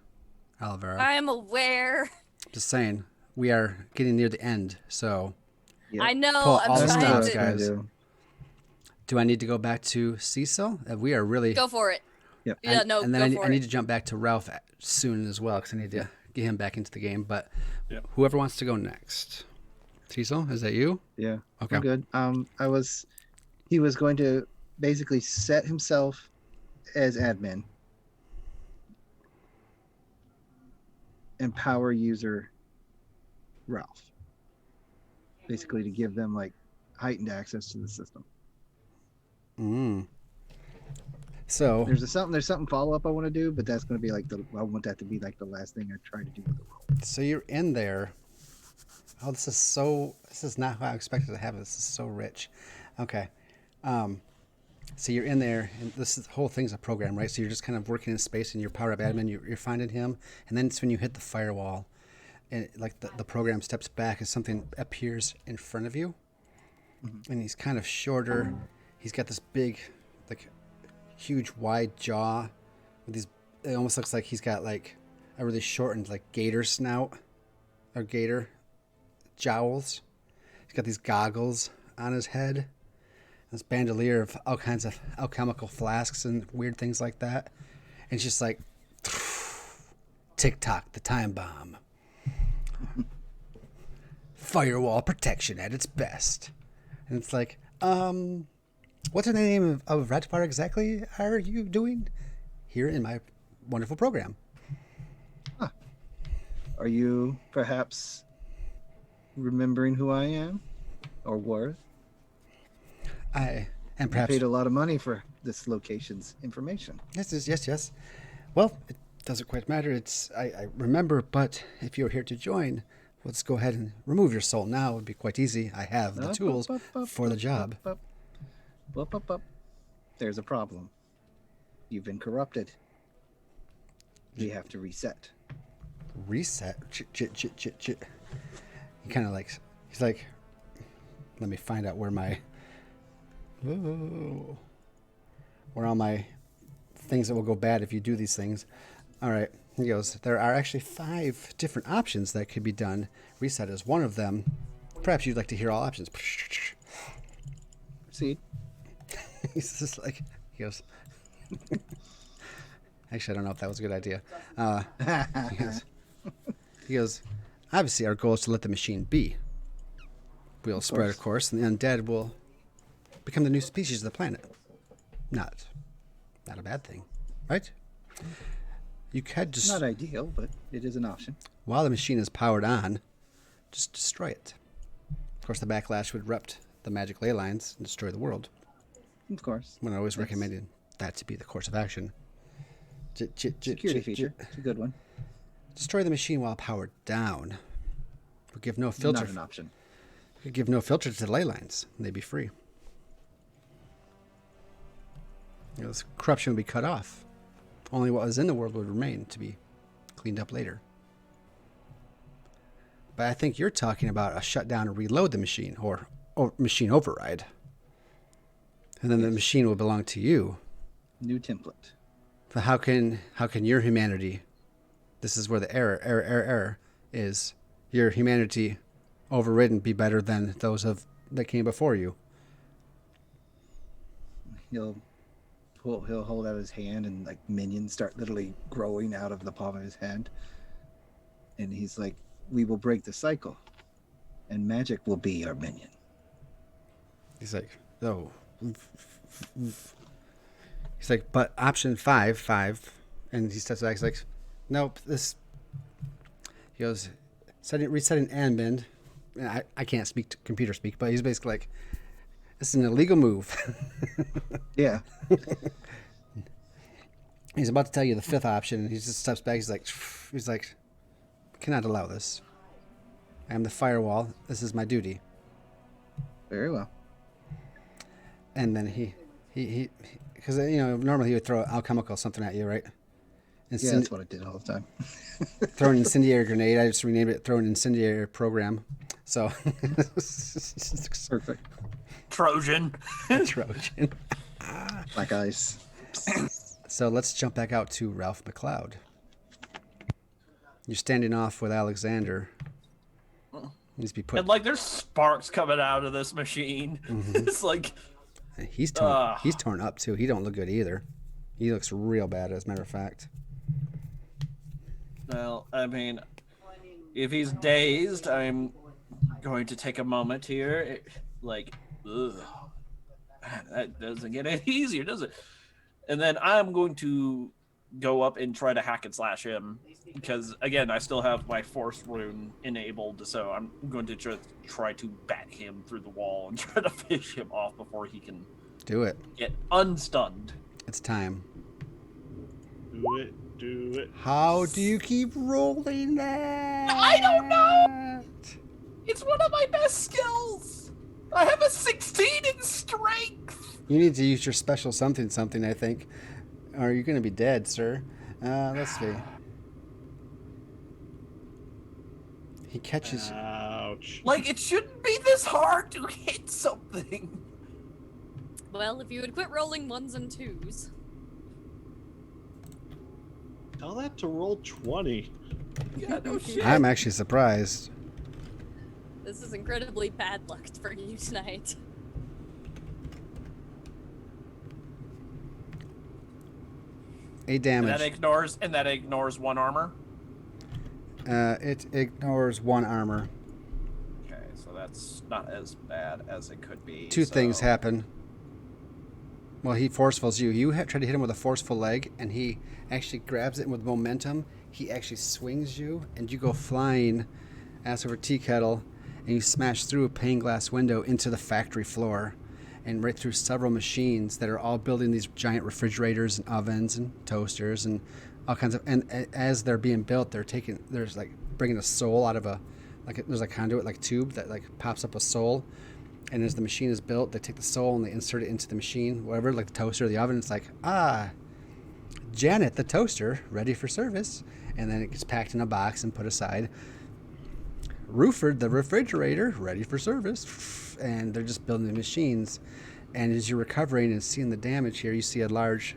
Olivera. I am aware. Just saying, we are getting near the end, so Yep. I know. Pull all I'm the That's what I trying was stops, to gonna guys. do. do I need to go back to Cecil? We are really... go for it. Yep. Yeah, no, and then go I for need it. to jump back to Ralph soon as well, because I need to get him back into the game, but Yep. whoever wants to go next. Cecil, is that you? Yeah. Okay. I'm good. He was going to basically set himself as admin, empower user Ralph, basically to give them like heightened access to the system. So There's something follow up I want to do, but that's going to be like I want that to be like the last thing I try to do with the role. So you're in there. Oh, this is not how I expected to have it. This is so rich. Okay. So you're in there, and the whole thing's a program, right? So you're just kind of working in space, and you're power up admin. You're finding him, and then it's when you hit the firewall, and like the program steps back, and something appears in front of you, and he's kind of shorter. He's got this big, like, huge wide jaw, with these. It almost looks like he's got like a really shortened like gator snout, or gator jowls. He's got these goggles on his head. This bandolier of all kinds of alchemical flasks and weird things like that. And it's just like, tick-tock, the time bomb. Firewall protection at its best. And it's like, what's the name of Ratvar exactly are you doing here in my wonderful program? Are you perhaps remembering who I am or were? And I perhaps... paid a lot of money for this location's information. Yes. Well, it doesn't quite matter. I remember, but if you're here to join, let's go ahead and remove your soul now. It would be quite easy. I have the tools for the job. Up. There's a problem. You've been corrupted. We have to reset. Reset? He kind of like... He's like... Let me find out where my... Ooh. Where all my things that will go bad if you do these things. All right. He goes, there are actually 5 different options that could be done. Reset is one of them. Perhaps you'd like to hear all options. Proceed. He's just like, he goes, actually, I don't know if that was a good idea. He goes, obviously, our goal is to let the machine be. We'll spread, of course, and the undead will become the new species of the planet. Not a bad thing, right? You could just, Not ideal, but it is an option. while the machine is powered on, just destroy it. Of course, the backlash would erupt the magic ley lines and destroy the world. Of course. When I always recommended that to be the course of action. Security feature. It's a good one. Destroy the machine while powered down. But give no filter. Not an option. Give no filter to the ley lines. And they'd be free. This corruption would be cut off. Only what was in the world would remain to be cleaned up later. But I think you're talking about a shutdown and reload the machine, or machine override. And then the machine will belong to you. New template. But how can your humanity, this is where the error is, your humanity overridden be better than those that came before you? He'll hold out his hand, and like minions start literally growing out of the palm of his hand. And he's like, "We will break the cycle, and magic will be our minion." He's like, "Oh." He's like, "But option 5, and he steps back. He's like, "Nope, this." He goes, resetting admin. I can't speak to computer speak, but he's basically like, "This is an illegal move." Yeah. He's about to tell you the 5th option, and he just steps back. He's like, "Cannot allow this. I am the firewall. This is my duty." Very well. And then he because normally he would throw alchemical something at you, right? Yeah, that's what I did all the time. Throw an incendiary grenade. I just renamed it. Throw an incendiary program. So Perfect. Trojan. Trojan. Black ice. So let's jump back out to Ralph McLeod. You're standing off with Alexander. Needs to be put. And like there's sparks coming out of this machine. It's like He's torn up too. He don't look good either. He looks real bad, as a matter of fact. Well, I mean, if he's dazed, I'm going to take a moment here. Ugh. That doesn't get any easier, does it? And then I'm going to go up and try to hack and slash him. Because, again, I still have my force rune enabled, so I'm going to try to bat him through the wall and try to fish him off before he can Do it. get unstunned. It's time. Do it. How do you keep rolling that? I don't know. It's one of my best skills. I have a 16 in strength. You need to use your special something, I think. Or you're going to be dead, sir. Let's see. He catches... Ouch. Like, it shouldn't be this hard to hit something. Well, if you would quit rolling 1s and 2s. Tell that to roll 20. Yeah, no shit. I'm actually surprised. This is incredibly bad luck for you tonight. Eight And damage. that ignores 1 armor. It ignores 1 armor. Okay, so that's not as bad as it could be. Two things happen. Well, he forcefuls you. You try to hit him with a forceful leg, and he actually grabs it with momentum. He actually swings you, and you go flying, ass over tea kettle, and you smash through a pane glass window into the factory floor, and right through several machines that are all building these giant refrigerators and ovens and toasters and all kinds of. And as they're being built, there's like bringing a soul out of there's a conduit, like tube that like pops up a soul. And as the machine is built, they take the soul and they insert it into the machine, whatever, like the toaster or the oven. It's like, Janet, the toaster, ready for service. And then it gets packed in a box and put aside. Ruford, the refrigerator, ready for service. And they're just building the machines. And as you're recovering and seeing the damage here, you see a large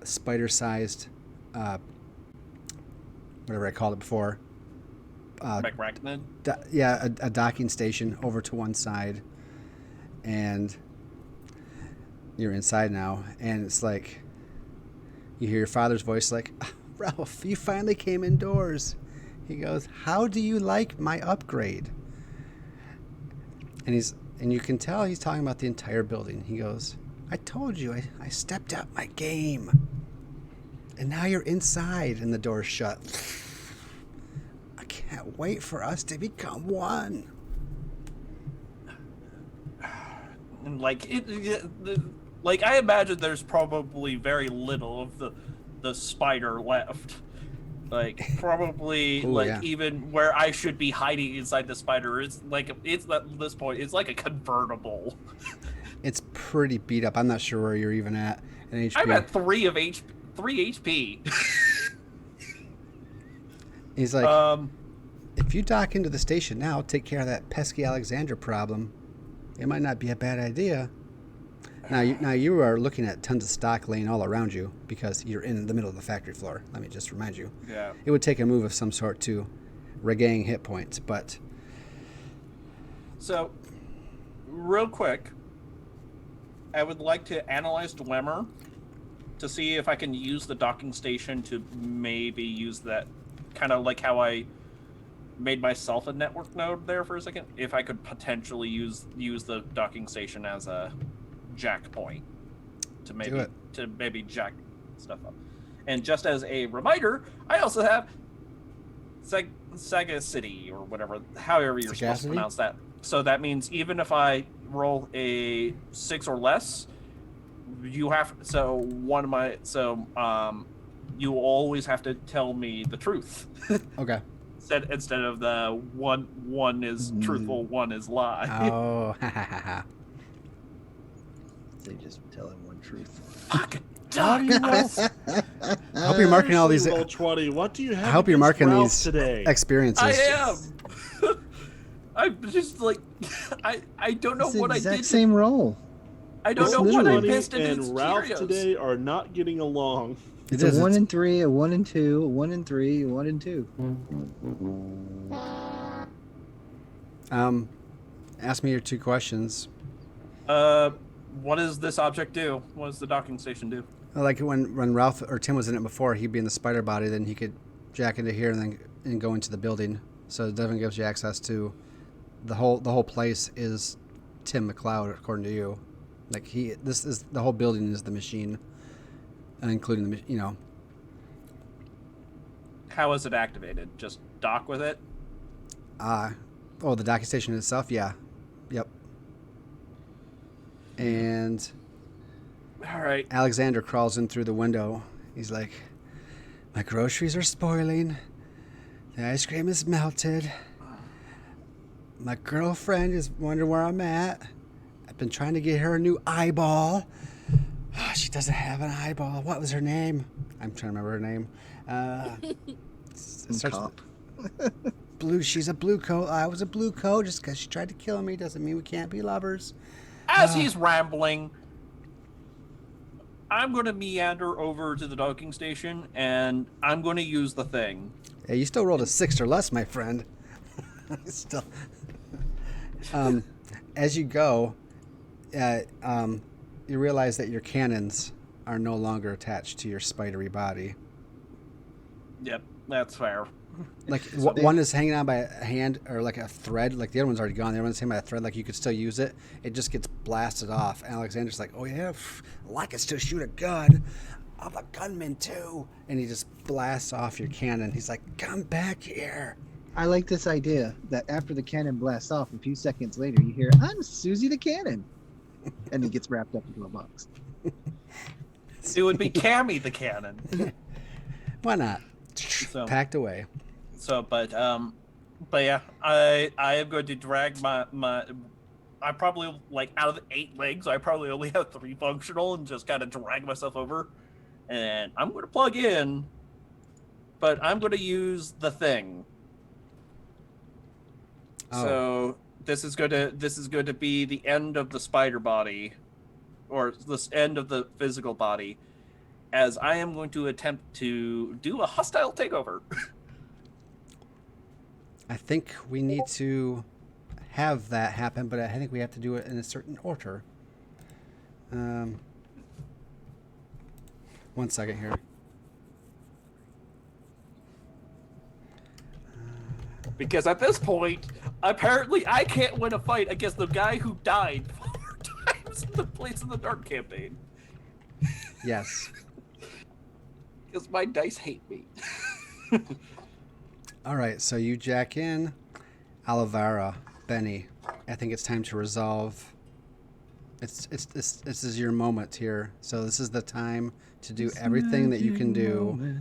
spider-sized, whatever I called it before, McRackman? a docking station over to one side, and you're inside now, and it's like you hear your father's voice like, "Ralph, you finally came indoors." He goes, "How do you like my upgrade?" And you can tell he's talking about the entire building. He goes, "I told you, I stepped up my game, and now you're inside and the door's shut. I can't wait for us to become one." Like like I imagine there's probably very little of the spider left. Like probably Ooh, yeah. even where I should be hiding inside the spider, it's at this point it's like a convertible. It's pretty beat up. I'm not sure where you're even at. an HP. I'm at 3 HP. He's like, if you dock into the station now, take care of that pesky Alexander problem. It might not be a bad idea. Now you are looking at tons of stock laying all around you because you're in the middle of the factory floor. Let me just remind you. Yeah. It would take a move of some sort to regain hit points, but... So, real quick, I would like to analyze Dwemer to see if I can use the docking station to maybe use that, kind of like how I made myself a network node there for a second. If I could potentially use the docking station as a jack point to maybe jack stuff up. And just as a reminder, I also have Saga City or whatever, however you're supposed to pronounce that. So that means even if I roll a 6 or less, you always have to tell me the truth. Okay. Instead of the one is truthful, one is lie. Oh, ha ha ha ha. They just tell him one truth. Fuck. How do you roll? I hope you're marking all these. Roll 20. What do you have? I hope you're against marking Ralph these today. experiences. I am. I'm just like, I don't know It's the what I did. exact same roll. I don't It's know what I literally- missed and against Ralph Cheerios. today are not getting along. It's is, a 1 it's- and 3, a 1 and 2, a 1 and 3, a 1 and 2. Ask me your 2 questions. What does this object do? What does the docking station do? Like when Ralph or Tim was in it before, he'd be in the spider body, then he could jack into here and go into the building. So it definitely gives you access to the whole place is Tim McLeod, according to you. Like this is the whole building is the machine, including the How is it activated? Just dock with it? the docking station itself, yeah. Yep. And All right. Alexander crawls in through the window. He's like, my groceries are spoiling. The ice cream is melted. My girlfriend is wondering where I'm at. I've been trying to get her a new eyeball. She doesn't have an eyeball. What was her name? I'm trying to remember her name. It starts Cop. blue. She's a blue coat. I was a blue coat. Just because she tried to kill me doesn't mean we can't be lovers. As he's rambling, I'm going to meander over to the docking station, and I'm going to use the thing. Hey, you still rolled a 6 or less, my friend. Still. As you go, you realize that your cannons are no longer attached to your spidery body. Yep, that's fair. Like one is hanging on by a hand or like a thread. Like the other one's already gone. The other one's hanging by a thread. Like you could still use it. It just gets blasted off. Alexander's like, "Oh yeah, I can still shoot a gun. I'm a gunman too." And he just blasts off your cannon. He's like, "Come back here." I like this idea that after the cannon blasts off, a few seconds later, you hear, I'm Susie the Cannon. And he gets wrapped up into a box. It would be Cammy the cannon. Why not? So- Packed away. So, but yeah, I am going to drag my I probably, like, out of the 8 legs, I probably only have 3 functional, and just kind of drag myself over, and I'm going to plug in, but I'm going to use the thing. Oh. So this is going to be the end of the spider body, or this end of the physical body, as I am going to attempt to do a hostile takeover. I think we need to have that happen, but I think we have to do it in a certain order. 1 second here. Because at this point, apparently I can't win a fight against the guy who died 4 times in the Blades in the Dark campaign. Yes. Because my dice hate me. All right, so you jack in. Olivera, Benny, I think it's time to resolve. This is your moment here. So this is the time to do everything that you can do.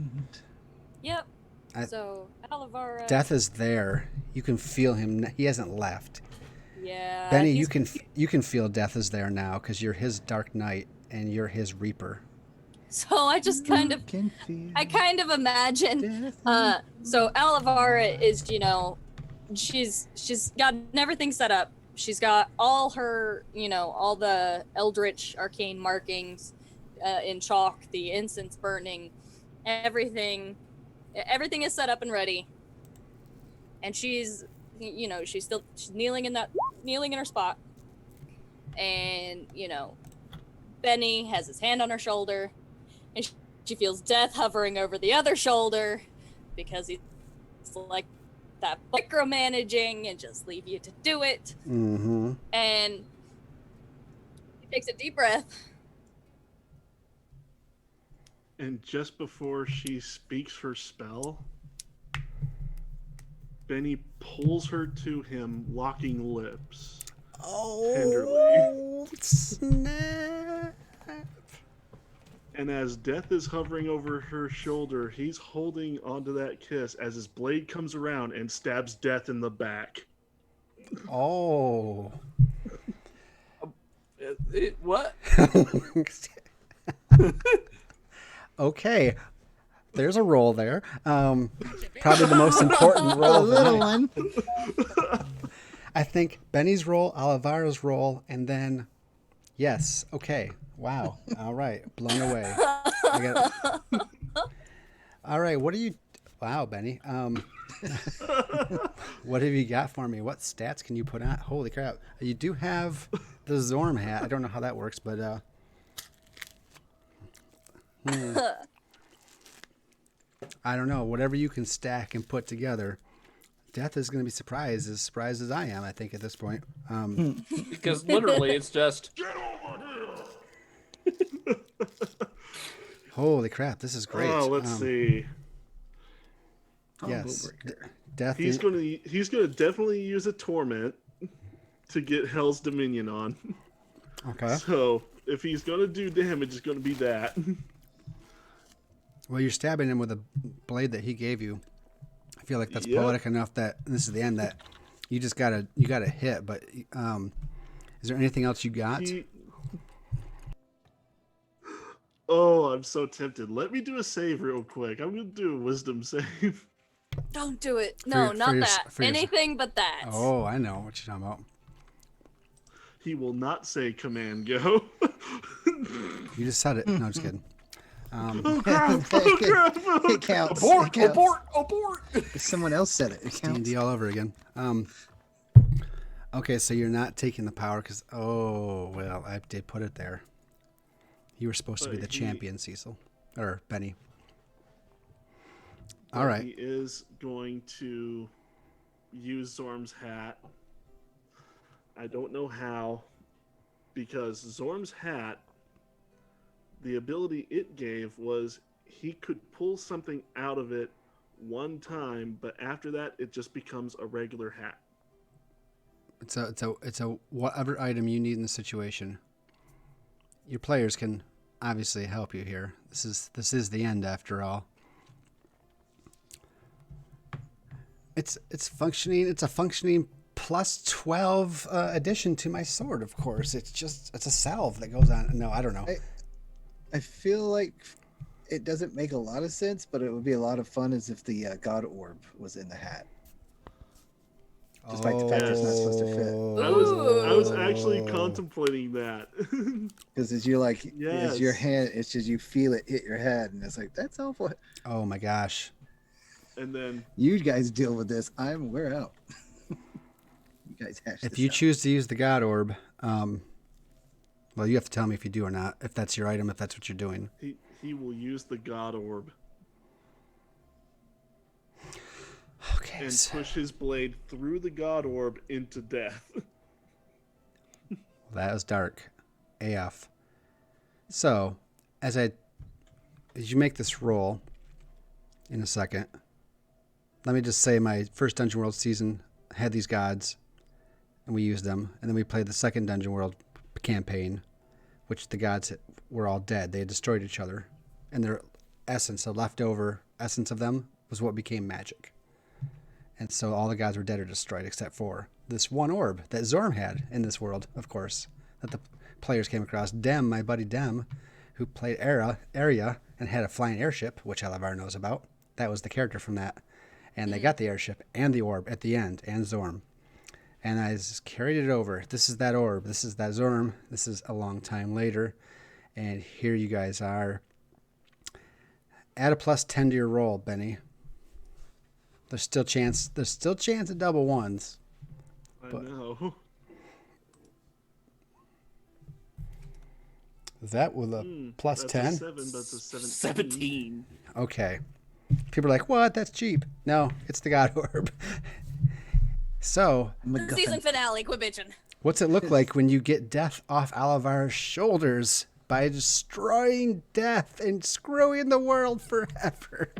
Yep. I- So Alivara. Death is there. You can feel him. He hasn't left. Yeah. Benny, he's- you can feel Death is there now because you're his Dark Knight and you're his Reaper. So I just kind of I kind of imagine so Alavara is, you know, she's gotten everything set up. She's got all her, you know, all the eldritch arcane markings in chalk, the incense burning, everything is set up and ready. And she's, you know, she's kneeling in her spot. And, you know, Benny has his hand on her shoulder, and she feels death hovering over the other shoulder because he's like that micromanaging and just leave you to do it. Mm-hmm. And he takes a deep breath. And just before she speaks her spell, Benny pulls her to him, locking lips. Oh, snap. And as death is hovering over her shoulder, he's holding onto that kiss as his blade comes around and stabs death in the back. Oh. What? Okay. There's a roll there. Probably the most important roll. A of the little night. one. I think Benny's roll, Alvara's roll, and then yes. Okay. Wow. All right. Blown away. All right. What are you? Wow, Benny. What have you got for me? What stats can you put on? Holy crap! You do have the Zorm hat. I don't know how that works, but I don't know. Whatever you can stack and put together, Death is going to be surprised as I am. I think at this point, Because literally, it's just holy crap! This is great. Oh, let's see. Yes, Death. He's gonna definitely use a torment to get Hell's Dominion on. Okay. So if he's gonna do damage, it's gonna be that. Well, you're stabbing him with a blade that he gave you. I feel like that's Yep. poetic enough that this is the end that you just gotta hit. But is there anything else you got? Oh, I'm so tempted. Let me do a save real quick. I'm gonna do a wisdom save. Don't do it. No, not that. for your- Anything but that. Oh, I know what you're talking about. He will not say command go. You just said it. No, I'm just kidding. Oh crap! Oh crap! It counts. abort, It counts. abort. Someone else said it. It counts. D&D all over again. Okay, so you're not taking the power because well, I did put it there. You were supposed to be But the he- champion, Cecil or Benny. All But right. He is going to use Zorm's hat. I don't know how, because Zorm's hat, the ability it gave was he could pull something out of it one time, but after that, it just becomes a regular hat. It's a whatever item you need in the situation. Your players can obviously help you here. This is the end after all. It's functioning. It's a functioning plus 12 addition to my sword. Of course, it's a salve that goes on. No, I don't know. I feel like it doesn't make a lot of sense, but it would be a lot of fun as if the God Orb was in the hat. Despite the fact it's not supposed to fit. I was actually contemplating that. Because as you like, as your Yes. hand, it's just you feel it hit your head, and it's like that's awful. Oh my gosh. And then You guys deal with this. We're out. You guys hash If this you out. choose to use the God Orb, well, you have to tell me if you do or not. If that's your item, if that's what you're doing. he will use the God Orb Okay. and So push his blade through the God Orb into death. that was dark, AF. So, as you make this roll in a second, let me just say my first Dungeon World season had these gods, and we used them, and then we played the second Dungeon World campaign, which the gods were all dead. They had destroyed each other, and their essence, the leftover essence of them, was what became magic. And so all the gods were dead or destroyed except for this one orb that Zorm had in this world, of course, that the players came across. Dem, my buddy Dem, who played Area and had a flying airship, which Alavar knows about. That was the character from that. And they got the airship and the orb at the end, and Zorm. And I just carried it over. This is that orb. This is that Zorm. This is a long time later. And here you guys are. Add a +10 to your roll, Benny. There's still chance at double ones. I know. That with a That's +10? a 7, but it's a 17. Okay. People are like, what? That's cheap. No, it's the God Orb. So, The season finale, quit bitching. what's it look like when you get death off Alavar's shoulders by destroying death and screwing the world forever?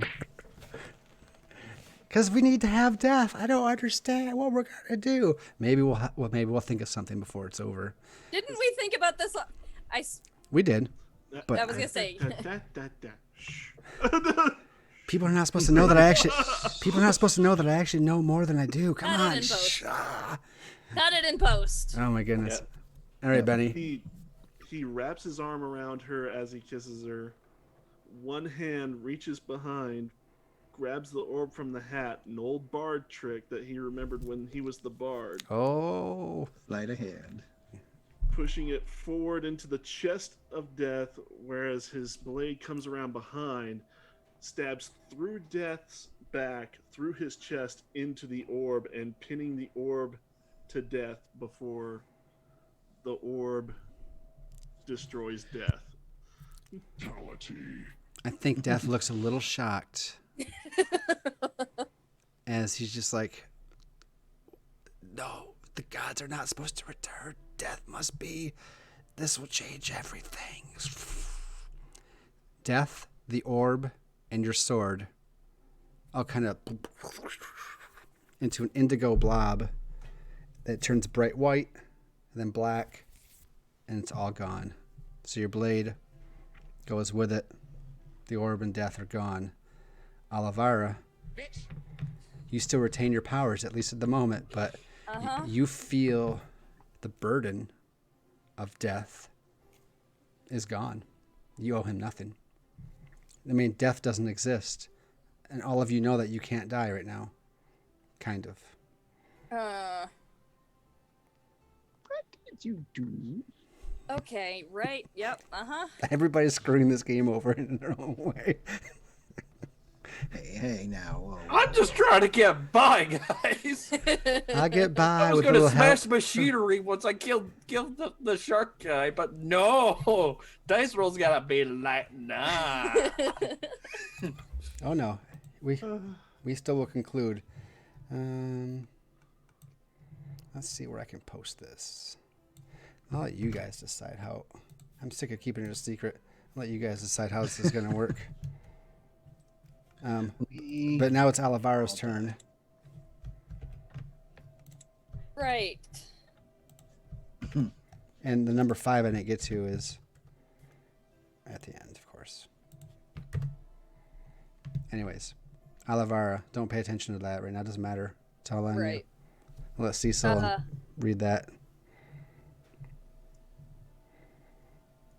Because we need to have death. I don't understand what we're gonna do. Maybe we'll think of something before it's over. Didn't we think about this? We did, but I was gonna say. Shh. people are not supposed to know that I actually. People are not supposed to know that I actually know more than I do. Come Cut on. it in post. Shh. Ah. Cut it in post. Oh my goodness. All right, Benny. He wraps his arm around her as he kisses her. One hand reaches behind, grabs the orb from the hat, an old bard trick that he remembered when he was the bard. Oh. Sleight of hand. Pushing it forward into the chest of death, whereas his blade comes around behind, stabs through death's back, through his chest, into the orb, and pinning the orb to death before the orb destroys death. I think Death looks a little shocked as he's just like, no, the gods are not supposed to return. Death must be. This will change everything. Death, the orb, and your sword all kind of into an indigo blob that turns bright white and then black, and it's all gone. So your blade goes with it. The orb and death are gone. Alavara, you still retain your powers, at least at the moment, but you feel the burden of death is gone. You owe him nothing. I mean, death doesn't exist. And all of you know that you can't die right now. Kind of. What did you do? Okay, right, yep, Everybody's screwing this game over in their own way. Hey, now. Whoa. I'm just trying to get by, guys. I'll get by I was with a going to little smash help. machinery once I killed the shark guy, but no. Dice rolls gotta be like, nah. Oh no, we still will conclude. Let's see where I can post this. I'll let you guys decide how. I'm sick of keeping it a secret. I'll let you guys decide how this is going to work. But now it's Alavara's turn. right. And the number 5 I didn't get to is at the end, of course. Anyways, Alavara, don't pay attention to that right now. It doesn't matter. It's all on you. Right. I'll let Cecil read that.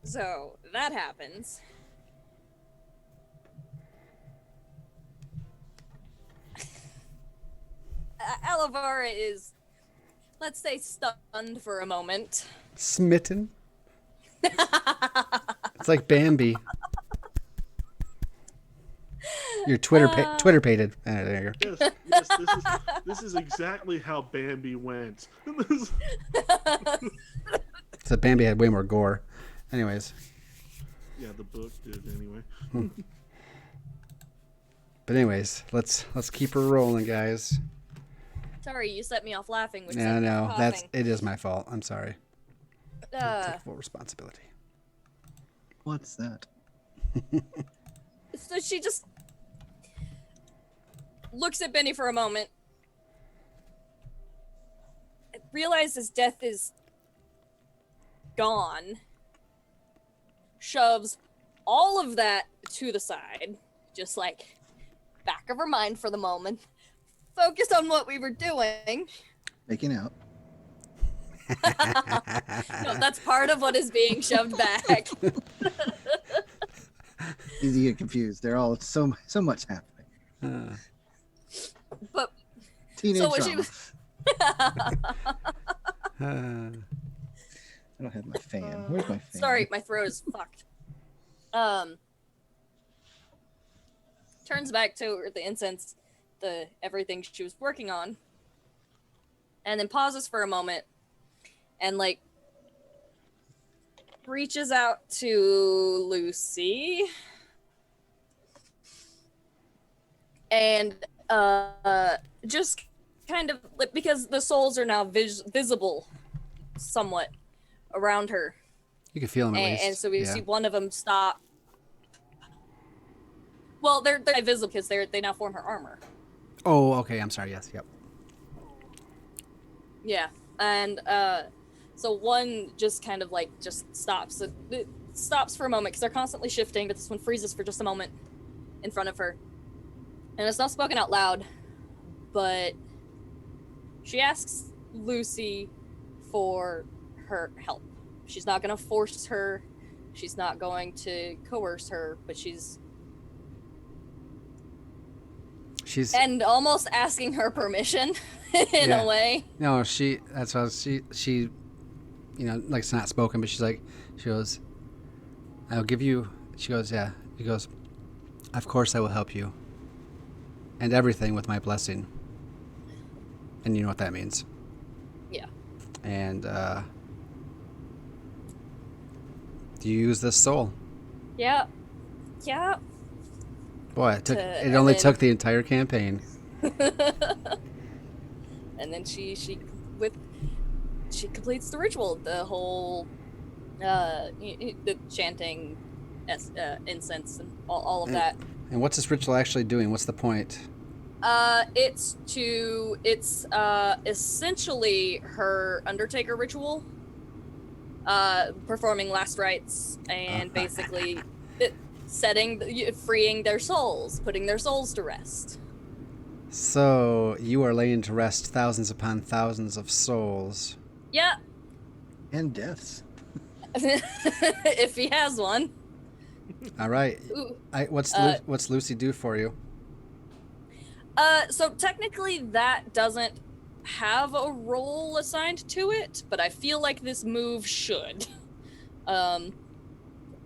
So that happens. Alavara is, let's say, stunned for a moment. Smitten. It's like Bambi. You're Twitter-pated. There you go. Yes, this is exactly how Bambi went. So Bambi had way more gore. Anyways. Yeah, the book did anyway. But anyways, let's keep her rolling, guys. Sorry, you set me off laughing. Which No, set me no, off it is my fault. I'm sorry. coughing. Take full responsibility. What's that? So she just looks at Benny for a moment, realizes death is gone, shoves all of that to the side, just like back of her mind for the moment, focus on what we were doing. Making out. No, that's part of what is being shoved back. Easy to get confused. They're all so much happening. Uh, But Teenage so what drama. she was. I don't have my fan. Where's my fan? Sorry, my throat is fucked. Turns back to the incense, the everything she was working on, and then pauses for a moment, and like reaches out to Lucy, and just kind of like, because the souls are now visible, somewhat around her. you can feel them at least. And so we yeah. see one of them stop. Well, they're visible because they now form her armor. Oh, okay. I'm sorry. Yes. Yep. Yeah, and so one just kind of like just stops. It stops for a moment because they're constantly shifting, but this one freezes for just a moment in front of her, and it's not spoken out loud, but she asks Lucy for her help. She's not going to force her. She's not going to coerce her, but she's and almost asking her permission in a way. No, that's why she, you know, like it's not spoken, but she goes, I'll give you, she goes, yeah. He goes, of course I will help you. And everything with my blessing. And you know what that means. Yeah. And, do you use this soul? Yeah. Yeah. Boy, it only took the entire campaign. And then she completes the ritual, the whole the chanting, incense, and all of that. And what's this ritual actually doing? What's the point? It's essentially her Undertaker ritual, performing last rites and basically freeing their souls, putting their souls to rest. So you are laying to rest thousands upon thousands of souls. Yeah. And deaths. If he has one. All right. What's Lucy do for you? So technically that doesn't have a role assigned to it, but I feel like this move should.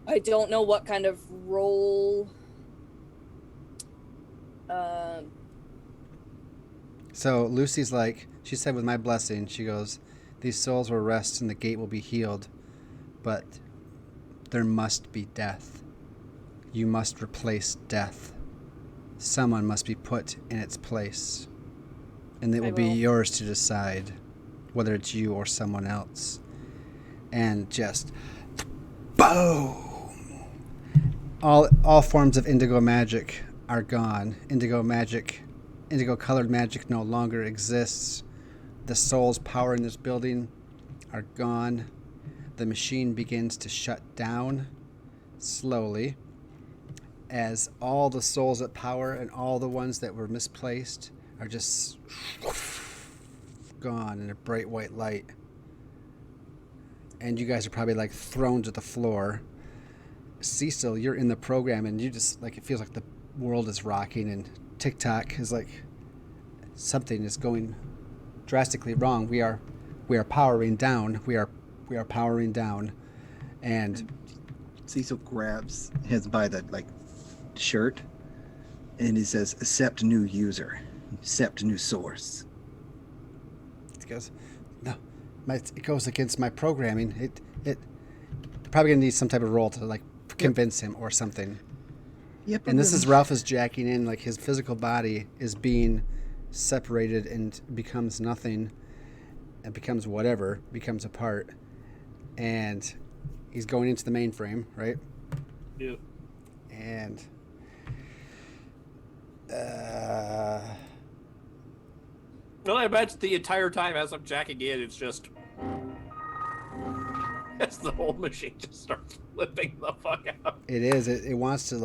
I don't know what kind of role. So Lucy's like, she said, with my blessing, she goes, these souls will rest and the gate will be healed, but there must be death. You must replace death. Someone must be put in its place. And it will be yours to decide whether it's you or someone else. And just boom! All forms of indigo magic are gone. Indigo colored magic no longer exists. The soul's power in this building are gone. The machine begins to shut down slowly as all the souls at power and all the ones that were misplaced are just gone in a bright white light. And you guys are probably like thrown to the floor. Cecil, you're in the program and you just like, it feels like the world is rocking and TikTok is like, something is going drastically wrong. We are powering down. We are powering down. And Cecil grabs his by the shirt and he says, accept new user, accept new source. He goes, no, it goes against my programming. It probably gonna need some type of roll to convince him or something. Yep. And this is Ralph is jacking in, like his physical body is being separated and becomes nothing and becomes whatever, becomes a part. And he's going into the mainframe, right? Yep. And well, I imagine the entire time as I'm jacking in, it's just as the whole machine just starts flipping the fuck out. it is. It wants to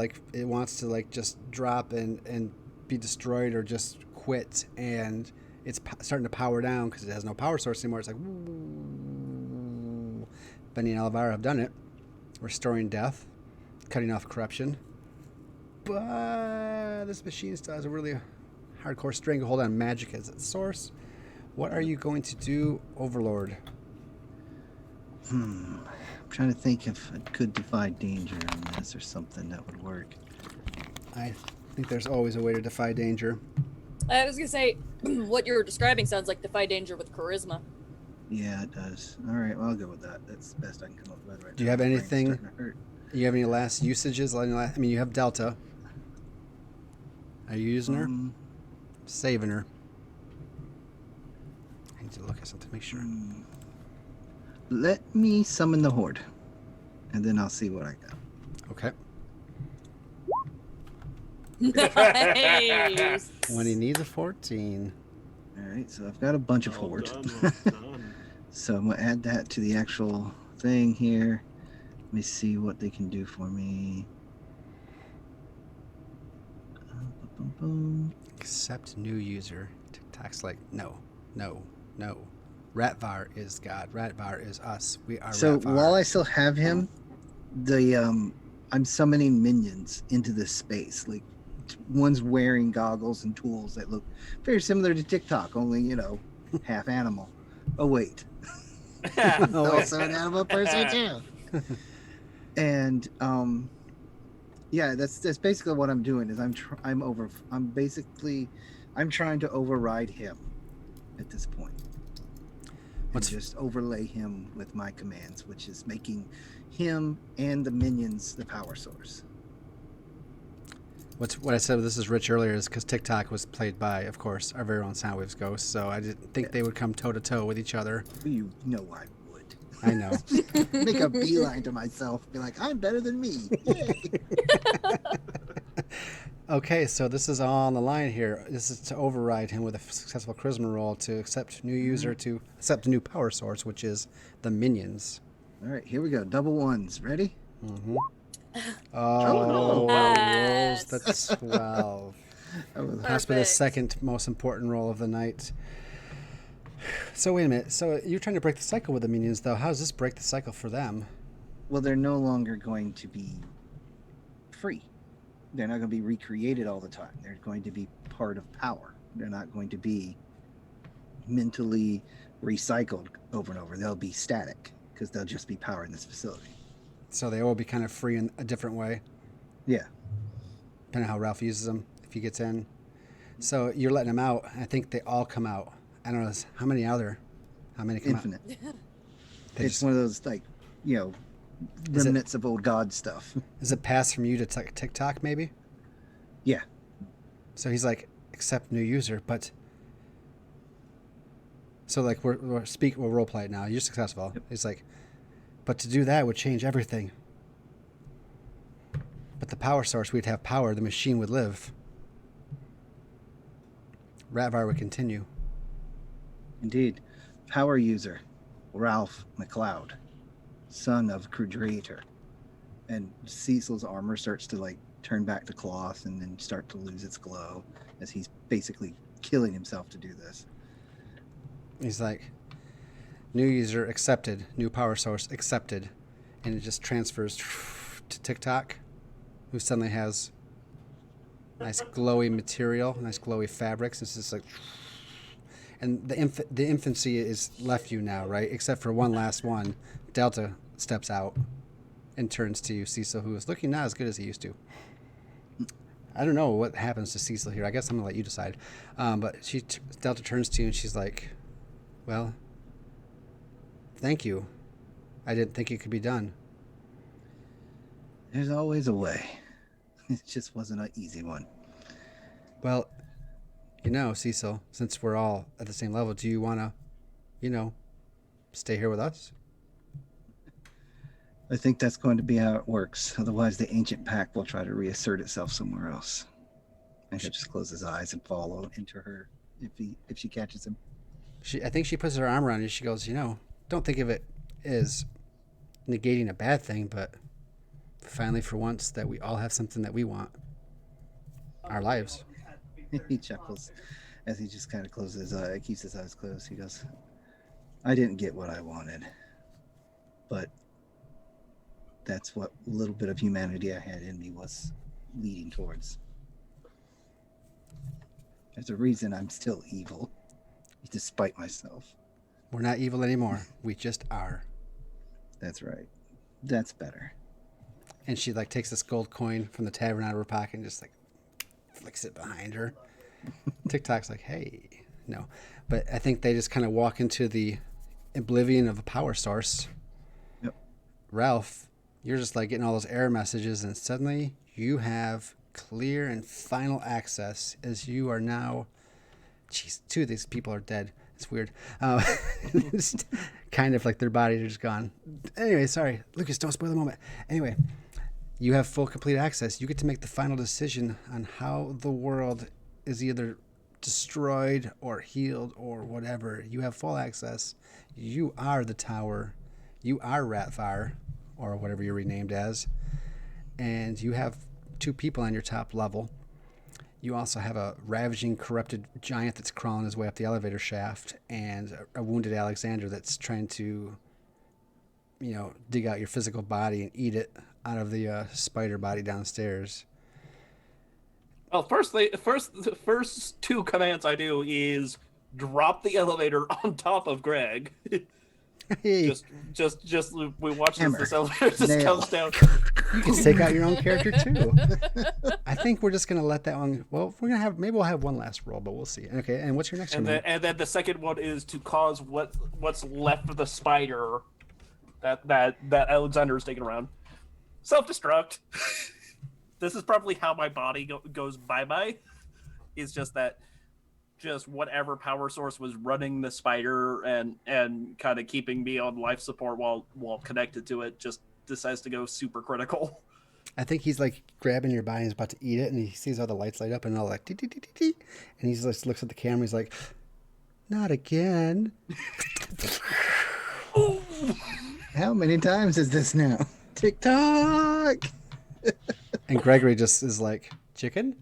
just drop and be destroyed or just quit, and it's starting to power down because it has no power source anymore. It's like, woo. Benny and Alvaro have done it, restoring death, cutting off corruption, but this machine still has a really hardcore stranglehold on magic as its source. What are you going to do, Overlord? I'm trying to think if I could defy danger on this or something that would work. I think there's always a way to defy danger. I was gonna say, what you're describing sounds like defy danger with charisma. Yeah, it does. All right, well, I'll go with that. That's the best I can come up with right Do you now. have My brain's anything- starting to hurt. Do you have any last usages? I mean, you have Delta. Are you using her? Saving her. I need to look at something to make sure. Let me summon the horde, and then I'll see what I got. Okay. Nice. When he needs a 14. All right, so I've got a bunch of Well horde. done, well done. So I'm gonna add that to the actual thing here. Let me see what they can do for me. Accept new user. TikTok's like, no. Ratvar is God. Ratvar is us. We are So Ratvar. while I still have him, I'm summoning minions into this space. Like one's wearing goggles and tools that look very similar to TikTok, only half animal. Oh wait, also an animal person too. And yeah, that's basically what I'm doing. Is I'm trying to override him at this point. And just overlay him with my commands, which is making him and the minions the power source. What I said, this is Rich earlier, is because TikTok was played by, of course, our very own Soundwaves Ghost, so I didn't think they would come toe-to-toe with each other. You know I would. I know. Make a beeline to myself, be like, I'm better than me. Yay. Okay, so this is all on the line here. This is to override him with a successful charisma roll to accept new user, to accept a new power source, which is the minions. All right, here we go. Double ones. Ready? Mm-hmm. Oh, yes. rolls the 12. That was Possibly the Perfect. second most important roll of the night. So wait a minute. So you're trying to break the cycle with the minions, though. How does this break the cycle for them? Well, they're no longer going to be free. They're not going to be recreated all the time. They're going to be part of power. They're not going to be mentally recycled over and over. They'll be static because they'll just be power in this facility. So they will be kind of free in a different way, Yeah. depending on how Ralph uses them, if he gets in. So you're letting them out. I think they all come out. I don't know. How many are there? How many come Infinite. out? They It's just- one of those, like, Is it- remnants of old god stuff. Does it pass from you to TikTok, maybe? Yeah. So he's like, accept new user, but... So, like, we'll role play it now. You're successful. Yep. He's like, but to do that would change everything. But the power source, we'd have power. The machine would live. Ratvar would continue. Indeed. Power user, Ralph McLeod, son of Creator. And Cecil's armor starts to like turn back to cloth and then start to lose its glow as he's basically killing himself to do this. He's like, new user accepted, new power source accepted. And it just transfers to TikTok, who suddenly has nice glowy material, nice glowy fabrics. It's just like... And the infancy is left you now, right? Except for one last one. Delta steps out and turns to you, Cecil, who is looking not as good as he used to. I don't know what happens to Cecil here. I guess I'm going to let you decide. But Delta turns to you and she's like, well, thank you. I didn't think it could be done. There's always a way. It just wasn't an easy one. Well, Cecil, since we're all at the same level, do you want to, stay here with us? I think that's going to be how it works. Otherwise, the ancient pack will try to reassert itself somewhere else. And he'll just close his eyes and follow into her if she catches him. I think she puts her arm around you. She goes, don't think of it as negating a bad thing, but finally, for once, that we all have something that we want. Our lives. He chuckles as he just kind of closes his eye, keeps his eyes closed. He goes, I didn't get what I wanted, but that's what little bit of humanity I had in me was leading towards. There's a reason I'm still evil, despite myself. We're not evil anymore. We just are. That's right. That's better. And she like takes this gold coin from the tavern out of her pocket and just like flicks it behind her. TikTok's like, hey, no. But I think they just kind of walk into the oblivion of a power source. Yep. Ralph, you're just like getting all those error messages, and suddenly you have clear and final access as you are now. Jeez, two of these people are dead. It's weird. Just kind of like their bodies are just gone. Anyway, sorry. Lucas, don't spoil the moment. Anyway, you have full, complete access. You get to make the final decision on how the world is either destroyed or healed or whatever. You have full access. You are the tower. You are Ratvar, or whatever you're renamed as. And you have two people on your top level. You also have a ravaging, corrupted giant that's crawling his way up the elevator shaft, and a wounded Alexander that's trying to, dig out your physical body and eat it out of the spider body downstairs. Well, the first two commands I do is drop the elevator on top of Greg. Hey, just we watch Hammer. this elevator just Nail. comes down. you can take out your own character too. I think we're just gonna let that one. Well, maybe we'll have one last roll, but we'll see. Okay, and what's your next And one? then the second one is to cause what's left of the spider that Alexander is taking around. Self-destruct. This is probably how my body goes bye-bye. Is just whatever power source was running the spider and kind of keeping me on life support while connected to it just decides to go super critical. I think he's like grabbing your body and he's about to eat it, and he sees all the lights light up and all like dee, dee, dee, dee, dee. And he just looks at the camera. He's like, "Not again." How many times is this now? TikTok! And Gregory just is like, "Chicken."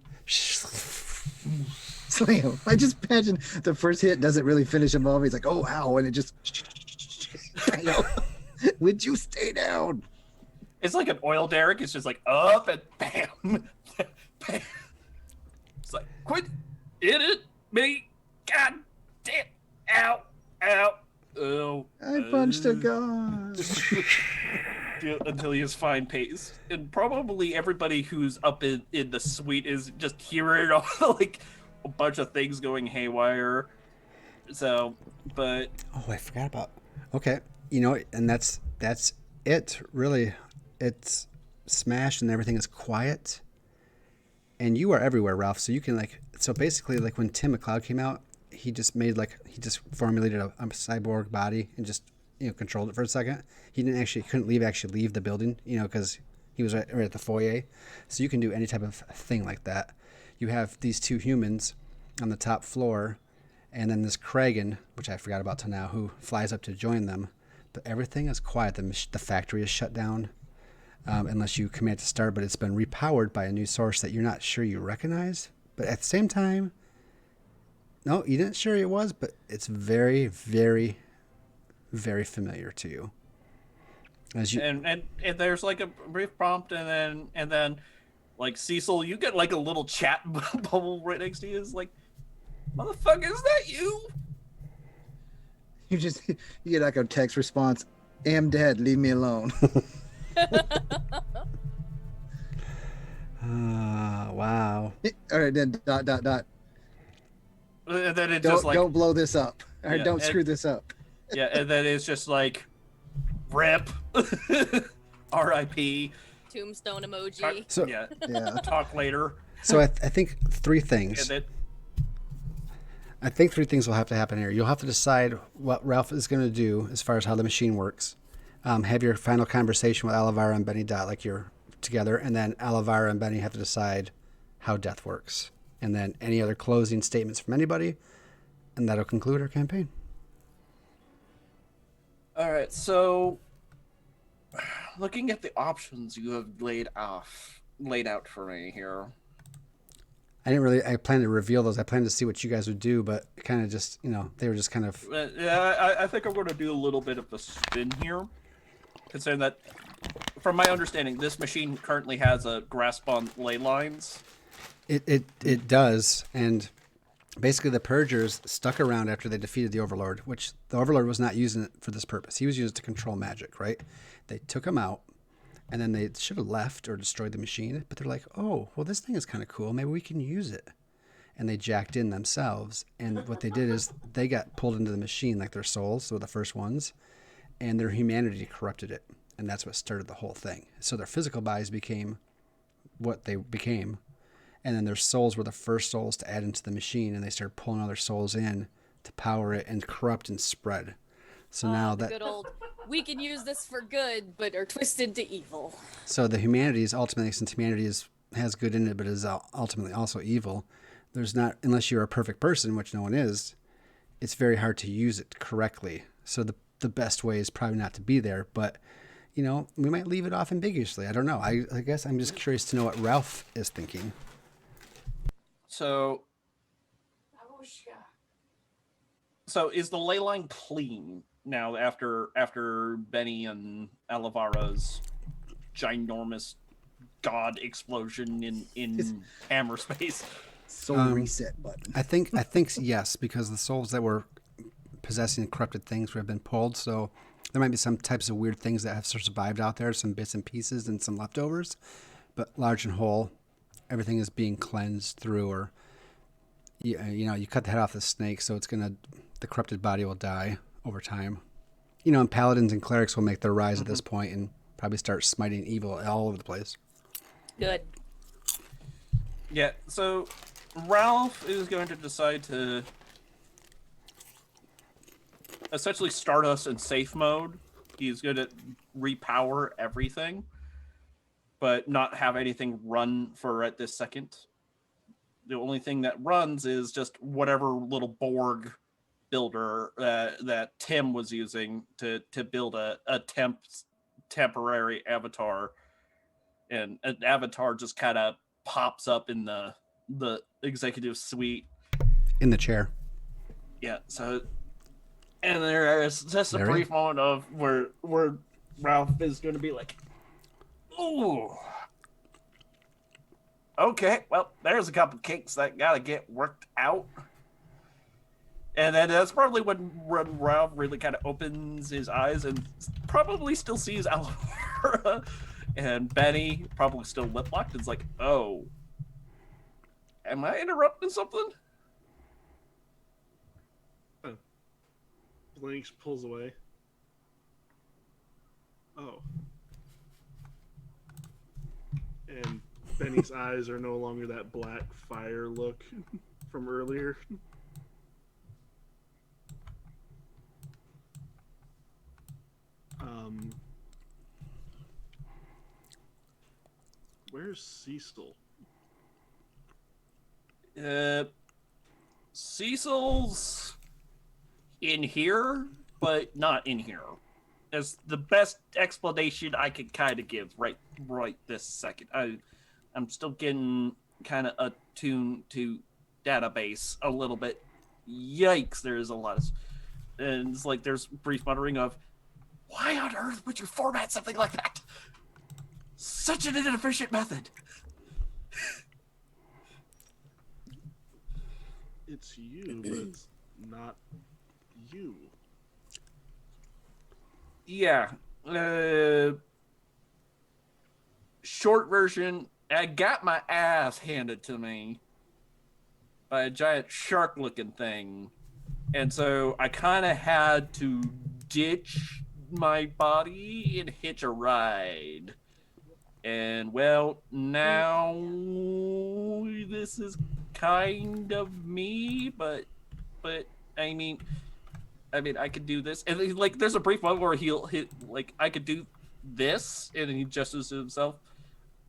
Slam. I just imagine the first hit doesn't really finish him off. He's like, oh, ow. And it just. Would you stay down? It's like an oil derrick. It's just like up and bam, bam. It's like quit it me, god damn, ow, ow, oh. I punched a god. Until he has fine pace, and probably everybody who's up in the suite is just hearing all like a bunch of things going haywire. So, but Oh, I forgot about. Okay, and that's it. Really, it's smashed and everything is quiet. And you are everywhere, Ralph. So you can so basically when Tim McLeod came out, he just formulated a cyborg body and just controlled it for a second. He couldn't leave the building, because he was right at the foyer. So you can do any type of thing like that. You have these two humans on the top floor, and then this Kragan, which I forgot about till now, who flies up to join them. But everything is quiet. The factory is shut down, unless you command to start. But it's been repowered by a new source that you're not sure you recognize. But at the same time, no, you didn't sure it was. But it's very, very, very familiar to you. And there's like a brief prompt, and then like Cecil, you get like a little chat bubble right next to you. It's like, motherfucker, is that you? You get like a text response. Am dead. Leave me alone. Wow. All right, then dot. And then it Don't just like don't blow this up. Or Yeah, don't screw this up. yeah, and then it's just like rip, R.I.P. Tombstone emoji. So Yeah, Yeah. talk later. So I think three things. And then I think three things will have to happen here. You'll have to decide what Ralph is going to do as far as how the machine works. Have your final conversation with Alavara and Benny Dot like you're together, and then Alavara and Benny have to decide how death works. And then any other closing statements from anybody, and that'll conclude our campaign. all right, so looking at the options you have laid out for me here. I planned to reveal those. I planned to see what you guys would do, but kind of just, they were just kind of. Yeah, I think I'm going to do a little bit of a spin here, considering that from my understanding, this machine currently has a grasp on ley lines. It does, and basically the Purgers stuck around after they defeated the Overlord, which the Overlord was not using it for this purpose. He was using it to control magic, right? They took him out, and then they should have left or destroyed the machine, but they're like, oh, well, this thing is kind of cool. Maybe we can use it. And they jacked in themselves, and what they did is they got pulled into the machine like their souls, were the first ones, and their humanity corrupted it, and that's what started the whole thing. So their physical bodies became what they became, and then their souls were the first souls to add into the machine, and they started pulling other souls in to power it and corrupt and spread. So now the that good old, we can use this for good, but are twisted to evil. so the humanities ultimately, since humanity has good in it, but is ultimately also evil. There's not, unless you're a perfect person, which no one is. It's very hard to use it correctly. So the best way is probably not to be there, but. You know, we might leave it off ambiguously. I don't know. I guess I'm just curious to know what Ralph is thinking. So is the ley line clean now after Benny and Alivara's ginormous god explosion in hammer space? Soul reset button. I think yes, because the souls that were possessing corrupted things have been pulled, so there might be some types of weird things that have survived out there, some bits and pieces and some leftovers, but large and whole, everything is being cleansed through, or you cut the head off the snake, so the corrupted body will die over time. You know, and paladins and clerics will make their rise at this point and probably start smiting evil all over the place. Good. Yeah, so Ralph is going to decide to essentially start us in safe mode. He's going to repower everything, but not have anything run for at this second. The only thing that runs is just whatever little Borg builder that Tim was using to build a temporary avatar, and an avatar just kind of pops up in the executive suite In the chair. Yeah, so and there's just a brief moment of where Ralph is going to be like, "Ooh, okay, well, there's a couple kinks that gotta get worked out." And then that's probably when Ralph really kind of opens his eyes and probably still sees LaTorra, and Benny probably still lip locked. It's like, oh, am I interrupting something? Blinks, pulls away. Oh. And Benny's eyes are no longer that black fire look from earlier. Where's Cecil? Cecil's in here, but not in here. That's the best explanation I could kind of give right this second. I'm still getting kind of attuned to database a little bit. Yikes, there is a lot of... And it's like there's brief muttering of, why on earth would you format something like that? Such an inefficient method. It's you, but it's not you. Yeah. Short version, I got my ass handed to me by a giant shark-looking thing. And so I kind of had to ditch my body and hitch a ride. And, well, now this is kind of me, but I mean, I could do this. And, like, there's a brief moment where he'll hit, like, I could do this, and he gestures to himself.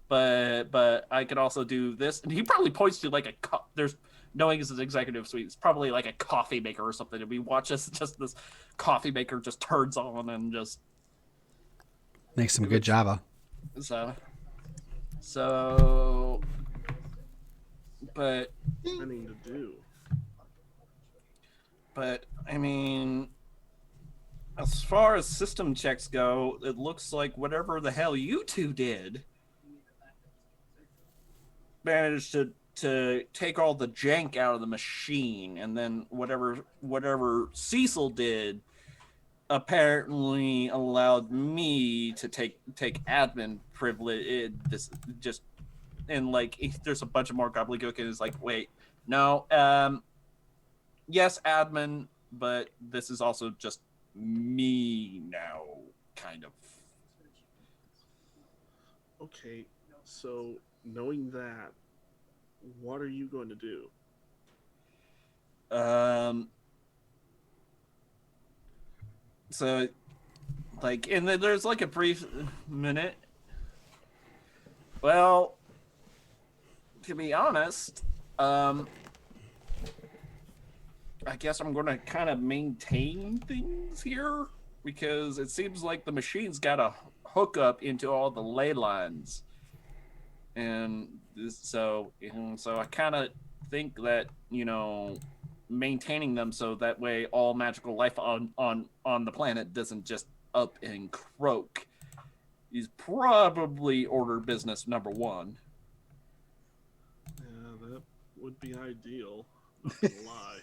But I could also do this. And he probably points to, like, there's, knowing it's an executive suite, it's probably like a coffee maker or something. And we watch just this coffee maker just turns on and just makes some good Java. So, but Planning to do. But I mean, As far as system checks go, it looks like whatever the hell you two did managed to take all the jank out of the machine, and then whatever Cecil did apparently allowed me to take admin privilege. This just and like there's a bunch of more gobbledygook, and it's like, wait, no, yes, admin, but this is also just me now, kind of. Okay, so knowing that, what are you going to do? So, like, and then there's like a brief minute. Well, to be honest, I guess I'm going to kind of maintain things here because it seems like the machine's got a hookup into all the ley lines, and so I kind of think that, you know, maintaining them so that way all magical life on the planet doesn't just up and croak is probably order business number one. Yeah, that would be ideal. Not gonna lie.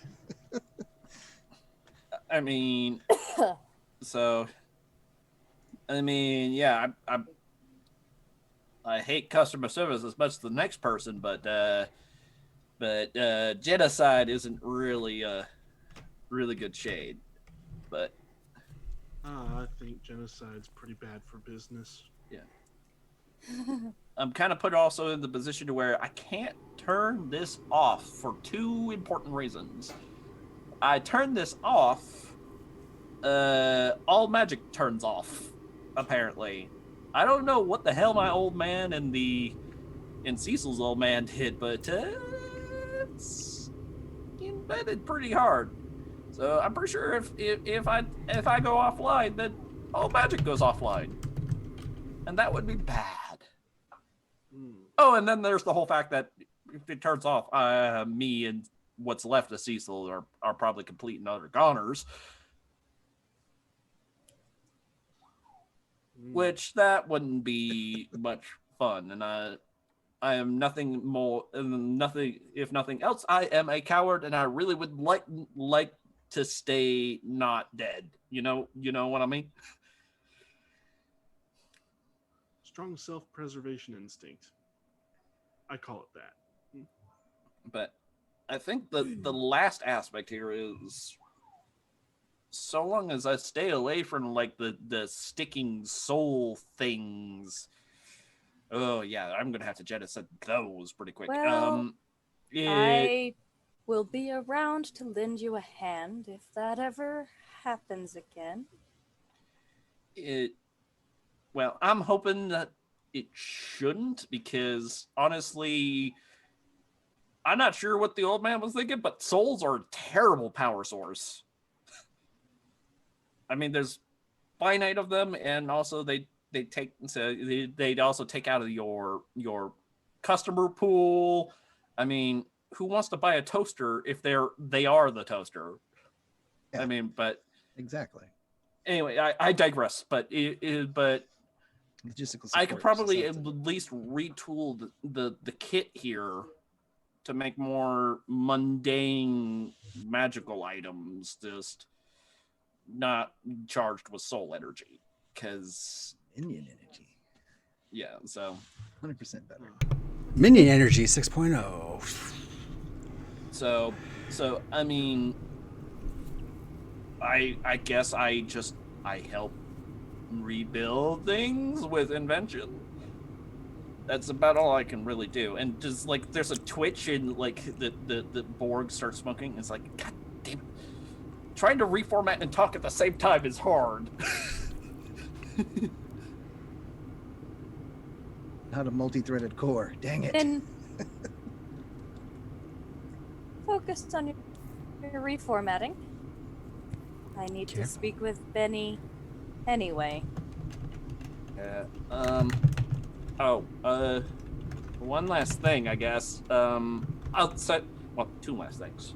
I mean, yeah, I hate customer service as much as the next person, but genocide isn't really really good shade. But I think genocide's pretty bad for business. yeah, I'm kind of put also in the position to where I can't turn this off for two important reasons. I turn this off, all magic turns off, apparently. I don't know what the hell my old man and Cecil's old man did, but it's embedded pretty hard. So I'm pretty sure if I go offline, then all magic goes offline, and that would be bad. Oh, and then there's the whole fact that if it turns off, me and what's left of Cecil are probably complete and utter goners. Which that wouldn't be much fun, and I am nothing more, if nothing else, I am a coward, and I really would like to stay not dead. You know what I mean? Strong self-preservation instinct. I call it that. But I think the last aspect here is, so long as I stay away from like the sticking soul things. Oh yeah, I'm gonna have to jettison those pretty quick. Well, I will be around to lend you a hand if that ever happens again. Well, I'm hoping that it shouldn't, because honestly, I'm not sure what the old man was thinking, but souls are a terrible power source. I mean, there's finite of them, and also they'd also take out of your customer pool. I mean, who wants to buy a toaster if they are the toaster? Yeah. I mean, but Exactly. anyway, I digress. But but Logistical I could support probably is at something. least retool the kit here to make more mundane magical items, just not charged with soul energy. Because Minion energy. yeah, so 100% better. Minion Energy 6.0. so I mean, I guess I help rebuild things with invention. That's about all I can really do. And just like there's a twitch and like the Borg starts smoking. It's like, God damn it. Trying to reformat and talk at the same time is hard. Not a multi-threaded core. Dang it. Then focus on your reformatting. I need Okay. to speak with Benny anyway. One last thing, I guess. Two last things.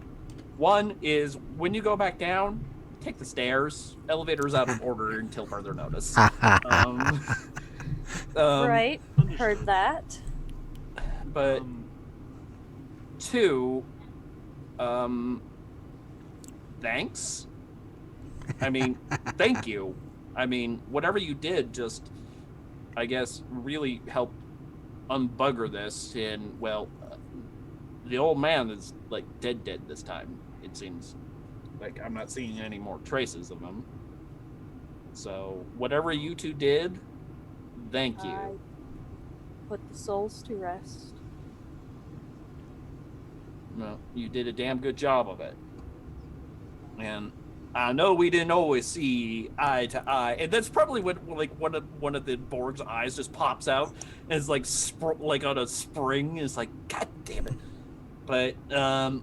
One is when you go back down, take the stairs. Elevator's out of order until further notice. Right. Understood. Heard that. But two, thanks. I mean, thank you. I mean, whatever you did, just, I guess, really helped unbugger this. And well, the old man is like dead this time. It seems like I'm not seeing any more traces of him. So whatever you two did, thank you. I put the souls to rest. No, you did a damn good job of it. And I know we didn't always see eye to eye, and that's probably what like one of the Borg's eyes just pops out and is like like on a spring. Is like, God damn it! But I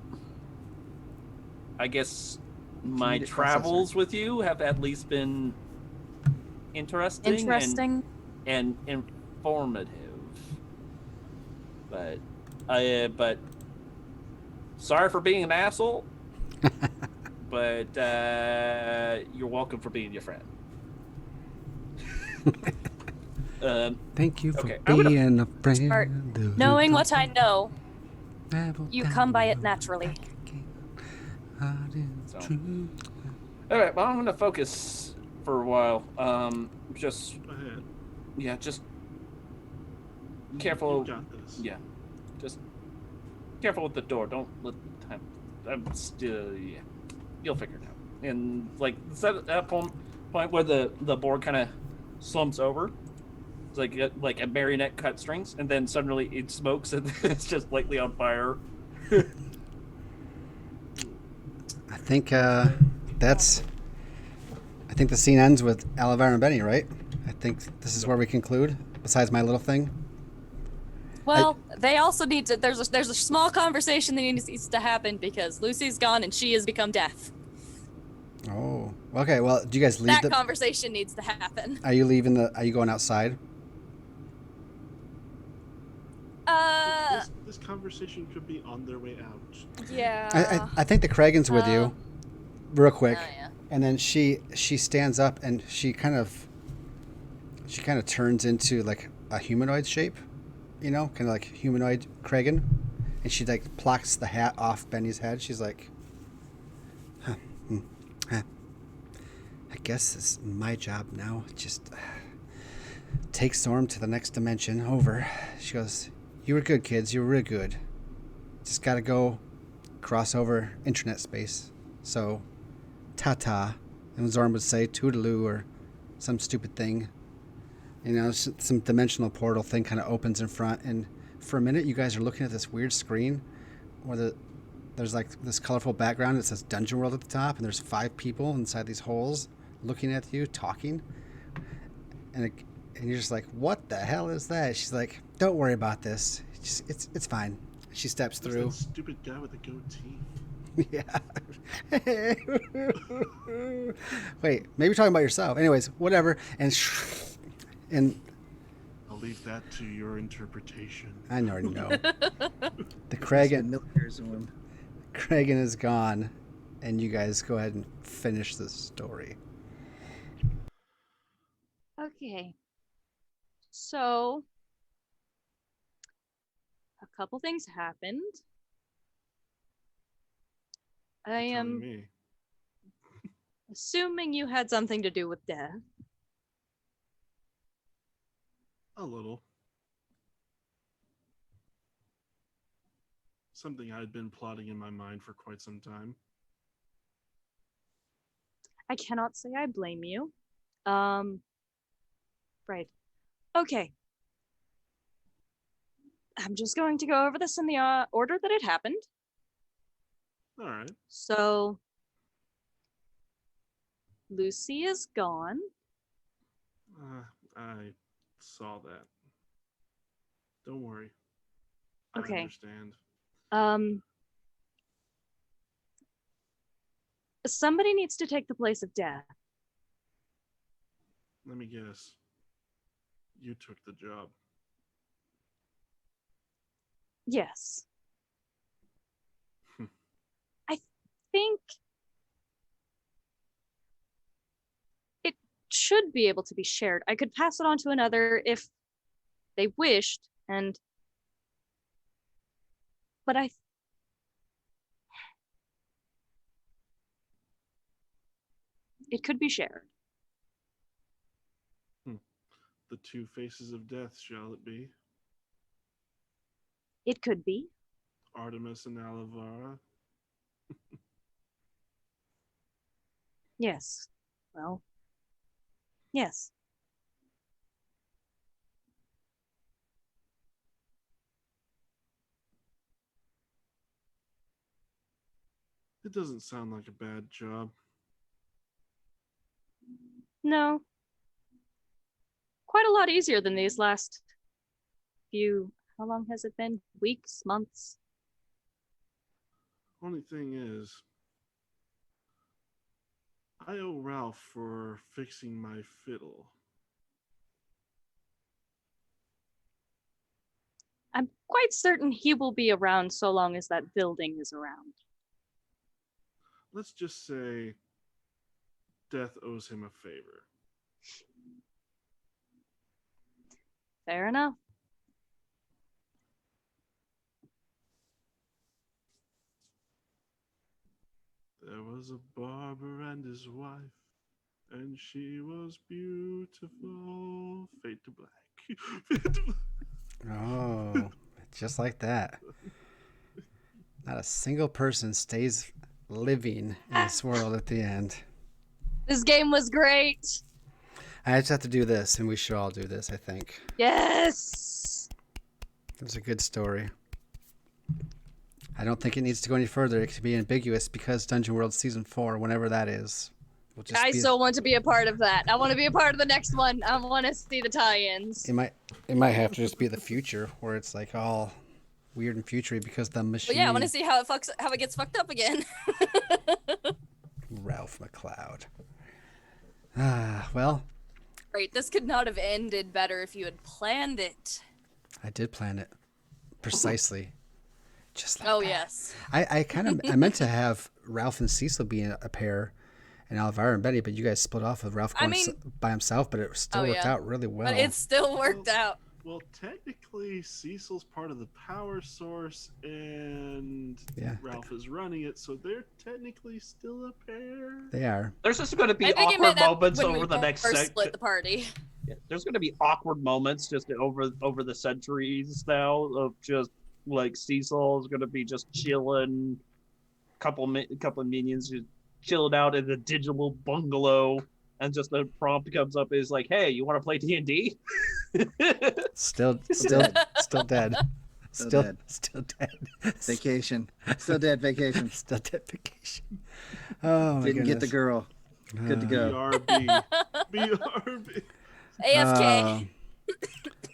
guess my travels with you have at least been interesting. And informative. But sorry for being an asshole. But you're welcome for being your friend. Thank you for Okay, being a friend. Smart. Knowing what I know, you come by it naturally. So. All right, well, I'm gonna focus for a while. Just Go ahead. yeah, just careful. You got this. Yeah, just careful with the door. Don't let time. I'm still yeah. You'll figure it out. And like at that point where the board kind of slumps over, it's like a marionette cut strings, and then suddenly it smokes and it's just lightly on fire. I think I think the scene ends with Alivar and Benny, right? I think this is where we conclude. Besides my little thing. Well, they also need to. There's a small conversation that needs to happen because Lucy's gone and she has become deaf. Oh, okay. Well, do you guys leave That conversation needs to happen. Are you leaving Are you going outside? This conversation could be on their way out. Yeah. I think the Kragan's with you, real quick, yeah. and then she stands up and she kind of turns into like a humanoid shape, you know, kind of like humanoid Kragan, and she like plucks the hat off Benny's head. She's like, huh, I guess it's my job now. Just take Zorm to the next dimension. Over. She goes, you were good, kids. You were real good. Just gotta go cross over internet space. So, ta-ta. And Zorm would say toodaloo or some stupid thing. You know, some dimensional portal thing kind of opens in front. And for a minute, you guys are looking at this weird screen where there's like this colorful background that says Dungeon World at the top. And there's 5 people inside these holes looking at you, talking. And you're just like, what the hell is that? She's like, don't worry about this. It's fine. She steps through. That stupid guy with the goatee. Yeah. Wait, maybe talking about yourself. Anyways, whatever. And I'll leave that to your interpretation. I already know. The Military Kragan is gone, and you guys go ahead and finish this story. Okay. So, a couple things happened. I You're telling am me. assuming you had something to do with death. A little. Something I'd been plotting in my mind for quite some time. I cannot say I blame you. Right. Okay. I'm just going to go over this in the order that it happened. All right. So, Lucy is gone. I saw that. Don't worry. Okay. I understand. Somebody needs to take the place of death. Let me guess. You took the job. Yes. I think should be able to be shared. I could pass it on to another if they wished, but it could be shared. The two faces of death, shall it be? It could be. Artemis and Alavara. Yes. Well, yes. It doesn't sound like a bad job. No. Quite a lot easier than these last few. How long has it been? Weeks? Months? Only thing is, I owe Ralph for fixing my fiddle. I'm quite certain he will be around so long as that building is around. Let's just say Death owes him a favor. Fair enough. There was a barber and his wife, and she was beautiful. Fade to black. Fade to black. Oh, just like that. Not a single person stays living in this world at the end. This game was great. I just have to do this, and we should all do this, I think. Yes. It was a good story. I don't think it needs to go any further. It could be ambiguous because Dungeon World Season 4, whenever that is, will just I be... so want to be a part of that. I want to be a part of the next one. I want to see the tie-ins. It might have to just be the future, where it's like all weird and futury because the machine... But yeah, I want to see how it gets fucked up again. Ralph McCloud. Well... Great, this could not have ended better if you had planned it. I did plan it. Precisely. Just like Oh, that. yes. I meant to have Ralph and Cecil be a pair, and Alvaro and Betty, but you guys split off with Ralph going by himself, but it still worked out really well. But it still worked out. Well, technically, Cecil's part of the power source, and Ralph is running it, so they're technically still a pair. They are. There's just going to be I think awkward moments when over the next first split the party. Yeah, there's going to be awkward moments just over the centuries now of just like Cecil is going to be just chilling, couple of minions just chilling out in the digital bungalow, and just the prompt comes up is like, "Hey, you want to play D&D?" Still dead. Still dead. Vacation. Still dead. Vacation. Still dead. Vacation. Oh my Didn't get the girl. Good to go. BRB. BRB. AFK.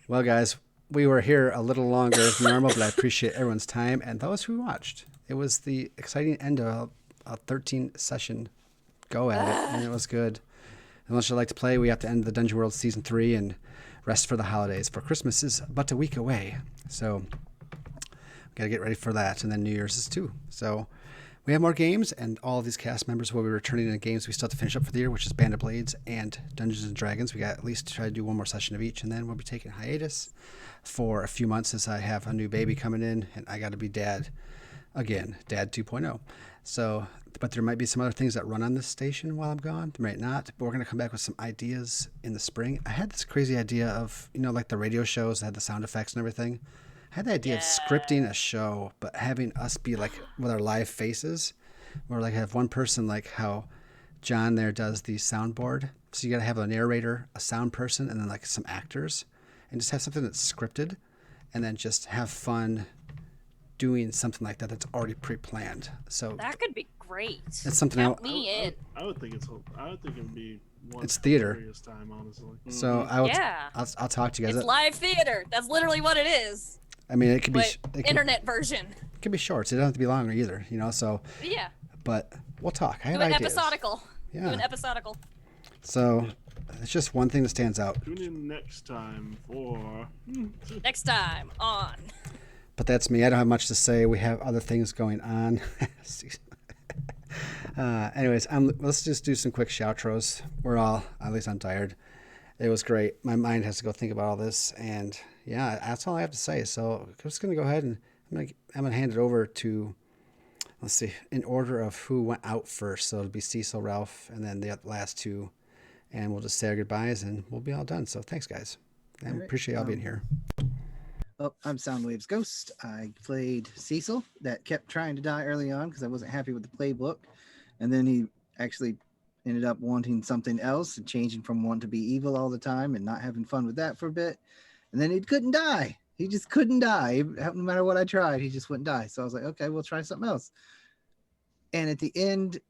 Well, guys, we were here a little longer than normal, but I appreciate everyone's time and those who watched. It was the exciting end of a 13-session go at it, and it was good. Unless you'd like to play, we have to end the Dungeon World Season 3 and rest for the holidays, for Christmas is but a week away. So we got to get ready for that, and then New Year's is too. So we have more games, and all of these cast members will be returning in games we still have to finish up for the year, which is Band of Blades and Dungeons and Dragons. We got at least to try to do one more session of each, and then we'll be taking hiatus for a few months as I have a new baby coming in, and I got to be dad again, Dad 2.0. So, but there might be some other things that run on this station while I'm gone. There might not, but we're going to come back with some ideas in the spring. I had this crazy idea of, like the radio shows that had the sound effects and everything. I had the idea of scripting a show, but having us be like with our live faces, or like have one person like how John there does the soundboard. So you got to have a narrator, a sound person, and then like some actors, and just have something that's scripted, and then just have fun doing something like that that's already pre-planned. So that could be great. It's something Count me in. I would think it would be one it's theater. Time, honestly. So I'll talk to you guys. It's live theater. That's literally what it is. I mean, it could be internet version. It could be shorts. It doesn't have to be longer either, So yeah. But we'll talk. I have Do an ideas. episodical. Yeah. Do an episodical. So it's just one thing that stands out. Tune in next time for next time on. But that's me. I don't have much to say. We have other things going on. Anyways, let's just do some quick shoutros. At least I'm tired. It was great. My mind has to go think about all this, and yeah, that's all I have to say. So I'm just gonna go ahead and I'm gonna hand it over to, let's see, in order of who went out first. So it'll be Cecil, Ralph, and then the last two, and we'll just say our goodbyes, and we'll be all done. So thanks, guys. I All right, appreciate y'all being here. Oh, I'm Soundwave's ghost. I played Cecil that kept trying to die early on because I wasn't happy with the playbook. And then he actually ended up wanting something else and changing from wanting to be evil all the time and not having fun with that for a bit. And then he couldn't die. He just couldn't die. No matter what I tried, he just wouldn't die. So I was like, okay, we'll try something else. And at the end,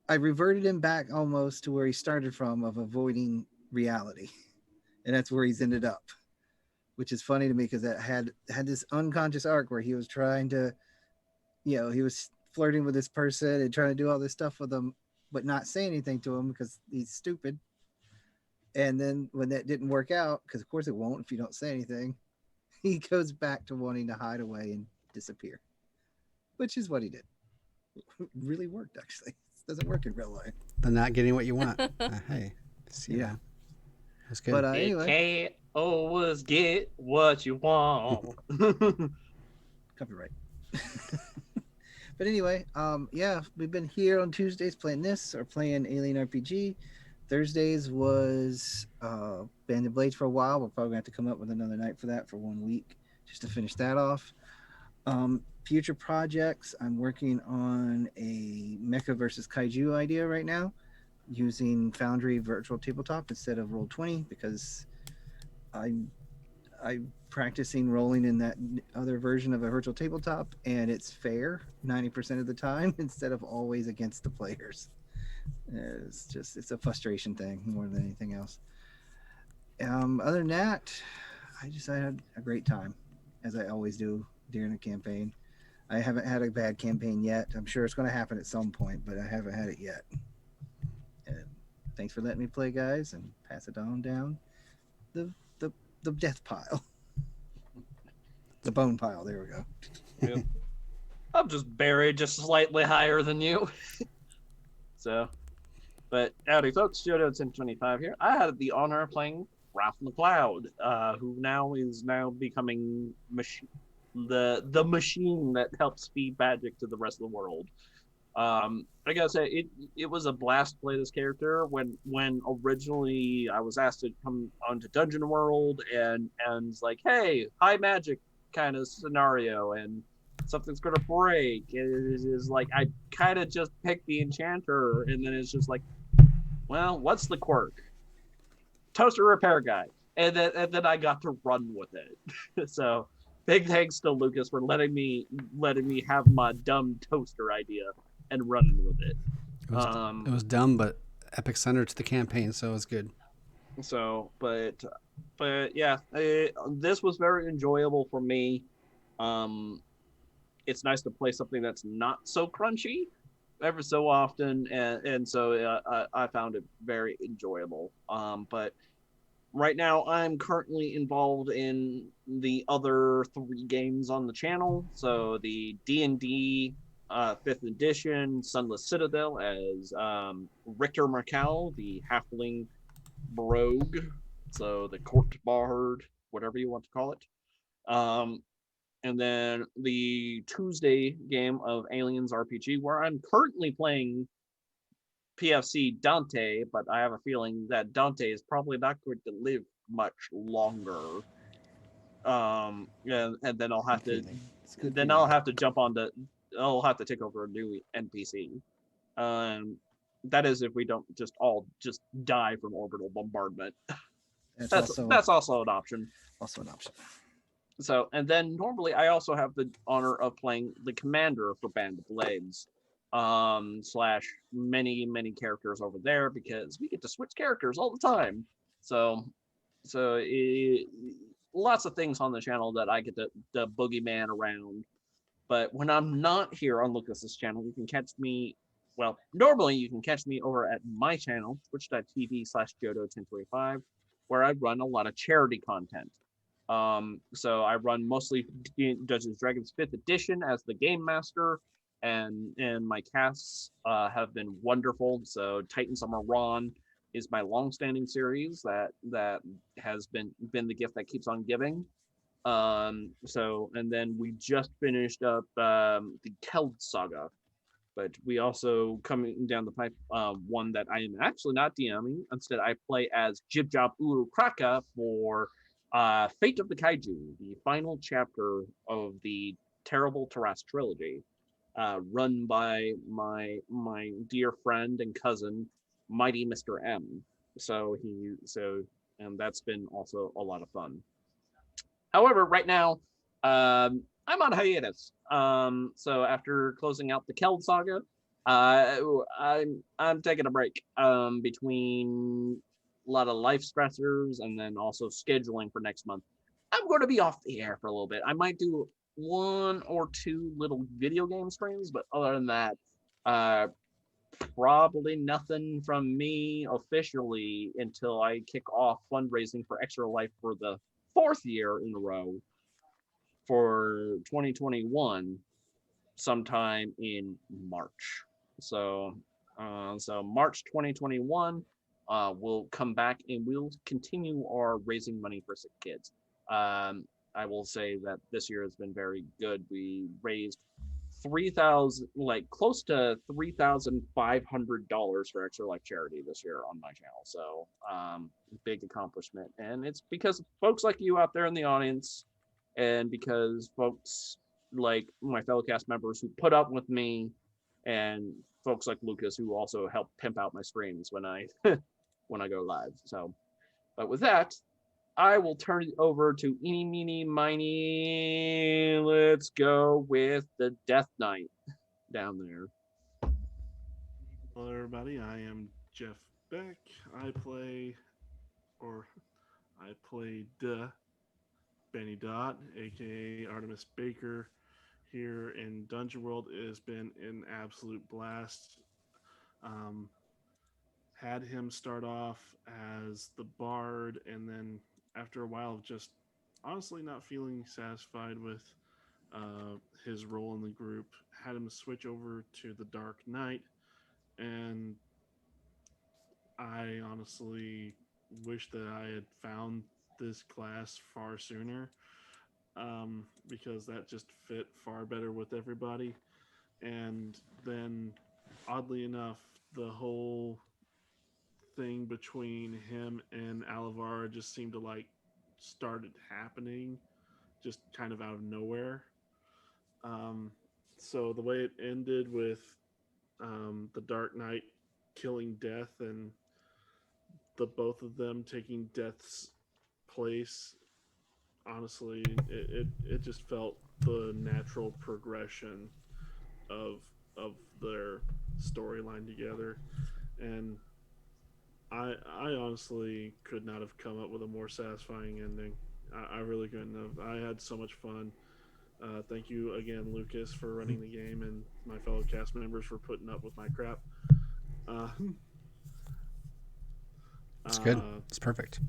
I reverted him back almost to where he started from, of avoiding reality. And that's where he's ended up. Which is funny to me because that had this unconscious arc where he was trying to, he was flirting with this person and trying to do all this stuff with them, but not say anything to him because he's stupid. And then when that didn't work out, because of course it won't if you don't say anything, he goes back to wanting to hide away and disappear, which is what he did. It really worked, actually. It doesn't work in real life. The not getting what you want. Hey, see, Yeah. That's good. But It anyway, can't always get what you want. copyright. But anyway, yeah, we've been here on Tuesdays playing this or playing Alien RPG. Thursdays was Banded Blades for a while. We're probably gonna have to come up with another night for that for 1 week just to finish that off. Future projects, I'm working on a Mecha versus Kaiju idea right now using Foundry Virtual Tabletop instead of Roll20 because I'm practicing rolling in that other version of a virtual tabletop, and it's fair 90% of the time instead of always against the players. It's a frustration thing more than anything else. Other than that, I had a great time, as I always do during a campaign. I haven't had a bad campaign yet. I'm sure it's going to happen at some point, but I haven't had it yet. And thanks for letting me play, guys, and pass it on down the death pile. The bone pile. There we go. Yep. I'm just buried just slightly higher than you. So, but howdy folks, Jodo1025 here. I had the honor of playing Ralph McLeod, who is now becoming the machine that helps feed magic to the rest of the world. I gotta say, it was a blast to play this character. When originally I was asked to come onto Dungeon World and it's like, hey, high magic kind of scenario and something's gonna break. It is like I kind of just picked the Enchanter, and then it's just like, well, what's the quirk? Toaster repair guy, and then I got to run with it. So big thanks to Lucas for letting me have my dumb toaster idea and running with it. It was dumb, but epic center to the campaign, so it was good. So, but yeah, this was very enjoyable for me. It's nice to play something that's not so crunchy ever so often, and so I found it very enjoyable. But right now, I'm currently involved in the other 3 games on the channel. So the D&D 5th edition Sunless Citadel as Richter Markel, the halfling rogue, so the court bard, whatever you want to call it. And then the Tuesday game of Aliens RPG, where I'm currently playing PFC Dante, but I have a feeling that Dante is probably not going to live much longer. And then I'll have to jump on I'll have to take over a new NPC. That is if we don't all just die from orbital bombardment. That's also an option. Also an option. So, and then normally I also have the honor of playing the commander for Band of Blades, / many characters over there because we get to switch characters all the time. So lots of things on the channel that I get to boogeyman around. But when I'm not here on Lucas's channel, you can catch me. Well, normally you can catch me over at my channel, twitch.tv/Jodo1025, where I run a lot of charity content. So I run mostly Dungeons & Dragons 5th edition as the game master, and my casts have been wonderful. So Titan Summer Ron is my long-standing series that has been the gift that keeps on giving. So, and then we just finished up the Keld Saga, but we also coming down the pipe one that I am actually not DMing. Instead, I play as Jibjob Uru Kraka for Fate of the Kaiju, the final chapter of the Terrible Taras trilogy, run by my dear friend and cousin, Mighty Mr. M. And that's been also a lot of fun. However, right now, I'm on hiatus. So after closing out the Keld Saga, I'm taking a break between a lot of life stressors and then also scheduling for next month. I'm going to be off the air for a little bit. I might do 1 or 2 little video game streams, but other than that, probably nothing from me officially until I kick off fundraising for Extra Life for the 4th year in a row for 2021 sometime in March. So March 2021, we'll come back and we'll continue our raising money for sick kids. I will say that this year has been very good. We raised close to $3,500 for Extra Life charity this year on my channel. So big accomplishment, and it's because of folks like you out there in the audience, and because folks like my fellow cast members who put up with me, and folks like Lucas who also help pimp out my streams when I when I go live. So, but with that, I will turn it over to eeny, meeny, miny. Let's go with the Death Knight down there. Hello, everybody. I am Jeff Beck. I played Benny Dot, aka Artemis Baker, here in Dungeon World. It has been an absolute blast. Had him start off as the bard, and then after a while of just honestly not feeling satisfied with his role in the group, had him switch over to the Dark Knight, and I honestly wish that I had found this class far sooner, because that just fit far better with everybody. And then, oddly enough, the whole thing between him and Alivar just seemed to started happening just kind of out of nowhere. So the way it ended with the Dark Knight killing Death and the both of them taking Death's place, honestly, it just felt the natural progression of their storyline together, and I honestly could not have come up with a more satisfying ending. I really couldn't have. I had so much fun. Thank you again, Lucas, for running the game, and my fellow cast members for putting up with my crap. It's good. It's perfect.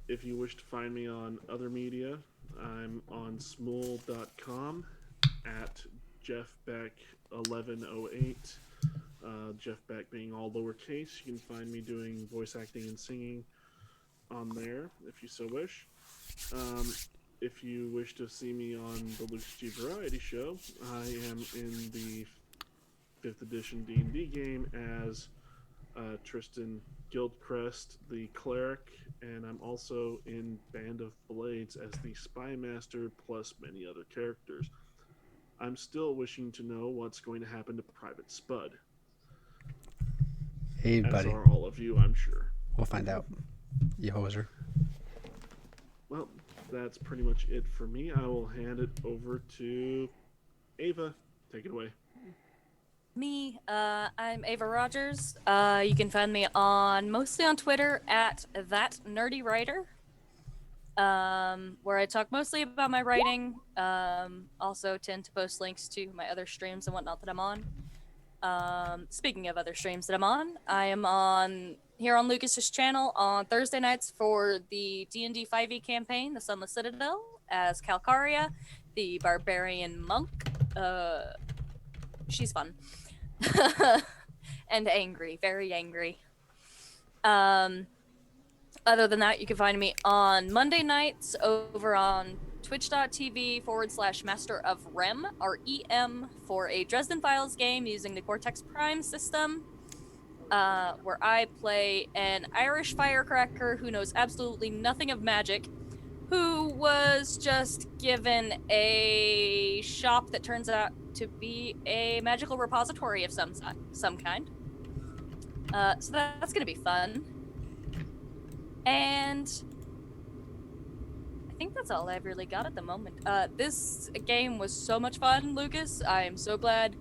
If you wish to find me on other media, I'm on smule.com at jeffbeck1108. Jeff Beck being all lowercase. You can find me doing voice acting and singing on there if you so wish. If you wish to see me on the Lucasgvariety show, I am in the 5th edition D&D game as Tristan Guildcrest, the cleric, and I'm also in Band of Blades as the spy master, plus many other characters. I'm still wishing to know what's going to happen to Private Spud. Hey, as buddy. are all of you, I'm sure. We'll find out. You hoser. Well, that's pretty much it for me. I will hand it over to Ava. Take it away. Me, I'm Ava Rogers. You can find me mostly on Twitter at ThatNerdyWriter, where I talk mostly about my writing. Also tend to post links to my other streams and whatnot that I'm on. Speaking of other streams that I'm on, I am here on Lucas's channel on Thursday nights for the D&D 5e campaign, the Sunless Citadel, as Calcaria, the barbarian monk. she's fun. And angry, very angry. Other than that, you can find me on Monday nights over on twitch.tv/Master of Rem, REM, for a Dresden Files game using the Cortex Prime system, where I play an Irish firecracker who knows absolutely nothing of magic, who was just given a shop that turns out to be a magical repository of some kind. So that's gonna be fun. And I think that's all I've really got at the moment. This game was so much fun, Lucas. I am so glad.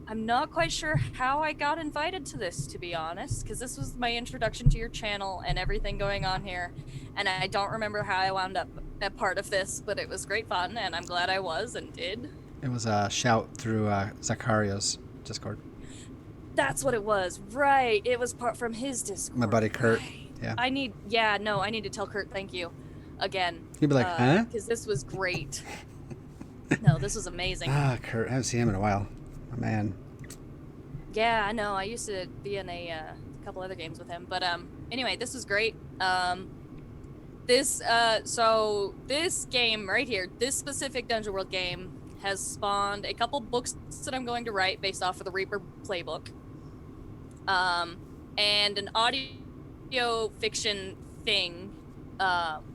I'm not quite sure how I got invited to this, to be honest, because this was my introduction to your channel and everything going on here. And I don't remember how I wound up a part of this, but it was great fun, and I'm glad I was and did. It was a shout through Zachario's Discord. That's what it was, right? It was part from his Discord. My buddy Kurt. Right. Yeah. I need to tell Kurt thank you again. He'd be like, huh? Because this was great. No, this was amazing. Kurt. I haven't seen him in a while. Oh, man. Yeah, I know. I used to be in a couple other games with him, but anyway, this was great. This game right here, this specific Dungeon World game, has spawned a couple books that I'm going to write based off of the Reaper playbook, and an audio fiction thing,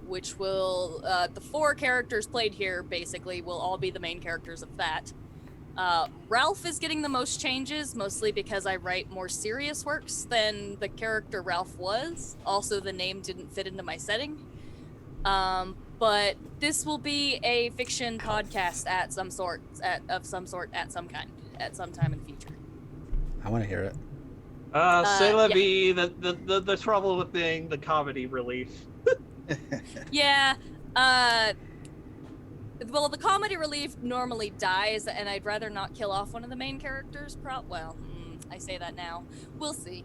which will the 4 characters played here basically will all be the main characters of that. Ralph is getting the most changes, mostly because I write more serious works than the character Ralph was. Also, the name didn't fit into my setting. But this will be a fiction podcast at some kind, at some time in the future. I want to hear it. C'est la vie, the trouble with being the comedy relief. Yeah. Well, the comedy relief normally dies, and I'd rather not kill off one of the main characters. I say that now. We'll see.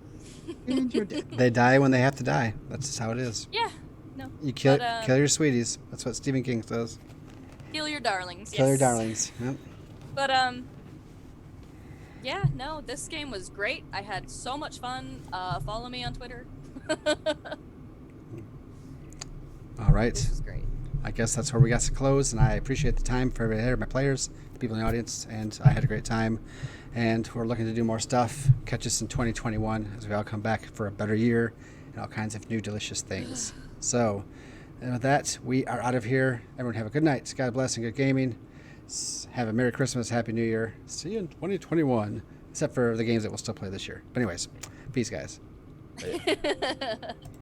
They die when they have to die. That's just how it is. Yeah. No. You kill your sweeties. That's what Stephen King says. Kill your darlings. Kill your yes. darlings. Yep. But yeah, no, this game was great. I had so much fun. Follow me on Twitter. All right. This was great. I guess that's where we got to close, and I appreciate the time for everybody here, my players, the people in the audience, and I had a great time. And we're looking to do more stuff. Catch us in 2021 as we all come back for a better year and all kinds of new delicious things. So, and with that, we are out of here. Everyone have a good night. God bless and good gaming. Have a Merry Christmas, Happy New Year. See you in 2021, except for the games that we'll still play this year. But anyways, peace, guys.